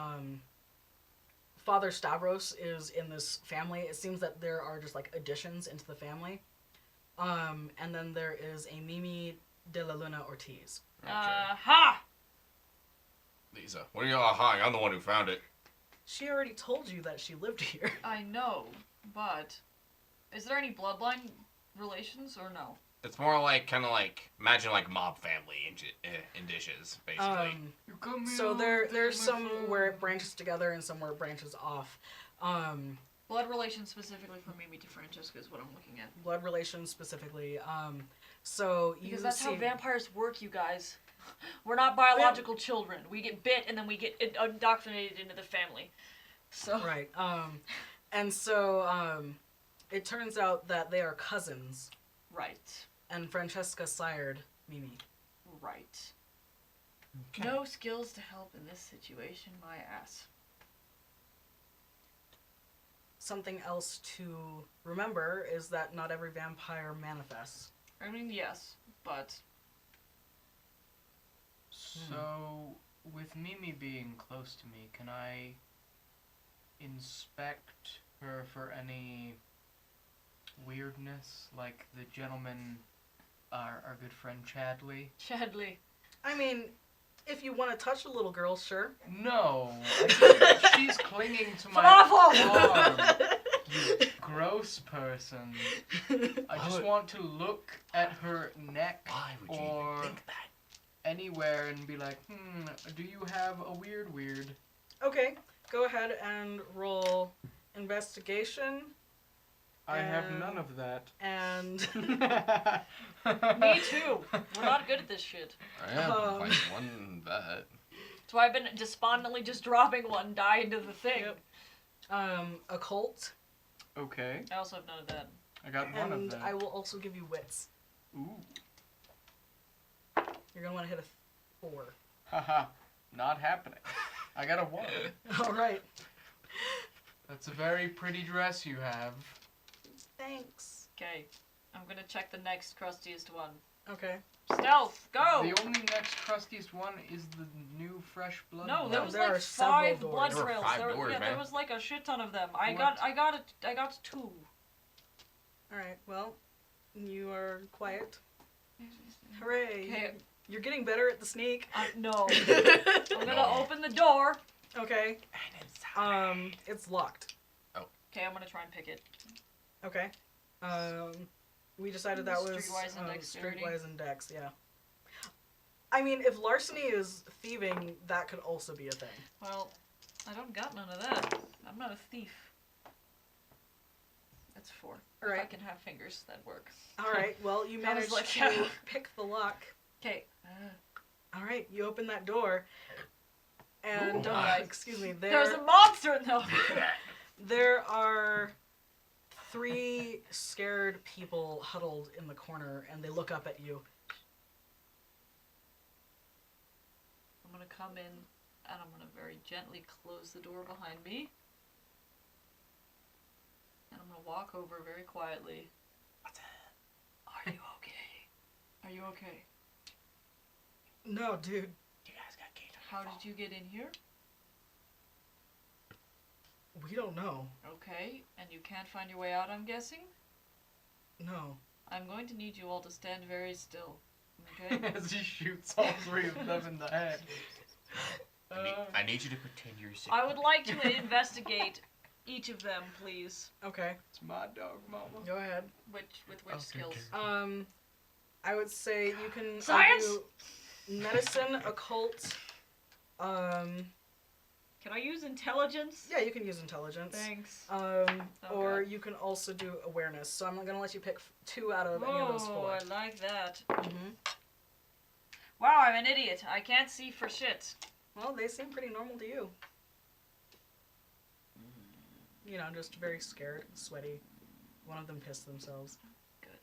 Father Stavros is in this family. It seems that there are just like additions into the family. And then there is a Mimi de la Luna Ortiz. Okay. Ha! Lisa, what are you all hawing? I'm the one who found it. She already told you that she lived here. I know, but... Is there any bloodline relations or no? It's more like, kind of like, imagine like mob family in dishes, basically. So there's some where it branches together and some where it branches off. Blood relations specifically from Mimi to Francesca is what I'm looking at. Blood relations specifically. So you Because that's see, how vampires work, you guys. We're not biological children. We get bit and then we get indoctrinated into the family. So... Right. And so it turns out that they are cousins. Right. And Francesca sired Mimi. Right. Okay. No skills to help in this situation, my ass. Something else to remember is that not every vampire manifests. I mean, yes, but So, with Mimi being close to me, can I inspect her for any weirdness, like the gentleman, our good friend Chadley? Chadley. I mean, if you want to touch a little girl, sure. No, she's clinging to my Falafel! arm. You gross person. I just want to look at her neck Why would you or even think that? anywhere and be like, do you have a weird? Okay, go ahead and roll investigation. I have none of that. And Me too. We're not good at this shit. I have like one that. That's why I've been despondently just dropping one die into the thing. Yep. Occult. Okay, I also have none of that. I got one of And them. I will also give you wits. Ooh. You're gonna want to hit a 4. Haha, not happening. I got a 1. All right. That's a very pretty dress you have. Thanks. Okay, I'm gonna check the next crustiest one. Okay. Stealth, go! The only next crustiest one is the new fresh blood. No, there No, was there like are several 5 doors. blood There were trails. 5 There, doors, yeah, man. there was like a shit ton of them. I What? got 2. All right. Well, you are quiet. Hooray! Okay. You're getting better at the sneak. No. I'm gonna open the door. Okay. It's locked. Okay, I'm gonna try and pick it. Okay. We decided that was Streetwise and dexterity. Streetwise and dex, yeah. I mean, if larceny is thieving, that could also be a thing. Well, I don't got none of that. I'm not a thief. That's 4. If I Alright. can have fingers, that'd work. All right. Well, you I was managed like, to pick the lock. Okay. All right. You open that door, and Ooh, nice. excuse me, There's a monster in the. there are 3 scared people huddled in the corner, and they look up at you. I'm gonna come in, and I'm gonna very gently close the door behind me. And I'm gonna walk over very quietly. Are you okay? Are you okay? No, dude. You guys got gator. How did you get in here? We don't know. Okay, and you can't find your way out, I'm guessing? No. I'm going to need you all to stand very still. Okay? As he shoots all 3 of them in the head. I need you to pretend you're sick. I would like to investigate each of them, please. Okay. It's my dog, mama. Go ahead. With which Okay, skills? okay. I would say you can Science? do medicine, occult. Can I use intelligence? Yeah, you can use intelligence. Thanks. Or God. you can also do awareness. So I'm gonna let you pick 2 out of any of those 4. Oh, I like that. Mm-hmm. Wow, I'm an idiot. I can't see for shit. Well, they seem pretty normal to you. You know, just very scared, sweaty. One of them pissed themselves. Good.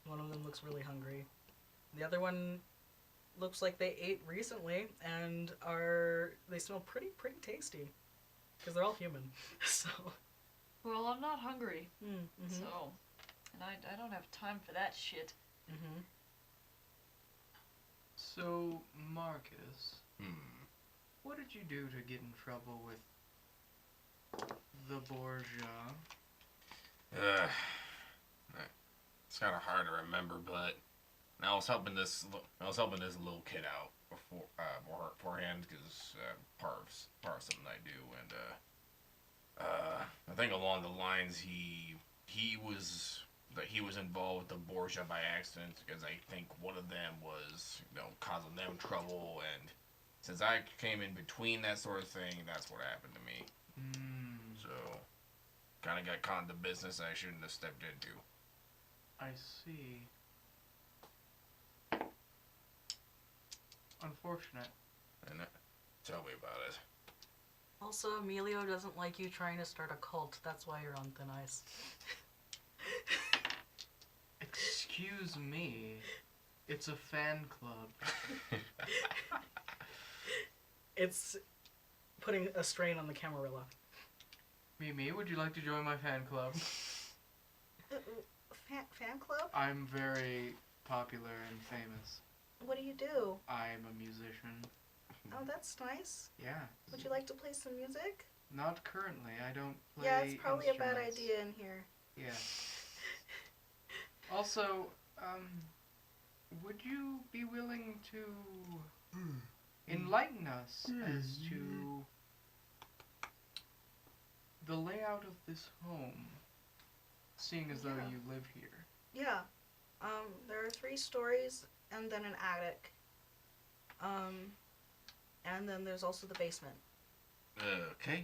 One of them looks really hungry. The other one looks like they ate recently and they smell pretty tasty. Because they're all human. So. Well, I'm not hungry, Mm-hmm. so, and I don't have time for that shit. Mm-hmm. So, Marcus, Hmm. what did you do to get in trouble with the Borgia? It's kind of hard to remember, but I was helping this little kid out beforehand because part of something I do, and I think along the lines he was involved with the Borgia by accident because I think one of them was causing them trouble, and since I came in between that sort of thing, that's what happened to me. So kind of got caught in the business I shouldn't have stepped into. I see. Unfortunate. And tell me about it. Also, Emilio doesn't like you trying to start a cult. That's why you're on thin ice. Excuse me. It's a fan club. It's putting a strain on the Camarilla. Mimi, would you like to join my fan club? Fan club? I'm very popular and famous. What do you do? I'm a musician. Oh, that's nice. Yeah. Would you like to play some music? Not currently. I don't play Yeah, it's probably a bad instruments. idea in here. Yeah. Also, would you be willing to enlighten us as to the layout of this home, seeing as though Yeah. you live here? Yeah. There are 3 stories and then an attic. And then there's also the basement. Okay.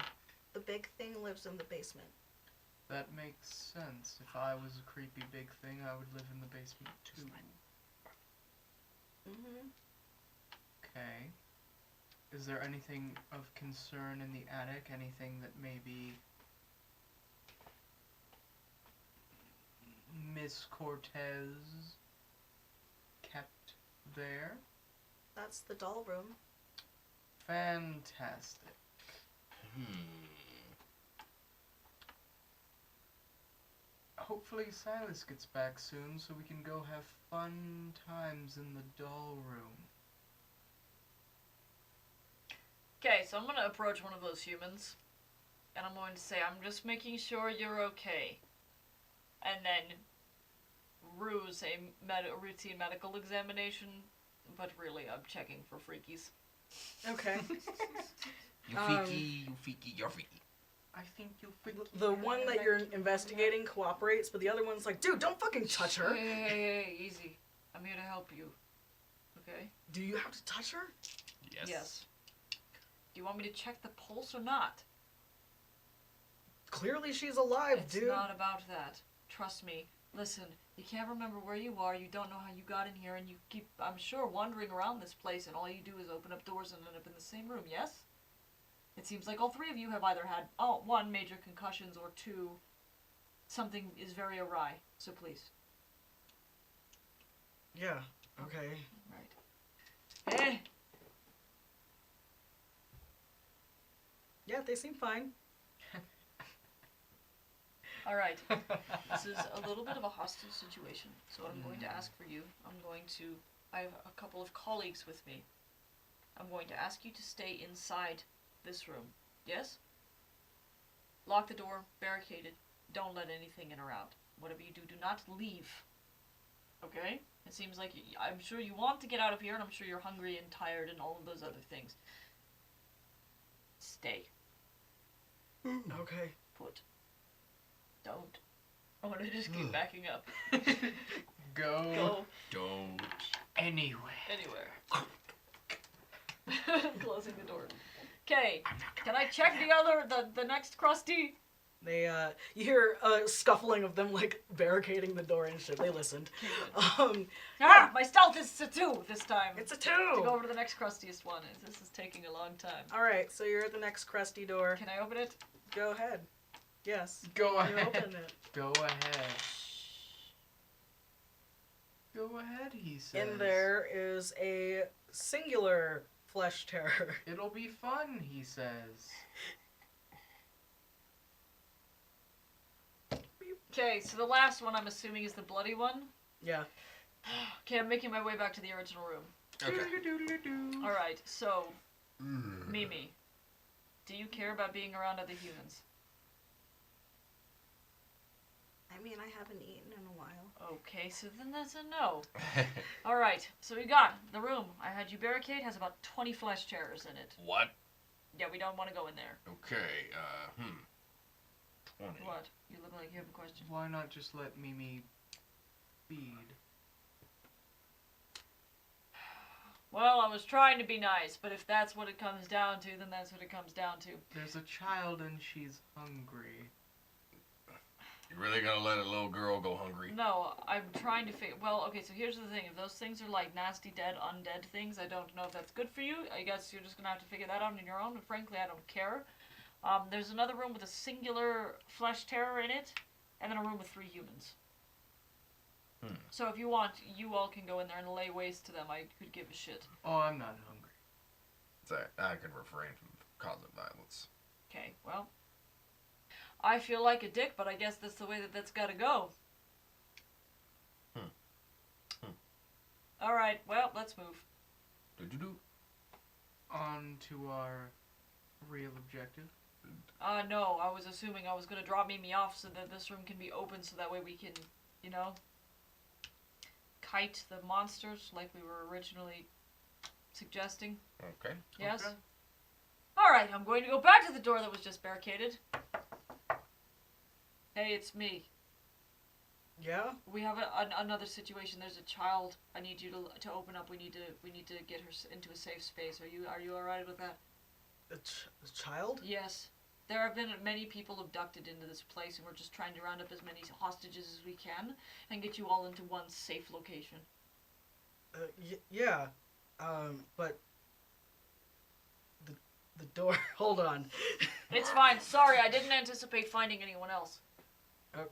The big thing lives in the basement. That makes sense. If I was a creepy big thing, I would live in the basement too. Mm-hmm. Okay. Is there anything of concern in the attic? Anything that maybe Miss Cortez kept there? That's the doll room. Fantastic. Hopefully Silas gets back soon so we can go have fun times in the doll room. Okay, so I'm going to approach one of those humans, and I'm going to say, I'm just making sure you're okay. And then ruse a routine medical examination, but really I'm checking for freakies. Okay. You freaky, you're freaky. I think you'll freak. The one that you're investigating cooperates, but the other one's like, dude, don't fucking touch her. Hey, easy. I'm here to help you. Okay? Do you have to touch her? Yes. Do you want me to check the pulse or not? Clearly she's alive, It's dude. not about that. Trust me. Listen, you can't remember where you are, you don't know how you got in here, and you keep, I'm sure, wandering around this place, and all you do is open up doors and end up in the same room, yes? It seems like all 3 of you have either had, 1, major concussions, or 2, something is very awry. So please. Yeah, okay. Right. Eh. Yeah, they seem fine. Alright. This is a little bit of a hostile situation. So what I'm going to ask for you, I have a couple of colleagues with me. I'm going to ask you to stay inside this room. Yes? Lock the door, barricade it, don't let anything in or out. Whatever you do, do not leave. Okay? It seems like I'm sure you want to get out of here, and I'm sure you're hungry and tired and all of those other things. Stay. Okay. Put. Don't. I'm gonna just keep backing up. Go. Go Don't. Anywhere. anywhere. Closing the door. Okay. Can I check the next crusty? They, you hear a scuffling of them, like, barricading the door and shit. They listened. My stealth is a 2 this time. It's a To go 2! over to the next crustiest one. This is taking a long time. Alright, so you're at the next crusty door. Can I open it? Go ahead. Yes. Go You ahead. open it. Go ahead. Go ahead, he says. In there is a singular flesh terror. It'll be fun, he says. Okay, so the last one I'm assuming is the bloody one. Yeah. Okay, I'm making my way back to the original room. Okay. Alright, so, Mimi, do you care about being around other humans? I mean, I haven't eaten in a while. Okay, so then that's a no. Alright, so we got the room I had you barricade has about 20 flesh terrors in it. What? Yeah, we don't want to go in there. Okay, 20. What? You look like you have a question. Why not just let Mimi feed? Well, I was trying to be nice, but if that's what it comes down to, then that's what it comes down to. There's a child and she's hungry. You're really gonna let a little girl go hungry? No, I'm trying to figure. Well, okay, so here's the thing. If those things are like nasty, dead, undead things, I don't know if that's good for you. I guess you're just gonna have to figure that out on your own, and frankly, I don't care. There's another room with a singular flesh terror in it, and then a room with 3 humans. So if you want, you all can go in there and lay waste to them. I could give a shit. Oh, I'm not hungry. So I could refrain from causing violence. Okay, well, I feel like a dick, but I guess that's the way that's gotta go. All right, well, let's move. Do-do-do. On to our real objective. No, I was assuming I was gonna drop me off so that this room can be open so that way we can, you know, kite the monsters like we were originally suggesting. Okay. Yes? Okay. Alright, I'm going to go back to the door that was just barricaded. Hey, it's me. Yeah? We have another situation. There's a child. I need you to open up. We need to get her into a safe space. Are you alright with that? A child? Yes. There have been many people abducted into this place, and we're just trying to round up as many hostages as we can and get you all into one safe location. Yeah. But the door. Hold on. It's fine. Sorry, I didn't anticipate finding anyone else.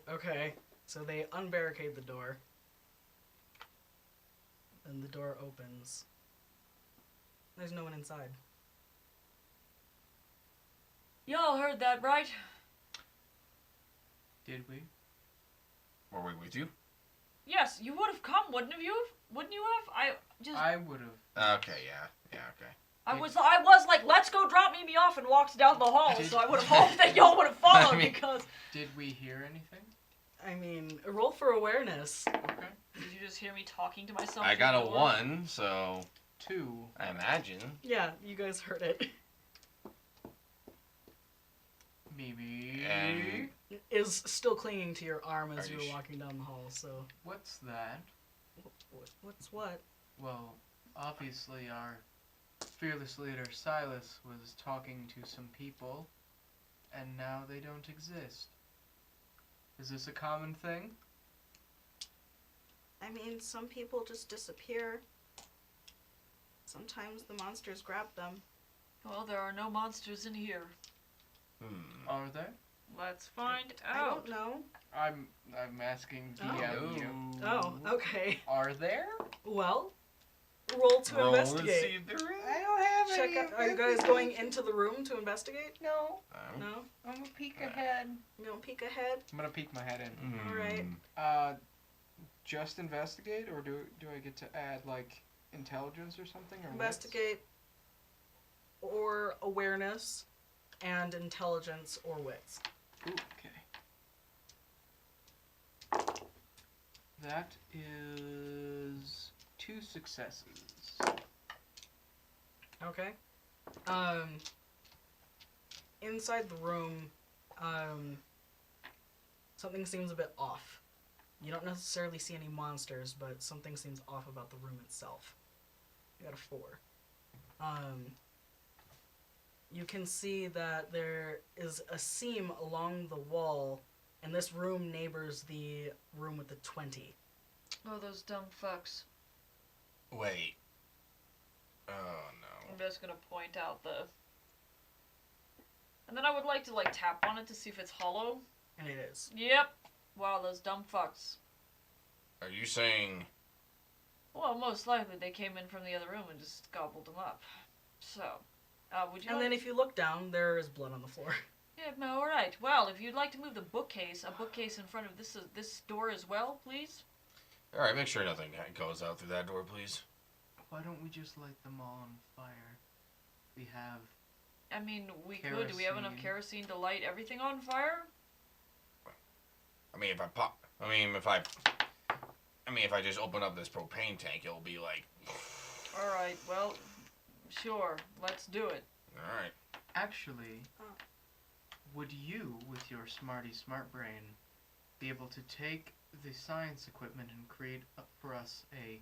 Okay. So they unbarricade the door. And the door opens. There's no one inside. Y'all heard that, right? Did we? Were we with you? Yes, you would have come, wouldn't you? Wouldn't you have? I would have. Okay, yeah, okay. I was like, let's go drop me off, and walked down the hall. So I would have hoped that y'all would have followed because. Did we hear anything? I mean, roll for awareness. Okay. Did you just hear me talking to myself? I through got the a door? 1, so 2. I imagine. Yeah, you guys heard it. Maybe. And Is still clinging to your arm as Are you you were walking down the hall, so. What's that? What's what? Well, obviously our fearless leader Silas was talking to some people, and now they don't exist. Is this a common thing? I mean, some people just disappear. Sometimes the monsters grab them. Well, there are no monsters in here. Are there? Let's find I out. don't know. I'm asking DM you. Oh, okay. Are there? Well, roll to roll and see investigate. if there is. I don't have Check any. out, are you guys going into the room to investigate? No, No? I'm a peek ahead. You don't peek ahead. I'm gonna peek my head in. Alright. Just investigate, or do I get to add like intelligence or something? Or Investigate or awareness and intelligence or wits. Ooh, okay. That is 2 successes. Okay. Inside the room, something seems a bit off. You don't necessarily see any monsters, but something seems off about the room itself. You got a 4. You can see that there is a seam along the wall, and this room neighbors the room with the 20. Oh, those dumb fucks. Wait. Oh no. I'm just gonna point out the. And then I would like to tap on it to see if it's hollow. And it is. Yep. Wow, those dumb fucks. Are you saying? Well, most likely they came in from the other room and just gobbled them up. So, would you? And then if you look down, there is blood on the floor. Yeah, no, all right. Well, if you'd like to move the bookcase, a bookcase in front of this door as well, please. All right, make sure nothing goes out through that door, please. Why don't we just light them all on fire? We have. I mean, we could. Do we have enough kerosene to light everything on fire? I mean, if I just open up this propane tank, it'll be like. All right. Well, sure. Let's do it. All right. Actually, would you, with your smart brain, be able to take the science equipment and create for us a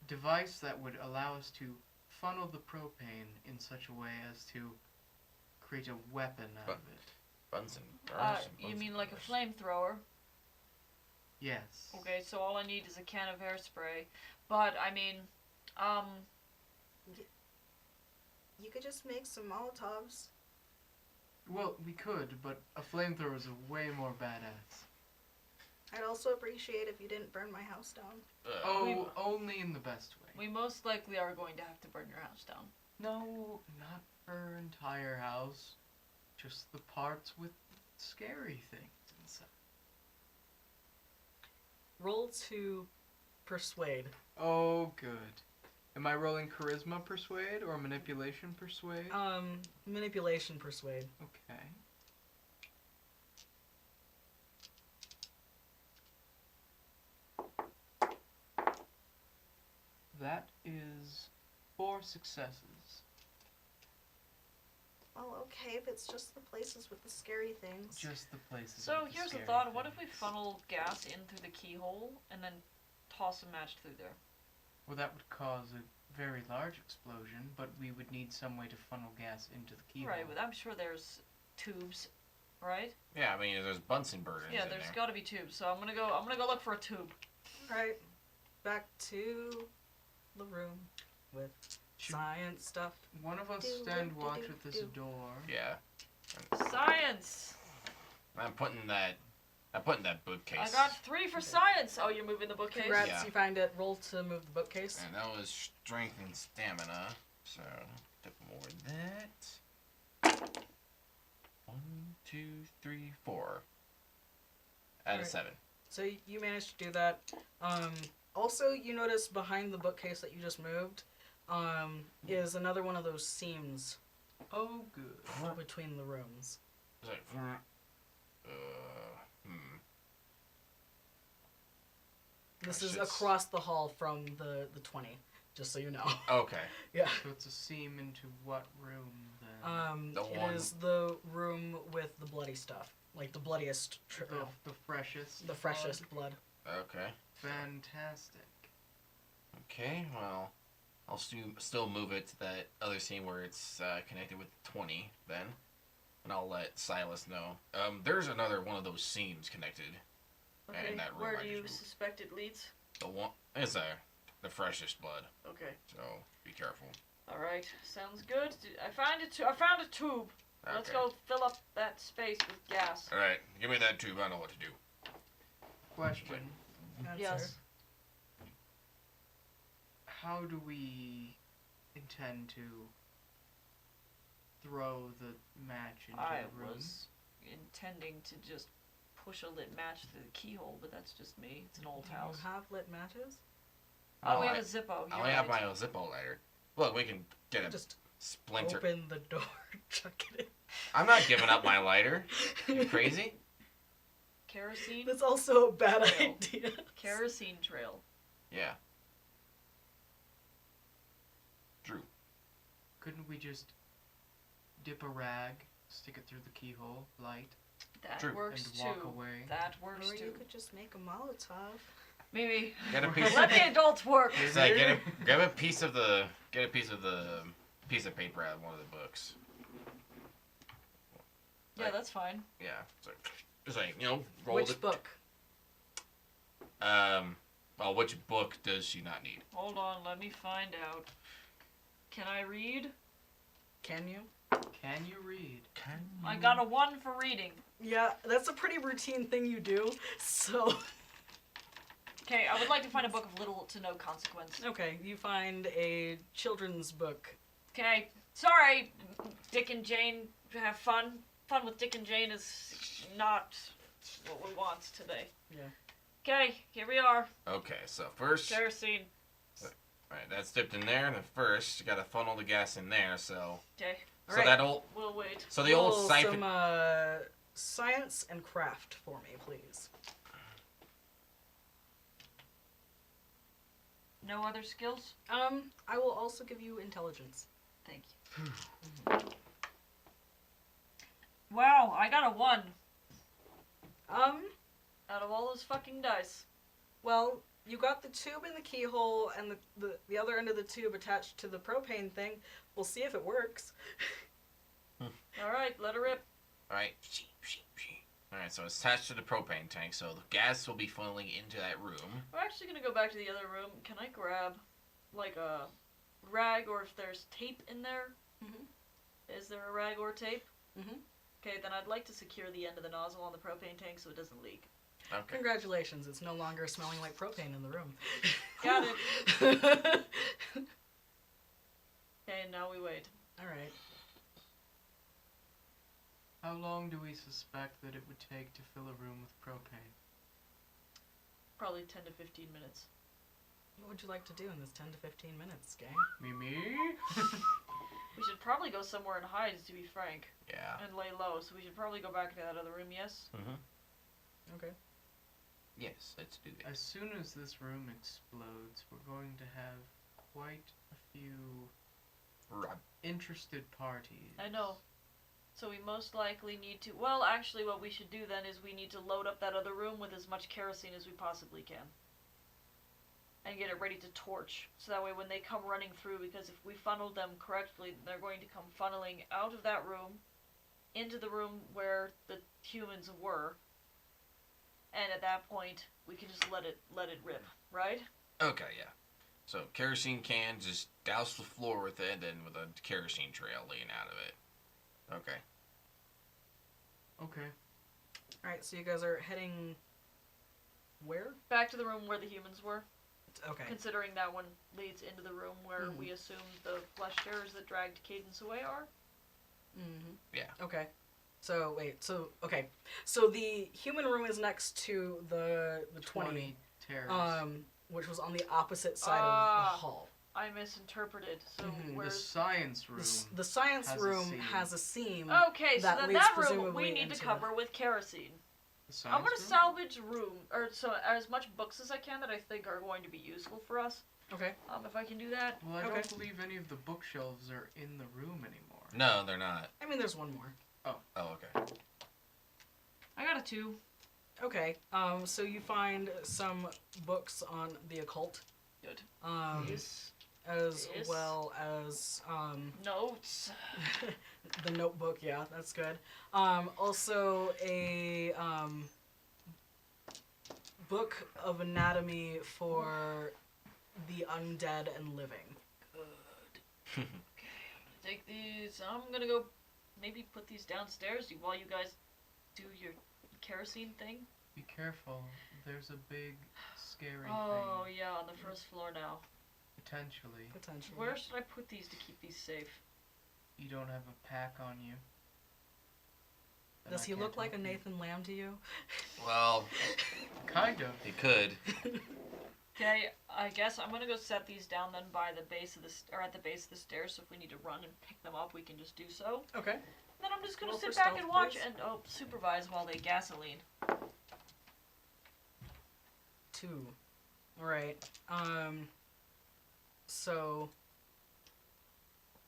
device that would allow us to funnel the propane in such a way as to create a weapon out of it? Buns and burrs. You mean like a flamethrower? Yes. Okay, so all I need is a can of hairspray. But I mean, You could just make some Molotovs. Well, we could, but a flamethrower is a way more badass. I'd also appreciate if you didn't burn my house down. Oh, only in the best way. We most likely are going to have to burn your house down. No, not her entire house. Just the parts with scary things inside. Roll to persuade. Oh, good. Am I rolling charisma persuade or manipulation persuade? Manipulation persuade. Okay. That is 4 successes. Well, okay, if it's just the places with the scary things. Just the places. So with the here's a scary thought. What if we things. funnel gas in through the keyhole and then toss a match through there? Well, that would cause a very large explosion, but we would need some way to funnel gas into the keyhole. Right, but I'm sure there's tubes, right? Yeah, I mean, there's Bunsen burners Yeah, in there's there. got to be tubes. So I'm gonna go look for a tube. Right. Back to the room with Should science stuff. one of us Do, stand do, watch do, at this do. door? Yeah. Science. I'm putting that bookcase. I got 3 for science. Oh, you're moving the bookcase. Congrats, Yeah. you find it. Roll to move the bookcase. And that was strength and stamina. So, tip more of that. 1, 2, 3, 4. Out of Alright. 7. So you managed to do that. Also, you notice behind the bookcase that you just moved is another one of those seams Oh, good. between the rooms. It's like, This Oh, is shit. across the hall from the 20, just so you know. Okay. Yeah. So it's a seam into what room then? The It one- is the room with the bloody stuff. Like the bloodiest, The freshest. the freshest blood. Okay. Fantastic. Okay, well, I'll still move it to that other scene where it's connected with 20 then. And I'll let Silas know. There's another one of those seams connected. Okay. And that room Where I do you just moved. suspect it leads? The one is the freshest blood, Okay. so be careful. All right. Sounds good. I found it. I found a tube. Let's Okay. go fill up that space with gas. All right, give me that tube. I know what to do. Question. Answer. Yes. How do we intend to throw the match into I the room? was intending to just push a lit match through the keyhole, but that's just me. It's an old Do house. you have lit matches? Oh, we I have a Zippo. I You're only have right. my Zippo lighter. Look, we can get a Just splinter. open the door, chuck it I'm not giving up my lighter. You in. crazy? Kerosene. That's also a bad Trail. idea. Kerosene trail. Yeah. Drew. Couldn't we just dip a rag, stick it through the keyhole, light, That True. works and too. walk away? That works Or too. you could just make a Molotov. Maybe. Get a piece. Let the adults work. It's like grab a piece of the piece of paper out of one of the books. Yeah, that's fine. Yeah. It's like roll Which it. book? Well, which book does she not need? Hold on, let me find out. Can I read? Can you? Can you read? I got a 1 for reading. Yeah, that's a pretty routine thing you do. So, Okay, I would like to find a book of little to no consequence. okay, you find a children's book. Okay, sorry, Dick and Jane, have fun. Fun with Dick and Jane is not what we want today. Yeah. Okay, here we are. Okay, so first, Kerosene. right, that's dipped in there, and then first you gotta funnel the gas in there. So, Okay, so Alright. that old, we'll wait. so the old Roll siphon. some science and craft for me, please. No other skills? I will also give you intelligence. Thank you. Wow, I got a 1 out of all those fucking dice. Well, you got the tube in the keyhole and the other end of the tube attached to the propane thing. We'll see if it works. Alright, let her rip. Alright. Alright, so it's attached to the propane tank, so the gas will be funneling into that room. We're actually gonna go back to the other room. Can I grab, like, a rag or if there's tape in there? Mhm. Is there a rag or tape? Mhm. Okay, then I'd like to secure the end of the nozzle on the propane tank so it doesn't leak. Okay. Congratulations, it's no longer smelling like propane in the room. Got it. Okay, now we wait. Alright. How long do we suspect that it would take to fill a room with propane? Probably 10 to 15 minutes. What would you like to do in this 10 to 15 minutes, gang? Me? We should probably go somewhere and hide, to be frank, Yeah. and lay low. So we should probably go back to that other room. Yes. Okay. Yes, let's do As this. soon as this room explodes, we're going to have quite a few interested parties. I know. So we most likely need to. Well, actually, what we should do then is we need to load up that other room with as much kerosene as we possibly can. And get it ready to torch. So that way when they come running through, because if we funneled them correctly, they're going to come funneling out of that room, into the room where the humans were. And at that point, we can just let it rip, right? Okay, yeah. So, kerosene can, just douse the floor with it, and then with a kerosene trail leading out of it. Okay. Okay. Alright, so you guys are heading... where? Back to the room where the humans were. Okay. Considering that one leads into the room where Mhm. we assume the flesh terrors that dragged Cadence away are. Mm-hmm. Yeah. Okay. So, wait, so, okay. So the human room is next to the 20, terrors. which was on the opposite side of Ah. the hall. I misinterpreted. So Mhm. The where's... science room. The science has a room seam. has a seam. Okay, so that then leads that room presumably we need to into- cover with kerosene. The science I'm gonna room? salvage as much books as I can that I think are going to be useful for us. Okay. If I can do that. Well, I Okay. don't believe any of the bookshelves are in the room anymore. No, they're not. I mean, there's one more. Oh, okay. I got a 2. Okay. So you find some books on the occult. Good. As Yes. well as Notes. the notebook. Yeah, that's good. Also a book of anatomy for the undead and living. Good. Okay, I'm gonna take these. I'm gonna go maybe put these downstairs while you guys do your kerosene thing. Be careful. There's a big, scary Oh thing. yeah, on the first floor now. Potentially. Potentially. Where should I put these to keep these safe? You don't have a pack on you. Then Does I he can't look like a help you. Nathan Lamb to you? Well, Kind of. he could. Okay, I guess I'm gonna go set these down then by the base of at the base of the stairs. So if we need to run and pick them up, we can just do so. Okay. Then I'm just gonna Roll sit for back stealth, and watch please. and supervise while they gasoline. 2. Alright. So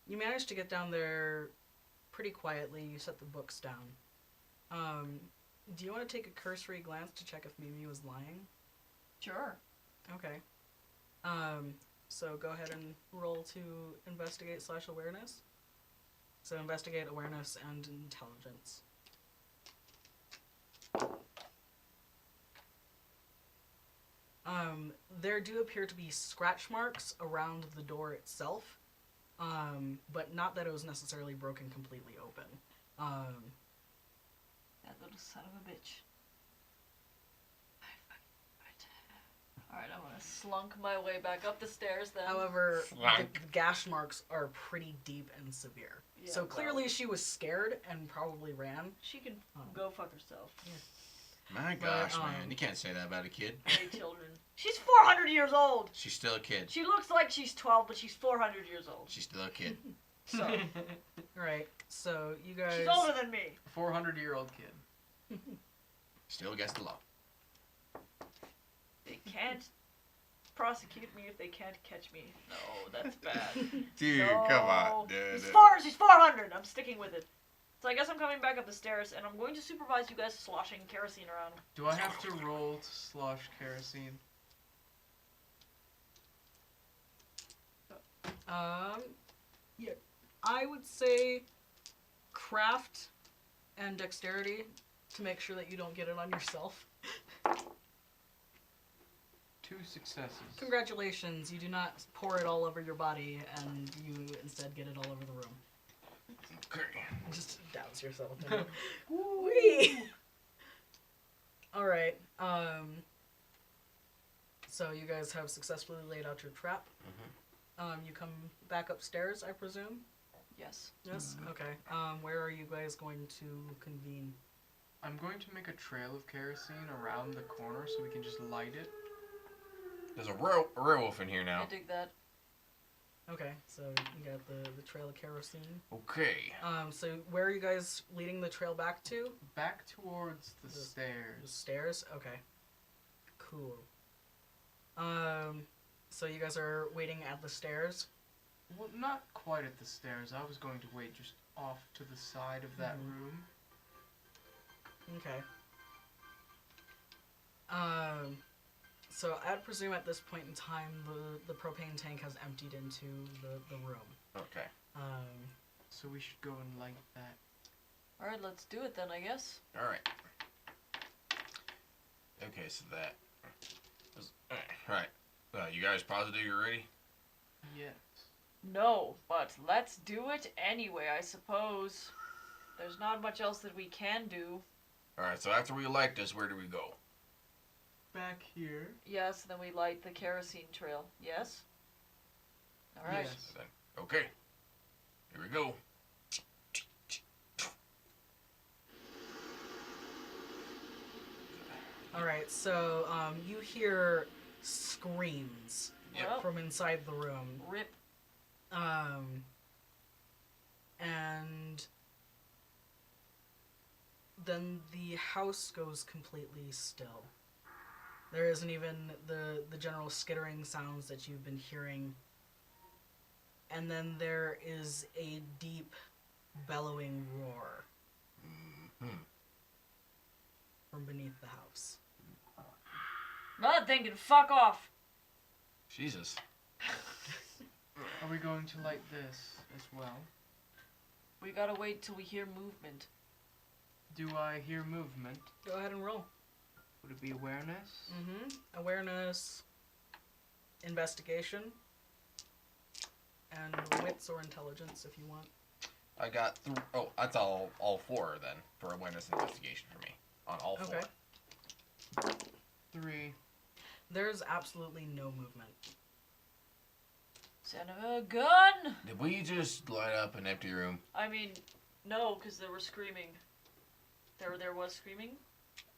you managed to get down there pretty quietly. You set the books down. Do you want to take a cursory glance to check if Mimi was lying? Sure. Okay. So go ahead and roll to investigate / awareness. So investigate, awareness, and intelligence. There do appear to be scratch marks around the door itself, but not that it was necessarily broken completely open. That little son of a bitch. Alright, I'm gonna slunk my way back up the stairs then. However, the Slunk. gash marks are pretty deep and severe. Yeah, So well. clearly she was scared and probably ran. She can Oh. go fuck herself. My gosh, man. You can't say that about a kid. Great children. She's 400 years old! She's still a kid. She looks like she's 12, but she's 400 years old. She's still a kid. So, Right. So you guys. she's older than me. 400-year-old kid. Still against the law. They can't prosecute me if they can't catch me. No, that's bad. Dude, No. come on, dude. She's 400. I'm sticking with it. So I guess I'm coming back up the stairs, and I'm going to supervise you guys sloshing kerosene around. Do I have to roll to slosh kerosene? Yeah. I would say craft and dexterity to make sure that you don't get it on yourself. 2 successes. Congratulations, you do not pour it all over your body, and you instead get it all over the room. Okay. Just douse yourself. Whee! Alright, So you guys have successfully laid out your trap. You come back upstairs, I presume? Yes. Yes? Okay. Where are you guys going to convene? I'm going to make a trail of kerosene around the corner so we can just light it. There's a werewolf in here now. I dig that. Okay, so you got the trail of kerosene. Okay. So where are you guys leading the trail back to? Back towards the The stairs. stairs? Okay. Cool. So you guys are waiting at the stairs? Well, not quite at the stairs. I was going to wait just off to the side of that Mhm. room. Okay. So I'd presume at this point in time the propane tank has emptied into the room. Okay. So we should go and light that. Alright, let's do it then, I guess. All right. Okay, so that. Right. You guys positive you're ready? Yes. No, but let's do it anyway, I suppose. There's not much else that we can do. All right. So after we light this, where do we go? Back here. Yes, then we light the kerosene trail. Yes? Alright. Yes. Then, okay. Here we go. Alright, so you hear screams Well, from inside the room. rip. And then the house goes completely still. There isn't even the general skittering sounds that you've been hearing. And then there is a deep, bellowing roar from beneath the house. Not thinking, fuck off. Jesus. Are we going to light this as well? We gotta wait till we hear movement. Do I hear movement? Go ahead and roll. Would it be awareness? Awareness, investigation, and wits or intelligence if you want. I got that's all four then for awareness and investigation for me on all four. Okay. 3. There's absolutely no movement. Son of a gun! Did we just light up an empty room? I mean, no, because they were screaming. There was screaming.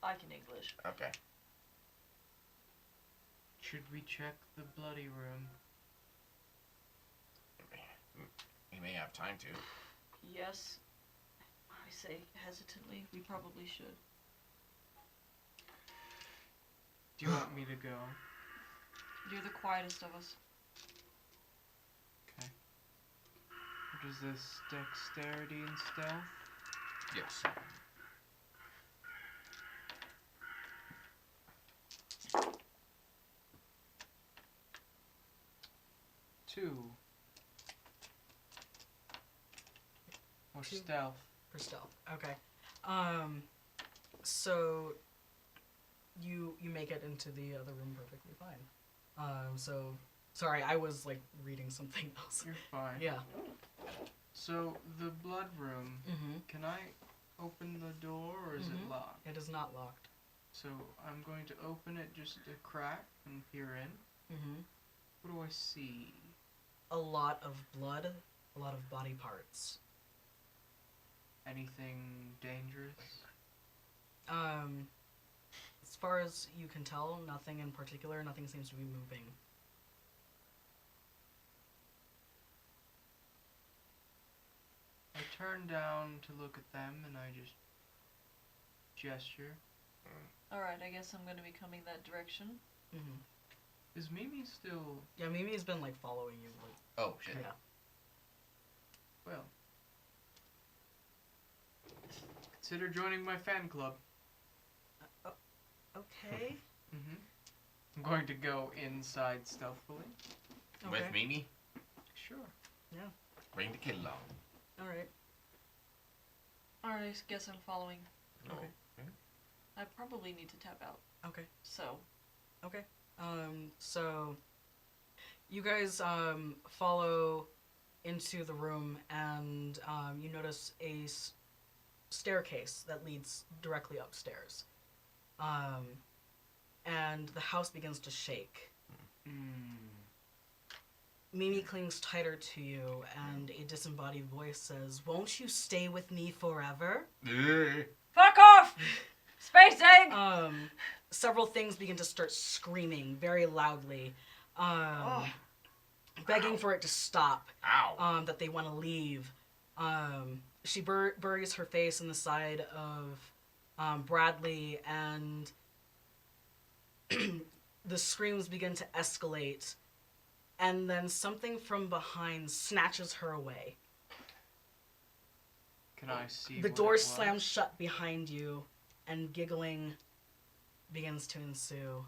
I can English. Okay. Should we check the bloody room? We may have time to. Yes. I say hesitantly, we probably should. Do you want me to go? You're the quietest of us. Okay. What is this? Dexterity and stealth? Yes. Two. Or Two. stealth. For stealth. Okay. So you make it into the other room perfectly fine. So sorry, I was like reading something else. You're fine. Yeah. So the blood room. Mm-hmm. Can I open the door or is Mhm. it locked? It is not locked. So I'm going to open it just a crack and peer in. Mm-hmm. What do I see? A lot of blood, a lot of body parts. Anything dangerous? As far as you can tell, nothing in particular. Nothing seems to be moving. I turn down to look at them and I just gesture. Alright, I guess I'm gonna be coming that direction. Mm-hmm. Is Mimi still... Yeah, Mimi's been like following you. Like, Oh shit. yeah. Well... Consider joining my fan club. Okay. I'm going to go inside stealthily. Okay. With Mimi? Sure. Bring the kid along. All right. Alright, I guess I'm following. Okay. I probably need to tap out. Okay. So, So you guys follow into the room and you notice a staircase that leads directly upstairs. and the house begins to shake. Mm. Mimi clings tighter to you, and a disembodied voice says, "Won't you stay with me forever?" Fuck off! Space egg! Several things begin to start screaming very loudly, begging for it to stop. Ow. That they want to leave. She buries her face in the side of Bradley, and the screams begin to escalate, and then something from behind snatches her away. Can I see The what door it was? slams shut behind you, and giggling begins to ensue.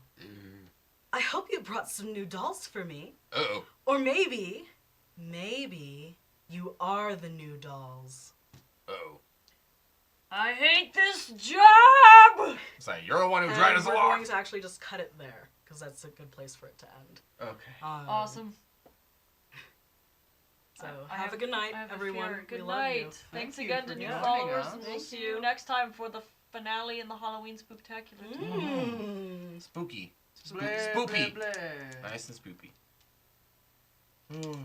I hope you brought some new dolls for me. Uh-oh. Or maybe you are the new dolls. Uh-oh. I hate this job! It's like, you're the one who And dragged us we're along. going to actually just cut it there, because that's a good place for it to end. Okay. Awesome. So I have a good night, I have a everyone. fear. Good we love night. you. Thanks Thank you again for to new joining followers, us. and we'll Thank see you. you next time for the finale in the Halloween Spooktacular. Spooky. Blah, Spoopy. blah, blah. Nice and spoopy. Ooh.